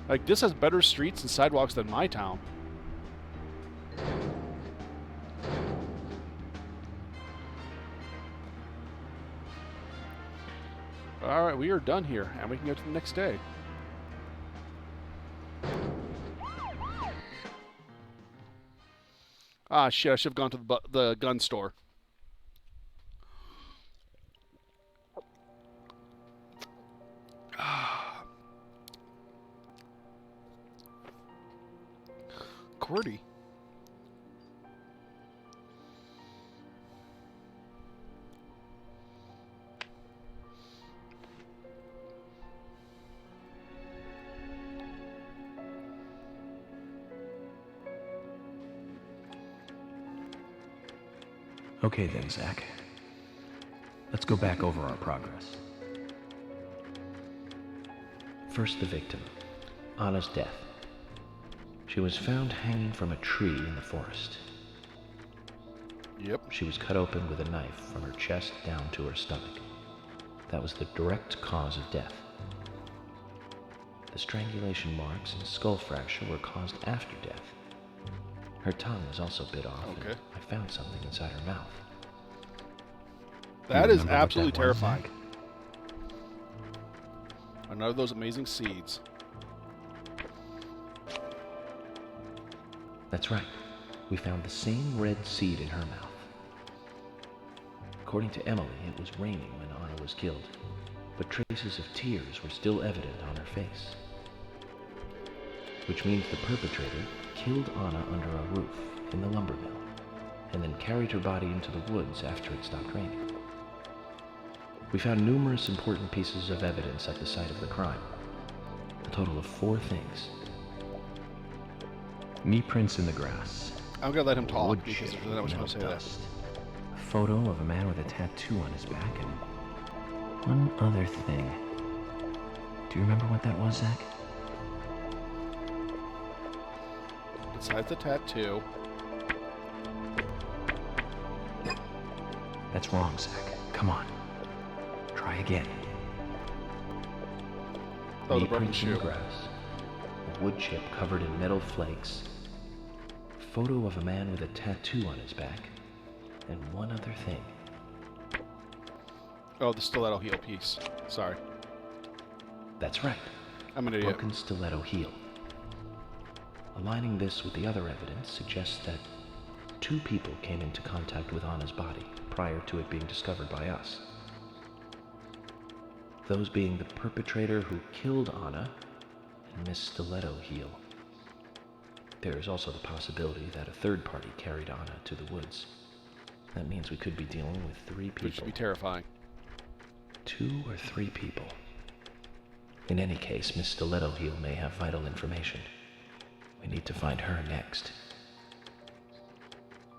Like, this has better streets and sidewalks than my town. Alright, we are done here, and we can go to the next day. Ah, shit, I should have gone to the gun store. QWERTY. Okay then, Zach. Let's go back over our progress. First, the victim, Anna's death. She was found hanging from a tree in the forest. Yep. She was cut open with a knife from her chest down to her stomach. That was the direct cause of death. The strangulation marks and skull fracture were caused after death. Her tongue was also bit off. Okay. I found something inside her mouth. That is absolutely terrifying. Another of those amazing seeds. That's right. We found the same red seed in her mouth. According to Emily, it was raining when Anna was killed, but traces of tears were still evident on her face. Which means the perpetrator killed Anna under a roof in the lumber mill, and then carried her body into the woods after it stopped raining. We found numerous important pieces of evidence at the site of the crime. A total of 4 things. Knee prints in the grass. I'm gonna let him talk Wood because chip, there's not much more to say that. dust. A photo of a man with a tattoo on his back, and one other thing. Do you remember what that was, Zach? Besides the tattoo. That's wrong, Zach. Come on. Try again. Oh, the Knee broken prints in the shoe. grass. A wood chip covered in metal flakes. A photo of a man with a tattoo on his back. And one other thing. Oh, the stiletto heel piece. Sorry. That's right. I'm an idiot. Broken stiletto heel. Aligning this with the other evidence suggests that 2 people came into contact with Anna's body prior to it being discovered by us. Those being the perpetrator who killed Anna and Miss Stiletto Heel. There is also the possibility that a third party carried Anna to the woods. That means we could be dealing with 3 people. Which would be terrifying. 2 or 3 people. In any case, Miss Stiletto Heel may have vital information. We need to find her next.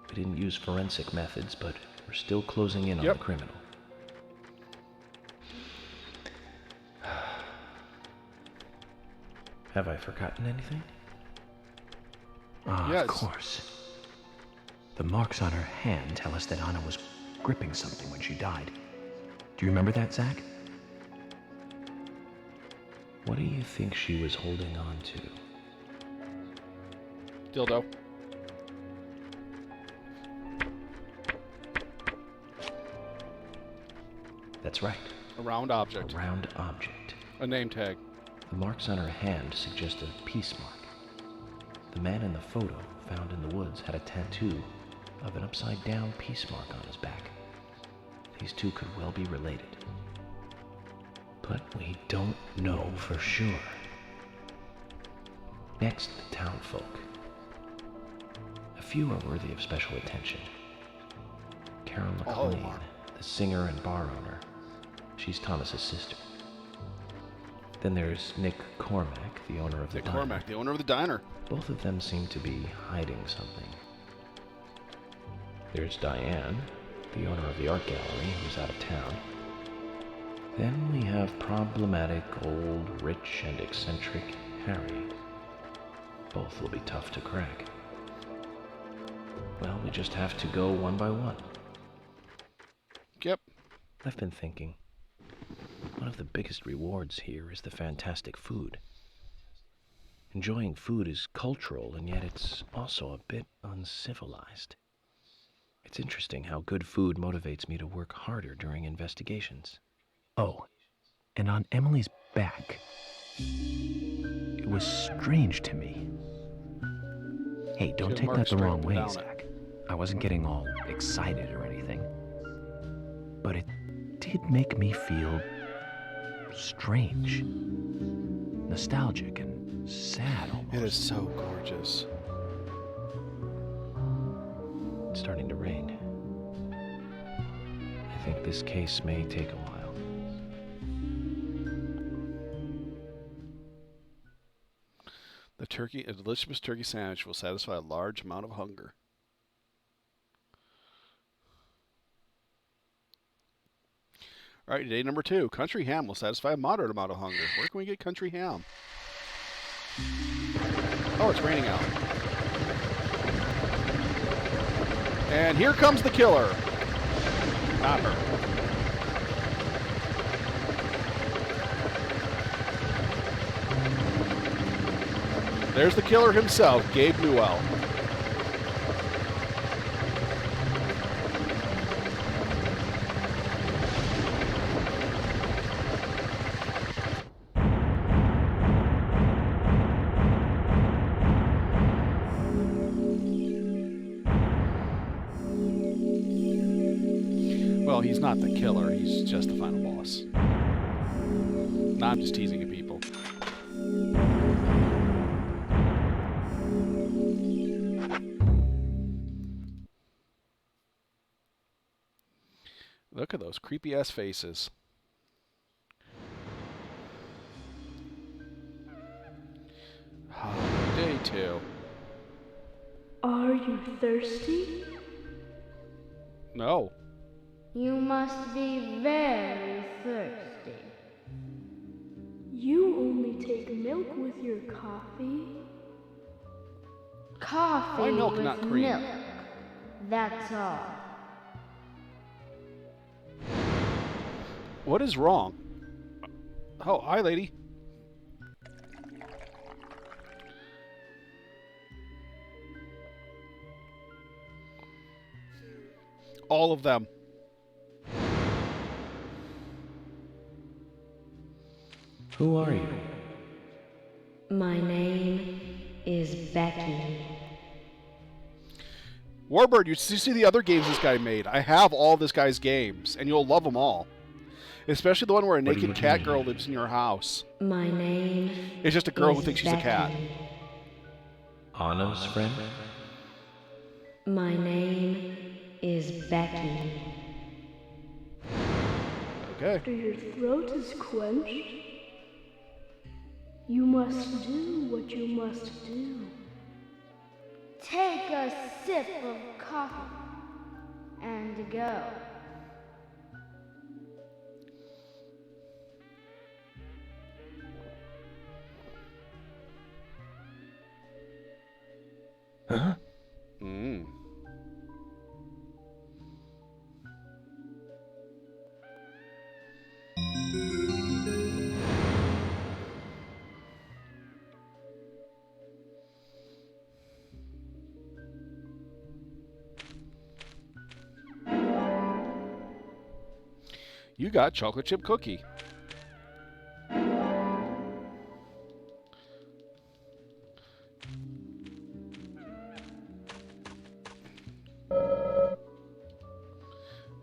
We didn't use forensic methods, but we're still closing in on the criminal. Have I forgotten anything? Of course. The marks on her hand tell us that Anna was gripping something when she died. Do you remember that, Zach? What do you think she was holding on to? Dildo. That's right. A round object. A round object. A name tag. The marks on her hand suggest a peace mark. The man in the photo found in the woods had a tattoo of an upside-down peace mark on his back. These 2 could well be related. But we don't know for sure. Next, the townfolk. A few are worthy of special attention. Carol McLean, the singer and bar owner. She's Thomas's sister. Then there's Nick Cormack, the owner of the diner. Nick Cormack, the owner of the diner. Both of them seem to be hiding something. There's Diane, the owner of the art gallery, who's out of town. Then we have problematic, old, rich, and eccentric Harry. Both will be tough to crack. Well, we just have to go one by one. Yep. I've been thinking. One of the biggest rewards here is the fantastic food. Enjoying food is cultural, and yet it's also a bit uncivilized. It's interesting how good food motivates me to work harder during investigations. Oh, and on Emily's back, it was strange to me. Hey, don't take that the wrong way, Zach. I wasn't getting all excited or anything. But it did make me feel strange, nostalgic, and sad almost. It is so gorgeous. It's starting to rain. I think this case may take a while. A delicious turkey sandwich will satisfy a large amount of hunger. All right, day number 2. Country ham will satisfy a moderate amount of hunger. Where can we get country ham? Oh, it's raining out. And here comes the killer. Not her. There's the killer himself, Gabe Newell. Well, he's not the killer, he's just the final boss. No, I'm just teasing at people. Look at those creepy-ass faces. Day 2. Are you thirsty? No. You must be very thirsty. You only take milk with your coffee? Coffee Why milk, with not cream? milk. That's all. What is wrong? Oh, hi, lady. All of them. Who are you? My name is Becky. Warbird, you see the other games this guy made. I have all this guy's games, and you'll love them all. Especially the one where a naked cat girl lives in your house. My name It's just a girl who is thinks she's a cat. Becky. Anna's friend? My name is Becky. Okay. After your throat is quenched, you must do what you must do. Take a sip of coffee and go. Huh? Mm. You got chocolate chip cookie.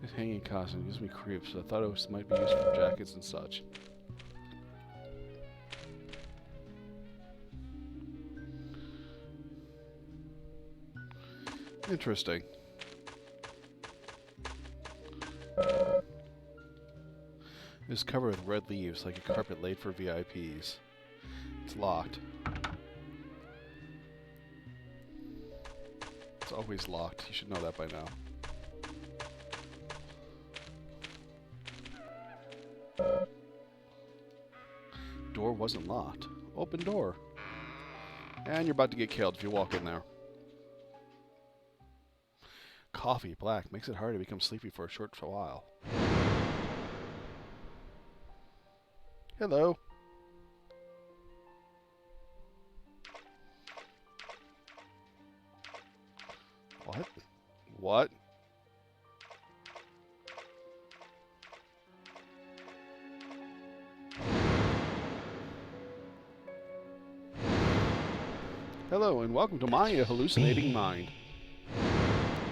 This hanging costume gives me creeps. I thought it might be used for jackets and such. Interesting. It's covered with red leaves, like a carpet laid for VIPs. It's locked. It's always locked. You should know that by now. Door wasn't locked. Open door. And you're about to get killed if you walk in there. Coffee, black, makes it hard to become sleepy for a short while. Hello. What? What? Hello and welcome to my hallucinating mind.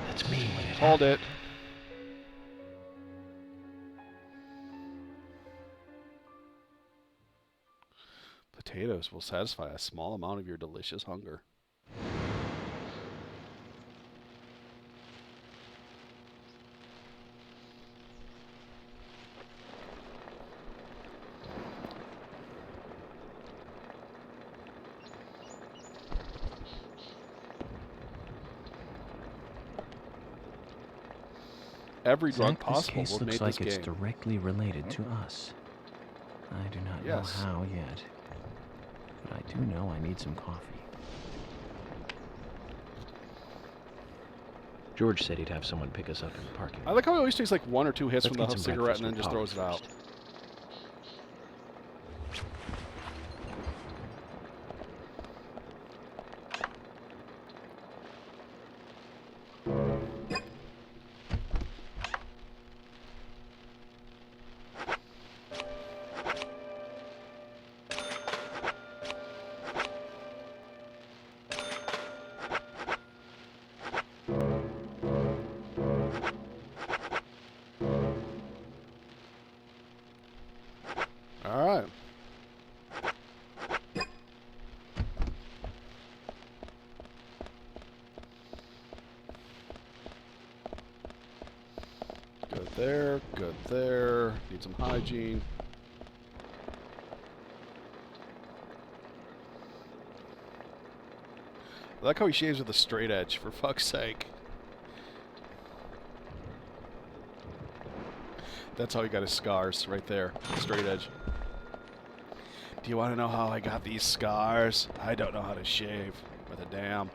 That's me when it Called it. Potatoes will satisfy a small amount of your delicious hunger. Every drug Zach, possible this case will looks make like this it's game. directly related to us. I do not know Yes. how yet, but I do know I need some coffee. George said he'd have someone pick us up in the parking lot. I like how he always takes like one or two hits Let's from get the some cigarette breakfast and then with just Polly throws it out. first. All right. Good there, good there. Need some hygiene. I like how he shaves with a straight edge, for fuck's sake. That's how he got his scars, right there. Straight edge. Do you want to know how I got these scars? I don't know how to shave with a dam.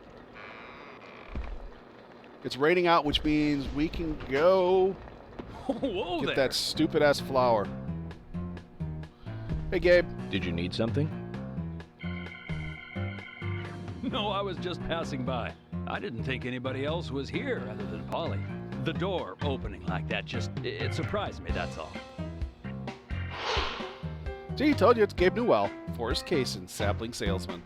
It's raining out, which means we can go Whoa get there. that stupid-ass flower. Hey, Gabe. Did you need something? No, I was just passing by. I didn't think anybody else was here other than Polly. The door opening like that it surprised me, that's all. See, he told you it's Gabe Newell, Forrest Kaysen, sapling salesman.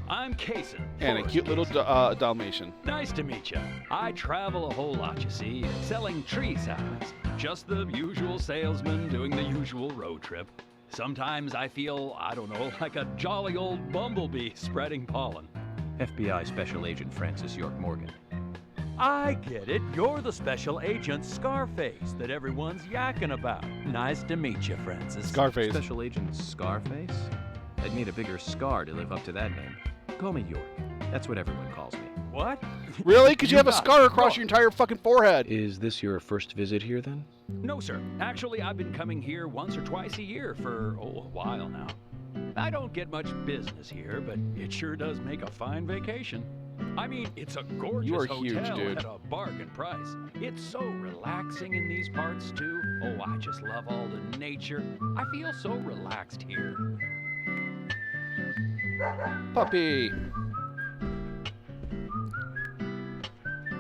I'm Kaysen. And a Forrest cute little Kaysen. Dalmatian. Nice to meet you. I travel a whole lot, you see, selling tree saplings. Just the usual salesman doing the usual road trip. Sometimes I feel, I don't know, like a jolly old bumblebee spreading pollen. FBI Special Agent Francis York Morgan. I get it. You're the special agent Scarface that everyone's yakking about. Nice to meet you, Francis. Scarface. Special Agent Scarface? I'd need a bigger scar to live up to that name. Call me York. That's what everyone calls me. What? Really? Because you have a got scar it. across your entire fucking forehead. Is this your first visit here, then? No, sir. Actually, I've been coming here once or twice a year for, a while now. I don't get much business here, but it sure does make a fine vacation. I mean, it's a gorgeous You are hotel huge, dude. at a bargain price. It's so relaxing in these parts, too. Oh, I just love all the nature. I feel so relaxed here. Puppy.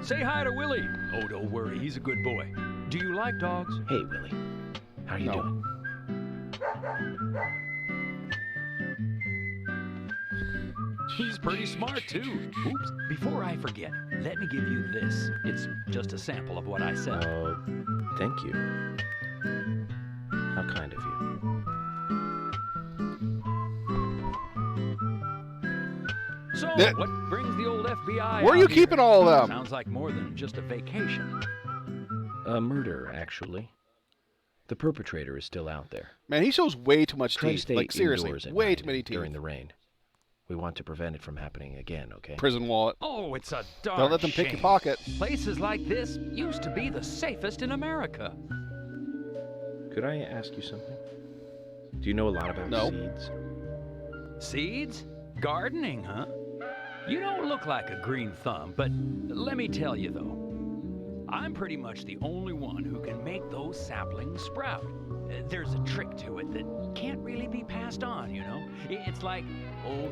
Say hi to Willie. Oh, don't worry, he's a good boy. Do you like dogs? Hey, Willie. How you doing? He's pretty smart, too. Oops, before I forget, let me give you this. It's just a sample of what I said. Thank you. How kind of you. So, Yeah. what brings the old FBI Where are you out here? keeping all of them? Sounds like more than just a vacation. A murder, actually. The perpetrator is still out there. Man, he shows way too much Try to teeth. stay Like, seriously, indoors at way night too many teeth. during the rain. We want to prevent it from happening again, okay? Prison wallet. Oh, it's a darn Don't let them pick your shame. pocket. Places like this used to be the safest in America. Could I ask you something? Do you know a lot about seeds? Seeds? Gardening, huh? You don't look like a green thumb, but let me tell you, though. I'm pretty much the only one who can make those saplings sprout. There's a trick to it that can't really be passed on, you know? It's like,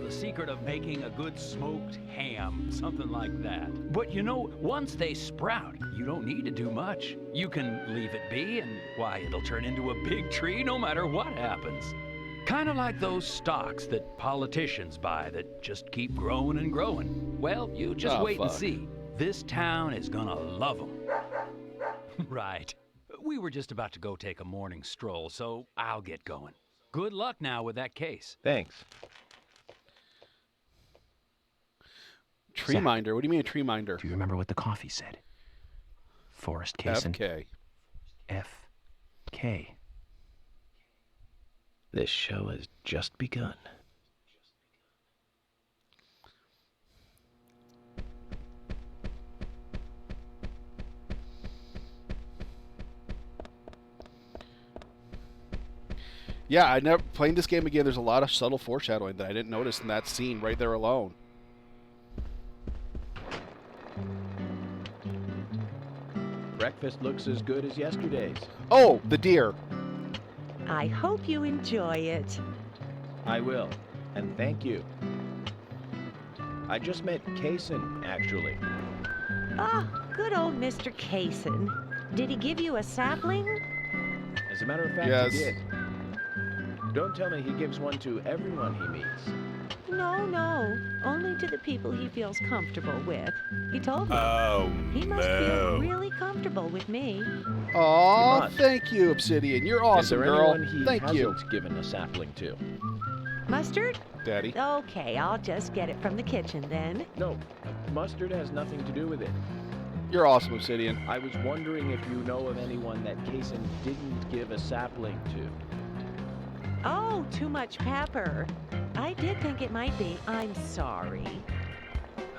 the secret of making a good smoked ham, something like that. But you know, once they sprout, you don't need to do much. You can leave it be, and why, it'll turn into a big tree no matter what happens. Kind of like those stocks that politicians buy that just keep growing and growing. Well, you just wait and see. This town is gonna love them. Right. We were just about to go take a morning stroll, so I'll get going. Good luck now with that case. Thanks. Tree Zach. minder? What do you mean a tree minder? Do you remember what the coffee said? Forrest Kaysen. FK. F.K. This show has just begun. Yeah, I never playing this game again. There's a lot of subtle foreshadowing that I didn't notice in that scene right there alone. Breakfast looks as good as yesterday's. Oh, the deer. I hope you enjoy it. I will, and thank you. I just met Kaysen, actually. Ah, good old Mr. Kaysen. Did he give you a sapling? As a matter of fact, Yes. he did. Don't tell me he gives one to everyone he meets. No. Only to the people he feels comfortable with. He told me. Oh, He must feel really comfortable with me. Aw, must. thank you, Obsidian. You're Is awesome, there girl. anyone he Thank you. hasn't given a sapling to? Mustard? Daddy. Okay, I'll just get it from the kitchen then. No, mustard has nothing to do with it. You're awesome, Obsidian. I was wondering if you know of anyone that Kaysen didn't give a sapling to. Oh, too much pepper. I did think it might be. I'm sorry.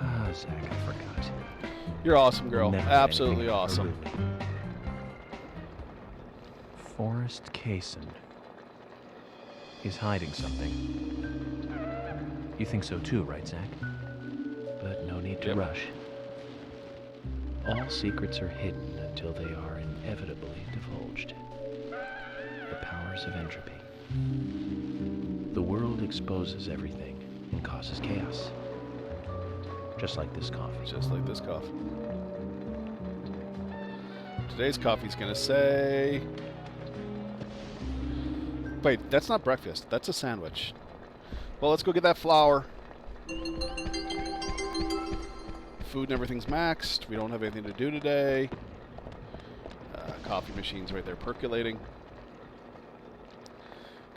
Ah, Zach, I forgot. You're awesome, girl. Never Absolutely anything awesome. for Lily. Forrest Kaysen. He's hiding something. You think so too, right, Zach? But no need to rush. All secrets are hidden until they are inevitably divulged. The powers of entropy. The world exposes everything and causes chaos. Just like this coffee. Just like this coffee. Today's coffee's gonna say... Wait, that's not breakfast. That's a sandwich. Well, let's go get that flour. Food and everything's maxed. We don't have anything to do today. Coffee machine's right there percolating.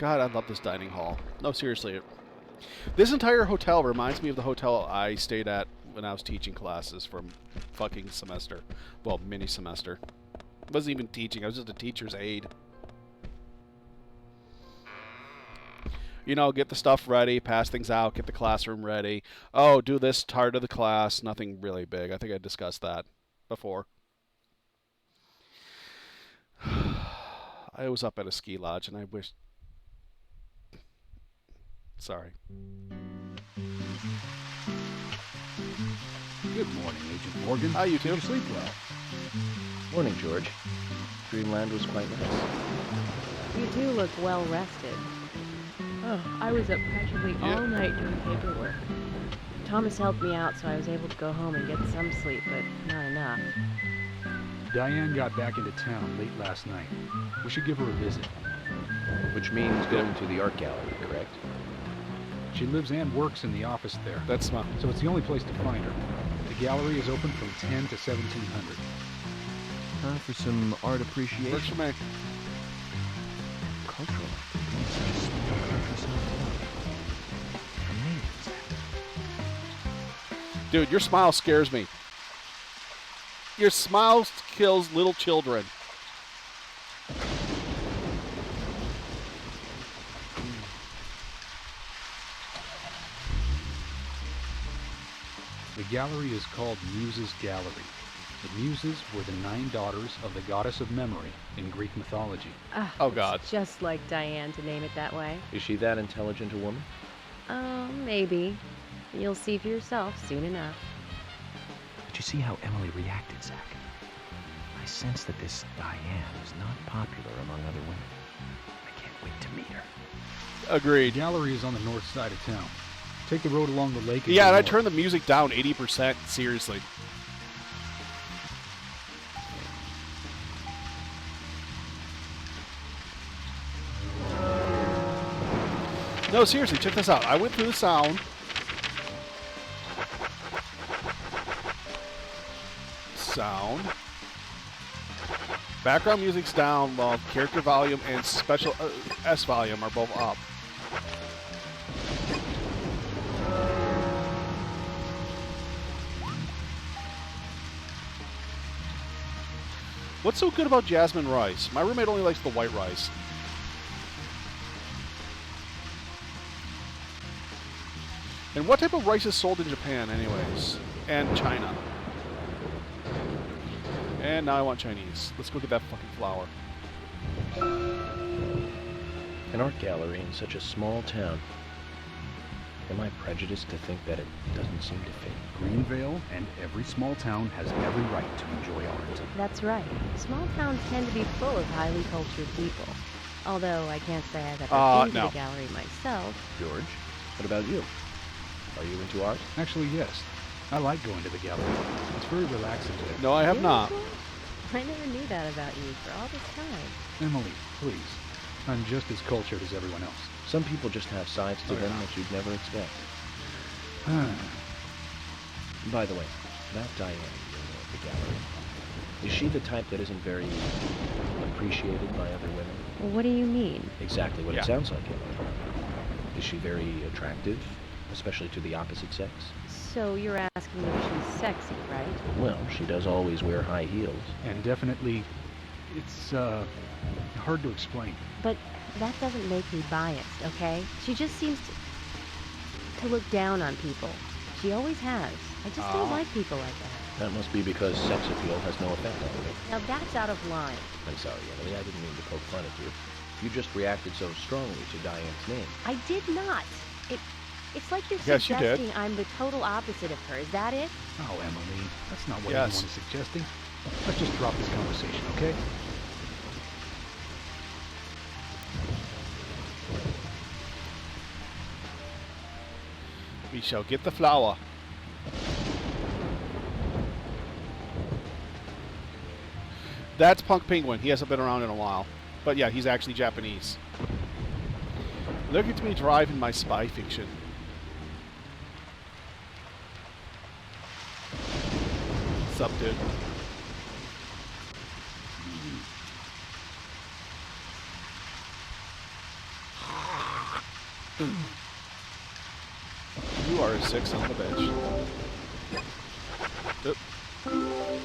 God, I love this dining hall. No, seriously. This entire hotel reminds me of the hotel I stayed at when I was teaching classes for fucking semester. Well, mini semester. Wasn't even teaching. I was just a teacher's aide. You know, get the stuff ready, pass things out, get the classroom ready. Oh, do this part of the class. Nothing really big. I think I discussed that before. I was up at a ski lodge, and I wish... Sorry. Good morning, Agent Morgan. How you two? Did you sleep well? Morning, George. Dreamland was quite nice. You do look well rested. Oh, I was up practically all night doing paperwork. Thomas helped me out, so I was able to go home and get some sleep, but not enough. Diane got back into town late last night. We should give her a visit. Which means going to the art gallery, correct? She lives and works in the office there. That's smart. So it's the only place to find her. The gallery is open from 10 to 1700. Time for some art appreciation. Works for me. Cultural. Dude, your smile scares me. Your smile kills little children. The gallery is called Muses Gallery. The Muses were the 9 daughters of the goddess of memory in Greek mythology. Oh, God. It's just like Diane to name it that way. Is she that intelligent a woman? Oh, maybe. You'll see for yourself soon enough. Did you see how Emily reacted, Zach? I sense that this Diane is not popular among other women. I can't wait to meet her. Agreed. The gallery is on the north side of town. Take the road along the lake. Yeah, and I turned the music down 80%. Seriously. No, seriously, check this out. I went through the sound. Background music's down while character volume and special S volume are both up. What's so good about jasmine rice? My roommate only likes the white rice. And what type of rice is sold in Japan anyways? And China. And now I want Chinese. Let's go get that fucking flour. An art gallery in such a small town. Am I prejudiced to think that it doesn't seem to fit? Greenvale and every small town has every right to enjoy art. That's right. Small towns tend to be full of highly cultured people. Although I can't say I've ever been to the gallery myself. George, what about you? Are you into art? Actually, yes. I like going to the gallery. It's very relaxing there. No, I have not. I never knew that about you for all this time. Emily, please. I'm just as cultured as everyone else. Some people just have sides to them that you'd never expect. By the way, about Diane in the gallery, is she the type that isn't very appreciated by other women? What do you mean? Exactly what it sounds like, Emily. Is she very attractive, especially to the opposite sex? So you're asking if she's sexy, right? Well, she does always wear high heels. And definitely, it's hard to explain. But that doesn't make me biased, okay? She just seems to look down on people. She always has. I just don't like people like that. That must be because sex appeal has no effect on her. Now that's out of line. I'm sorry, Emily. I didn't mean to poke fun at you. You just reacted so strongly to Diane's name. I did not. It's like you're Yes, you did. suggesting I'm the total opposite of her. Is that it? Oh, Emily, that's not what anyone is suggesting. Let's just drop this conversation, okay? We shall get the flour. That's Punk Penguin. He hasn't been around in a while. But yeah, he's actually Japanese. Look at me driving my spy fiction. What's up, dude? You are a sick son of a bitch. Yep.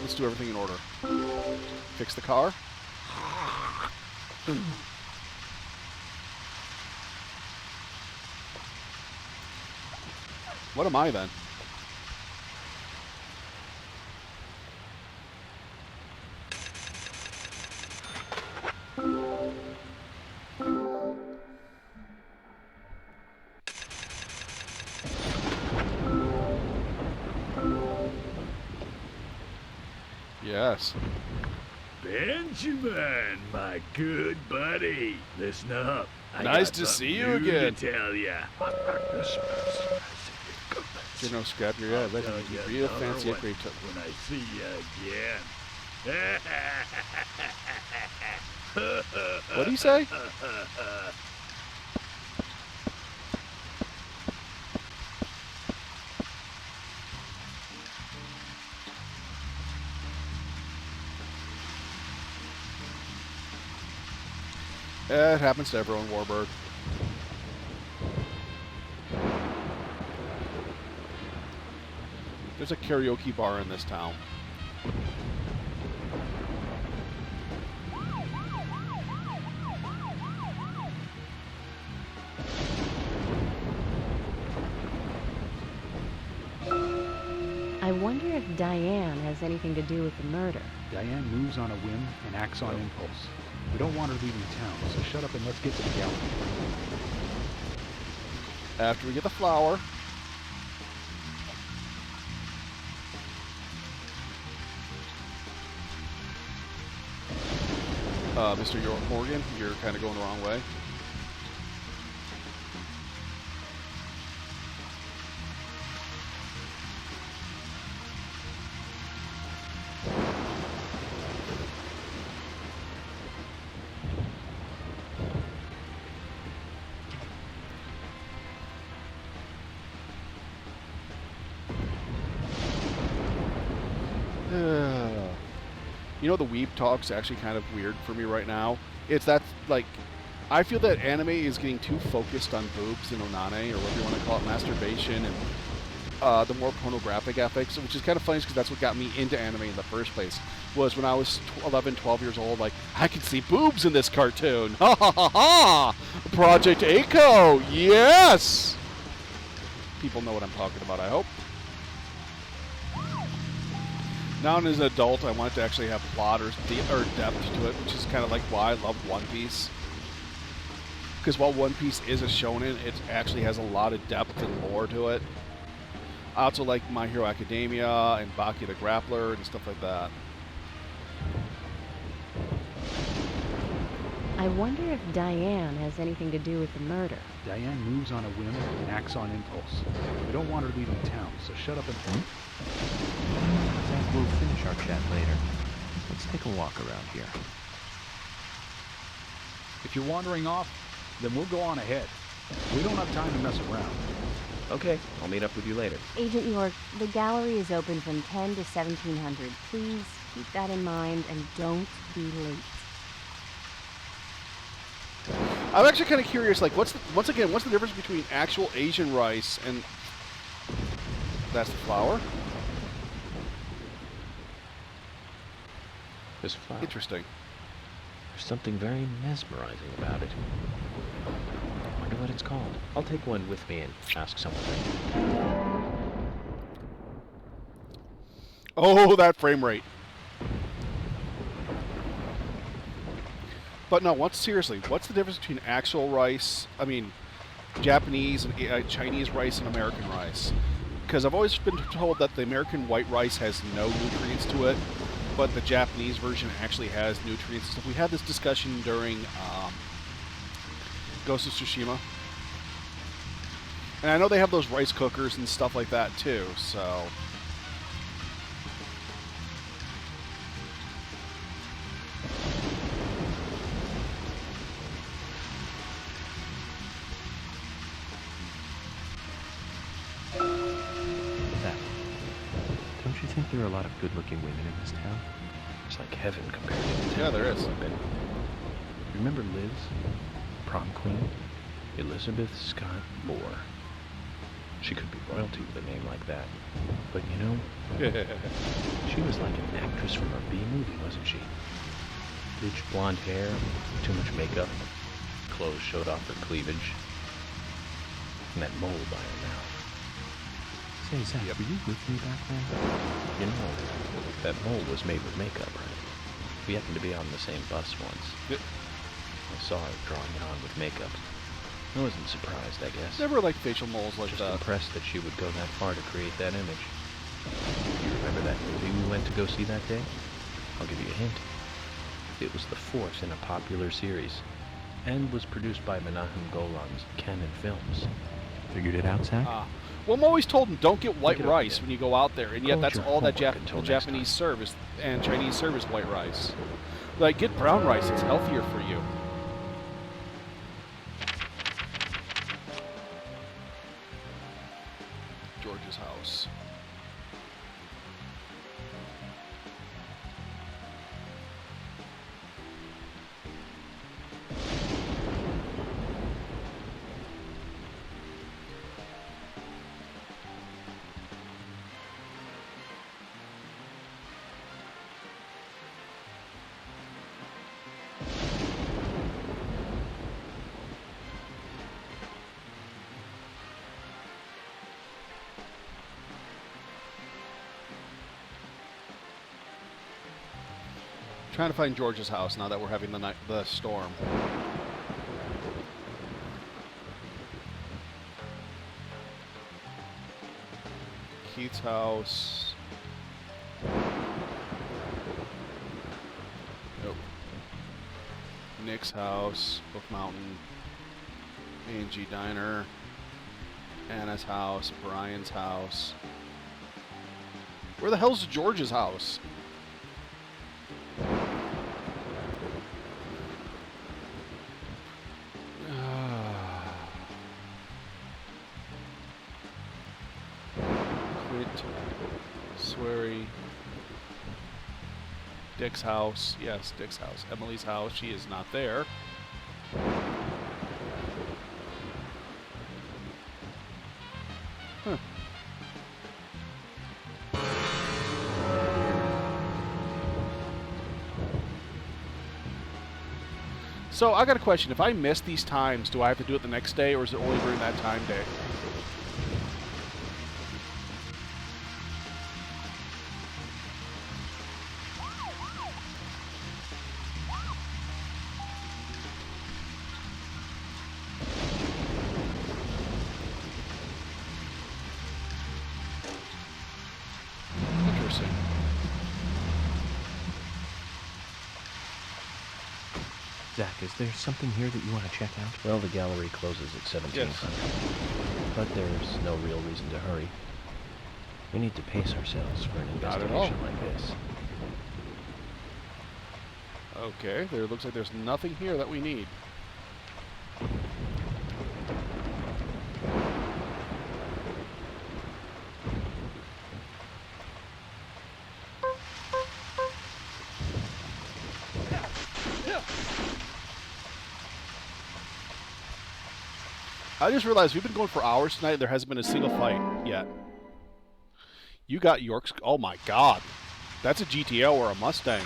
Let's do everything in order. Fix the car. What am I then? Yes. Benjamin, my good buddy. Listen up. Nice to see you again. To tell ya. You're no scrap. You're yeah, let me real fancy upgrade to when I see you again. What do you say? It happens to everyone, Warbird. There's a karaoke bar in this town. I wonder if Diane has anything to do with the murder. Diane moves on a whim and acts on impulse. We don't want her leaving town, so shut up and let's get to the gallery. After we get the flower. Mr. Morgan, you're kind of going the wrong way. You know, the weeb talk's actually kind of weird for me right now. It's that, like, I feel that anime is getting too focused on boobs and onane, or whatever you want to call it, masturbation, and the more pornographic ethics, which is kind of funny because that's what got me into anime in the first place, was when I was 11, 12 years old, like, I can see boobs in this cartoon. Ha ha ha ha! Project Echo! Yes! People know what I'm talking about, I hope. Now as an adult, I want it to actually have plot or depth to it, which is kind of like why I love One Piece. Because while One Piece is a shonen, it actually has a lot of depth and lore to it. I also like My Hero Academia and Baki the Grappler and stuff like that. I wonder if Diane has anything to do with the murder. Diane moves on a whim and acts on impulse. We don't want her leaving town, so shut up and... We'll finish our chat later. Let's take a walk around here. If you're wandering off, then we'll go on ahead. We don't have time to mess around. Okay, I'll meet up with you later. Agent York, the gallery is open from 10 to 1700. Please keep that in mind and don't be late. I'm actually kind of curious, like, what's the difference between actual Asian rice and... That's the flower? This flower. Interesting. There's something very mesmerizing about it. I wonder what it's called. I'll take one with me and ask someone later. Oh, that frame rate. But no, seriously, what's the difference between actual rice, Japanese and Chinese rice and American rice? Because I've always been told that the American white rice has no nutrients to it, but the Japanese version actually has nutrients and stuff. We had this discussion during Ghost of Tsushima. And I know they have those rice cookers and stuff like that too, so... Don't you think there are a lot of good-looking women in this town? It's like heaven compared to the town. Yeah, there is. Remember Liz? Prom queen? Elizabeth Scott Moore. She could be royalty with a name like that. But you know, she was like an actress from a B-movie, wasn't she? Bleached blonde hair, too much makeup, clothes showed off her cleavage, and that mole by her mouth. Say, Zach, were you with me back then? You know, that mole was made with makeup, right? We happened to be on the same bus once. I saw her drawing it on with makeup. I wasn't surprised, I guess. Never liked facial moles like Just that. impressed that she would go that far to create that image. Do you remember that movie we went to go see that day? I'll give you a hint. It was the fourth in a popular series, and was produced by Menahem Golan's Canon Films. Figured it out, Zach? Well, I'm always told them don't get white Pick it up rice again. when you go out there, and yet Hold that's your all that homework until the next Japanese service and Chinese service white rice. Like, get brown rice; it's healthier for you. George's house. Trying to find George's house now that we're having the storm. Keith's house. Nope. Nick's house. Book Mountain. A&G Diner. Anna's house. Brian's house. Where the hell's George's house? Sweary. Dick's house. Yes, Dick's house. Emily's house. She is not there. Huh. So I got a question. If I miss these times, do I have to do it the next day, or is it only during that time day? Interesting. Zach, is there something here that you want to check out? Well, the gallery closes at 1700. But there's no real reason to hurry. We need to pace ourselves for an Not at all. investigation like this. Okay, there looks like there's nothing here that we need. I just realized we've been going for hours tonight and there hasn't been a single fight yet. You got York's... Oh my god. That's a GTO or a Mustang.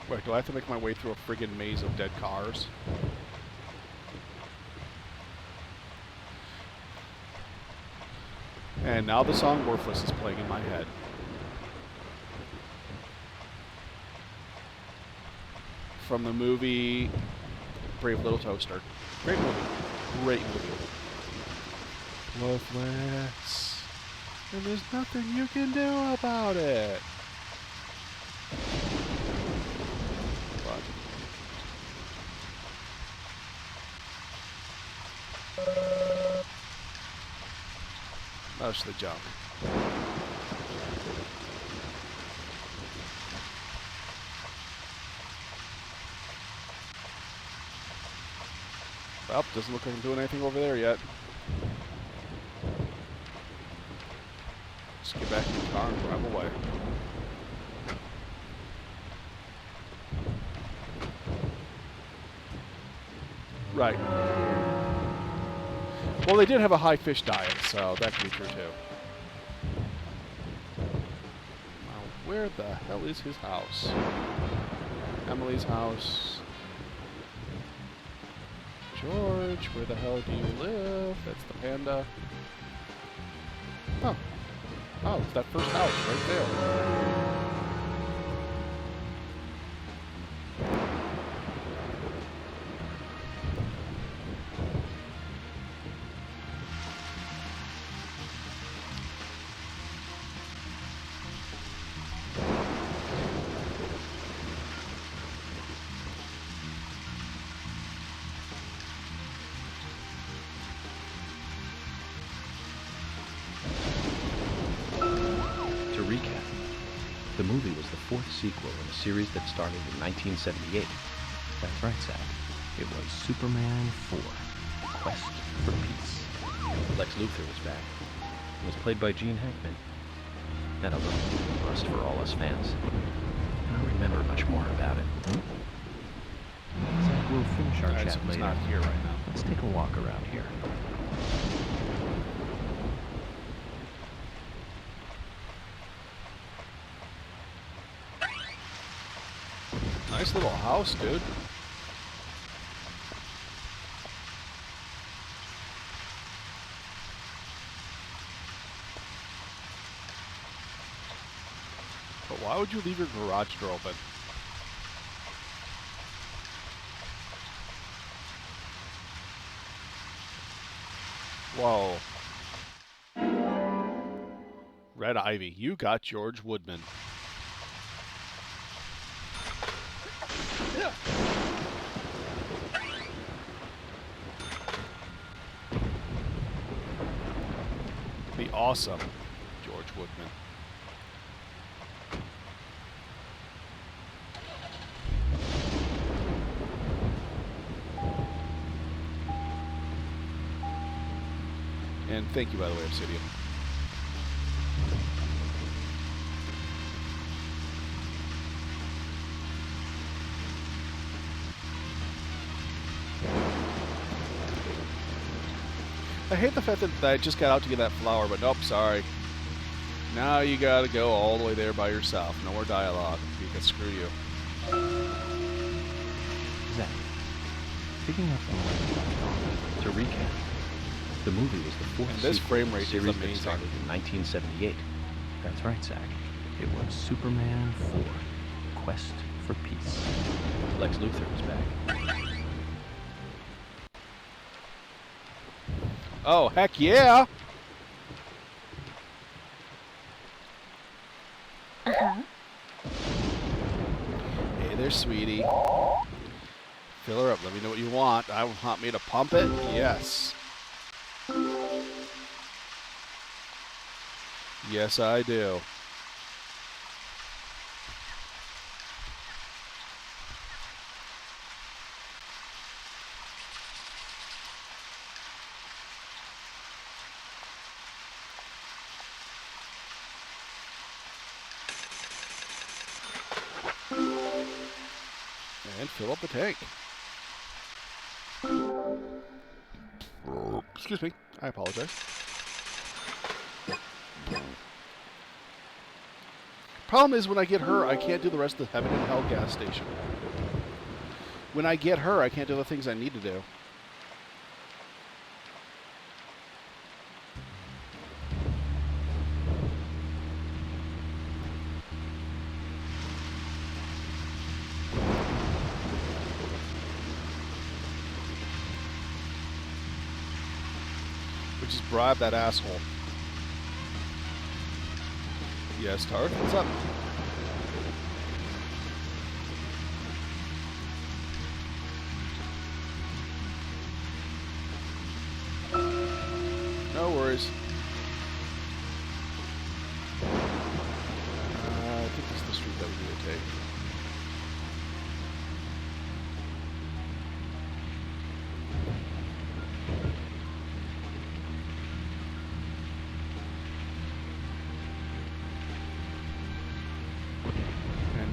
Wait, do I have to make my way through a friggin' maze of dead cars? And now the song Worthless is playing in my head. From the movie Brave Little Toaster. Great movie. Great movie. Worthless. And there's nothing you can do about it. What? That's the junk. Well, doesn't look like I'm doing anything over there yet. Just get back in the car and drive away. Right. Well, they did have a high fish diet, so that could be true too. Now, where the hell is his house? Emily's house. George, where the hell do you live? That's the panda. Oh. Oh, it's that first house right there. The movie was the fourth sequel in a series that started in 1978. That's right, Zach. It was Superman 4, Quest for Peace. Lex Luthor was back. It was played by Gene Hackman. Had a little must for all us fans. I don't remember much more about it. Zach, we'll finish our chat later. Not here right now. Let's take a walk around here. Nice little house, dude. But why would you leave your garage door open? Whoa. Red Ivy, you got George Woodman. The awesome George Woodman. And thank you, by the way, Obsidian. I hate the fact that I just got out to get that flower, but nope, sorry. Now you gotta go all the way there by yourself. No more dialogue. Because screw you. Zach, picking up on where you left off, to recap, the movie was the fourth and this frame rate series is amazing. that started in 1978. That's right, Zach. It was Superman 4, Quest for Peace. Lex Luthor was back. Oh, heck yeah! Uh-huh. Hey there, sweetie. Fill her up. Let me know what you want. I want me to pump it? Yes. Yes, I do. And fill up the tank. Excuse me. I apologize. Problem is, when I get her, I can't do the rest of the Heaven and Hell gas station. When I get her, I can't do the things I need to do. Just bribe that asshole. Yes, Tarth, what's up? No worries. I think this is the street that we need to take.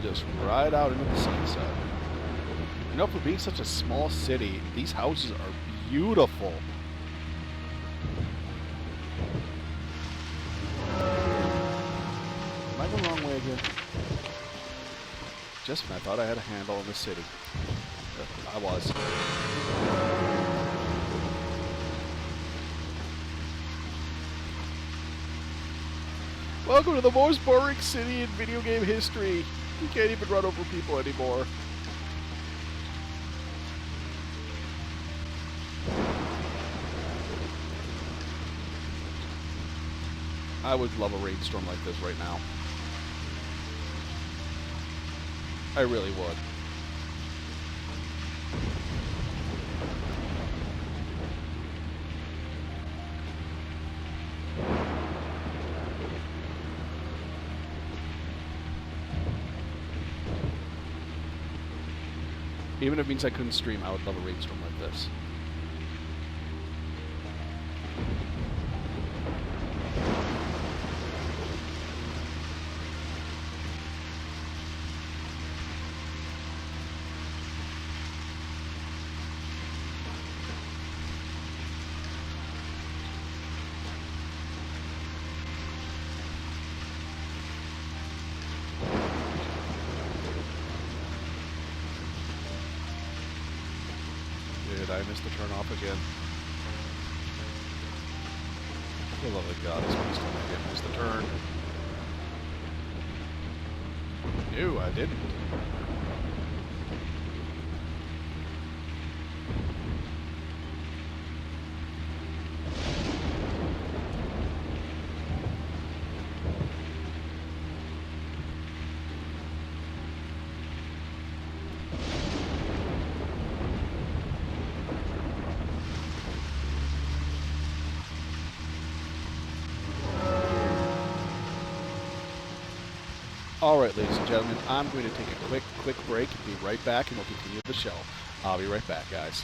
just right out into the sunset. You know, for being such a small city, these houses are beautiful. Am I going the wrong way here? Just when I thought I had a handle on the city. I was. Welcome to the most boring city in video game history. You can't even run over people anymore. I would love a rainstorm like this right now. I really would. Even if it means I couldn't stream, I would love a rainstorm like this. I missed the turn off again. For the love of God, please don't again miss the turn. No, I didn't. Alright, ladies and gentlemen, I'm going to take a quick break and be right back, and we'll continue the show. I'll be right back, guys.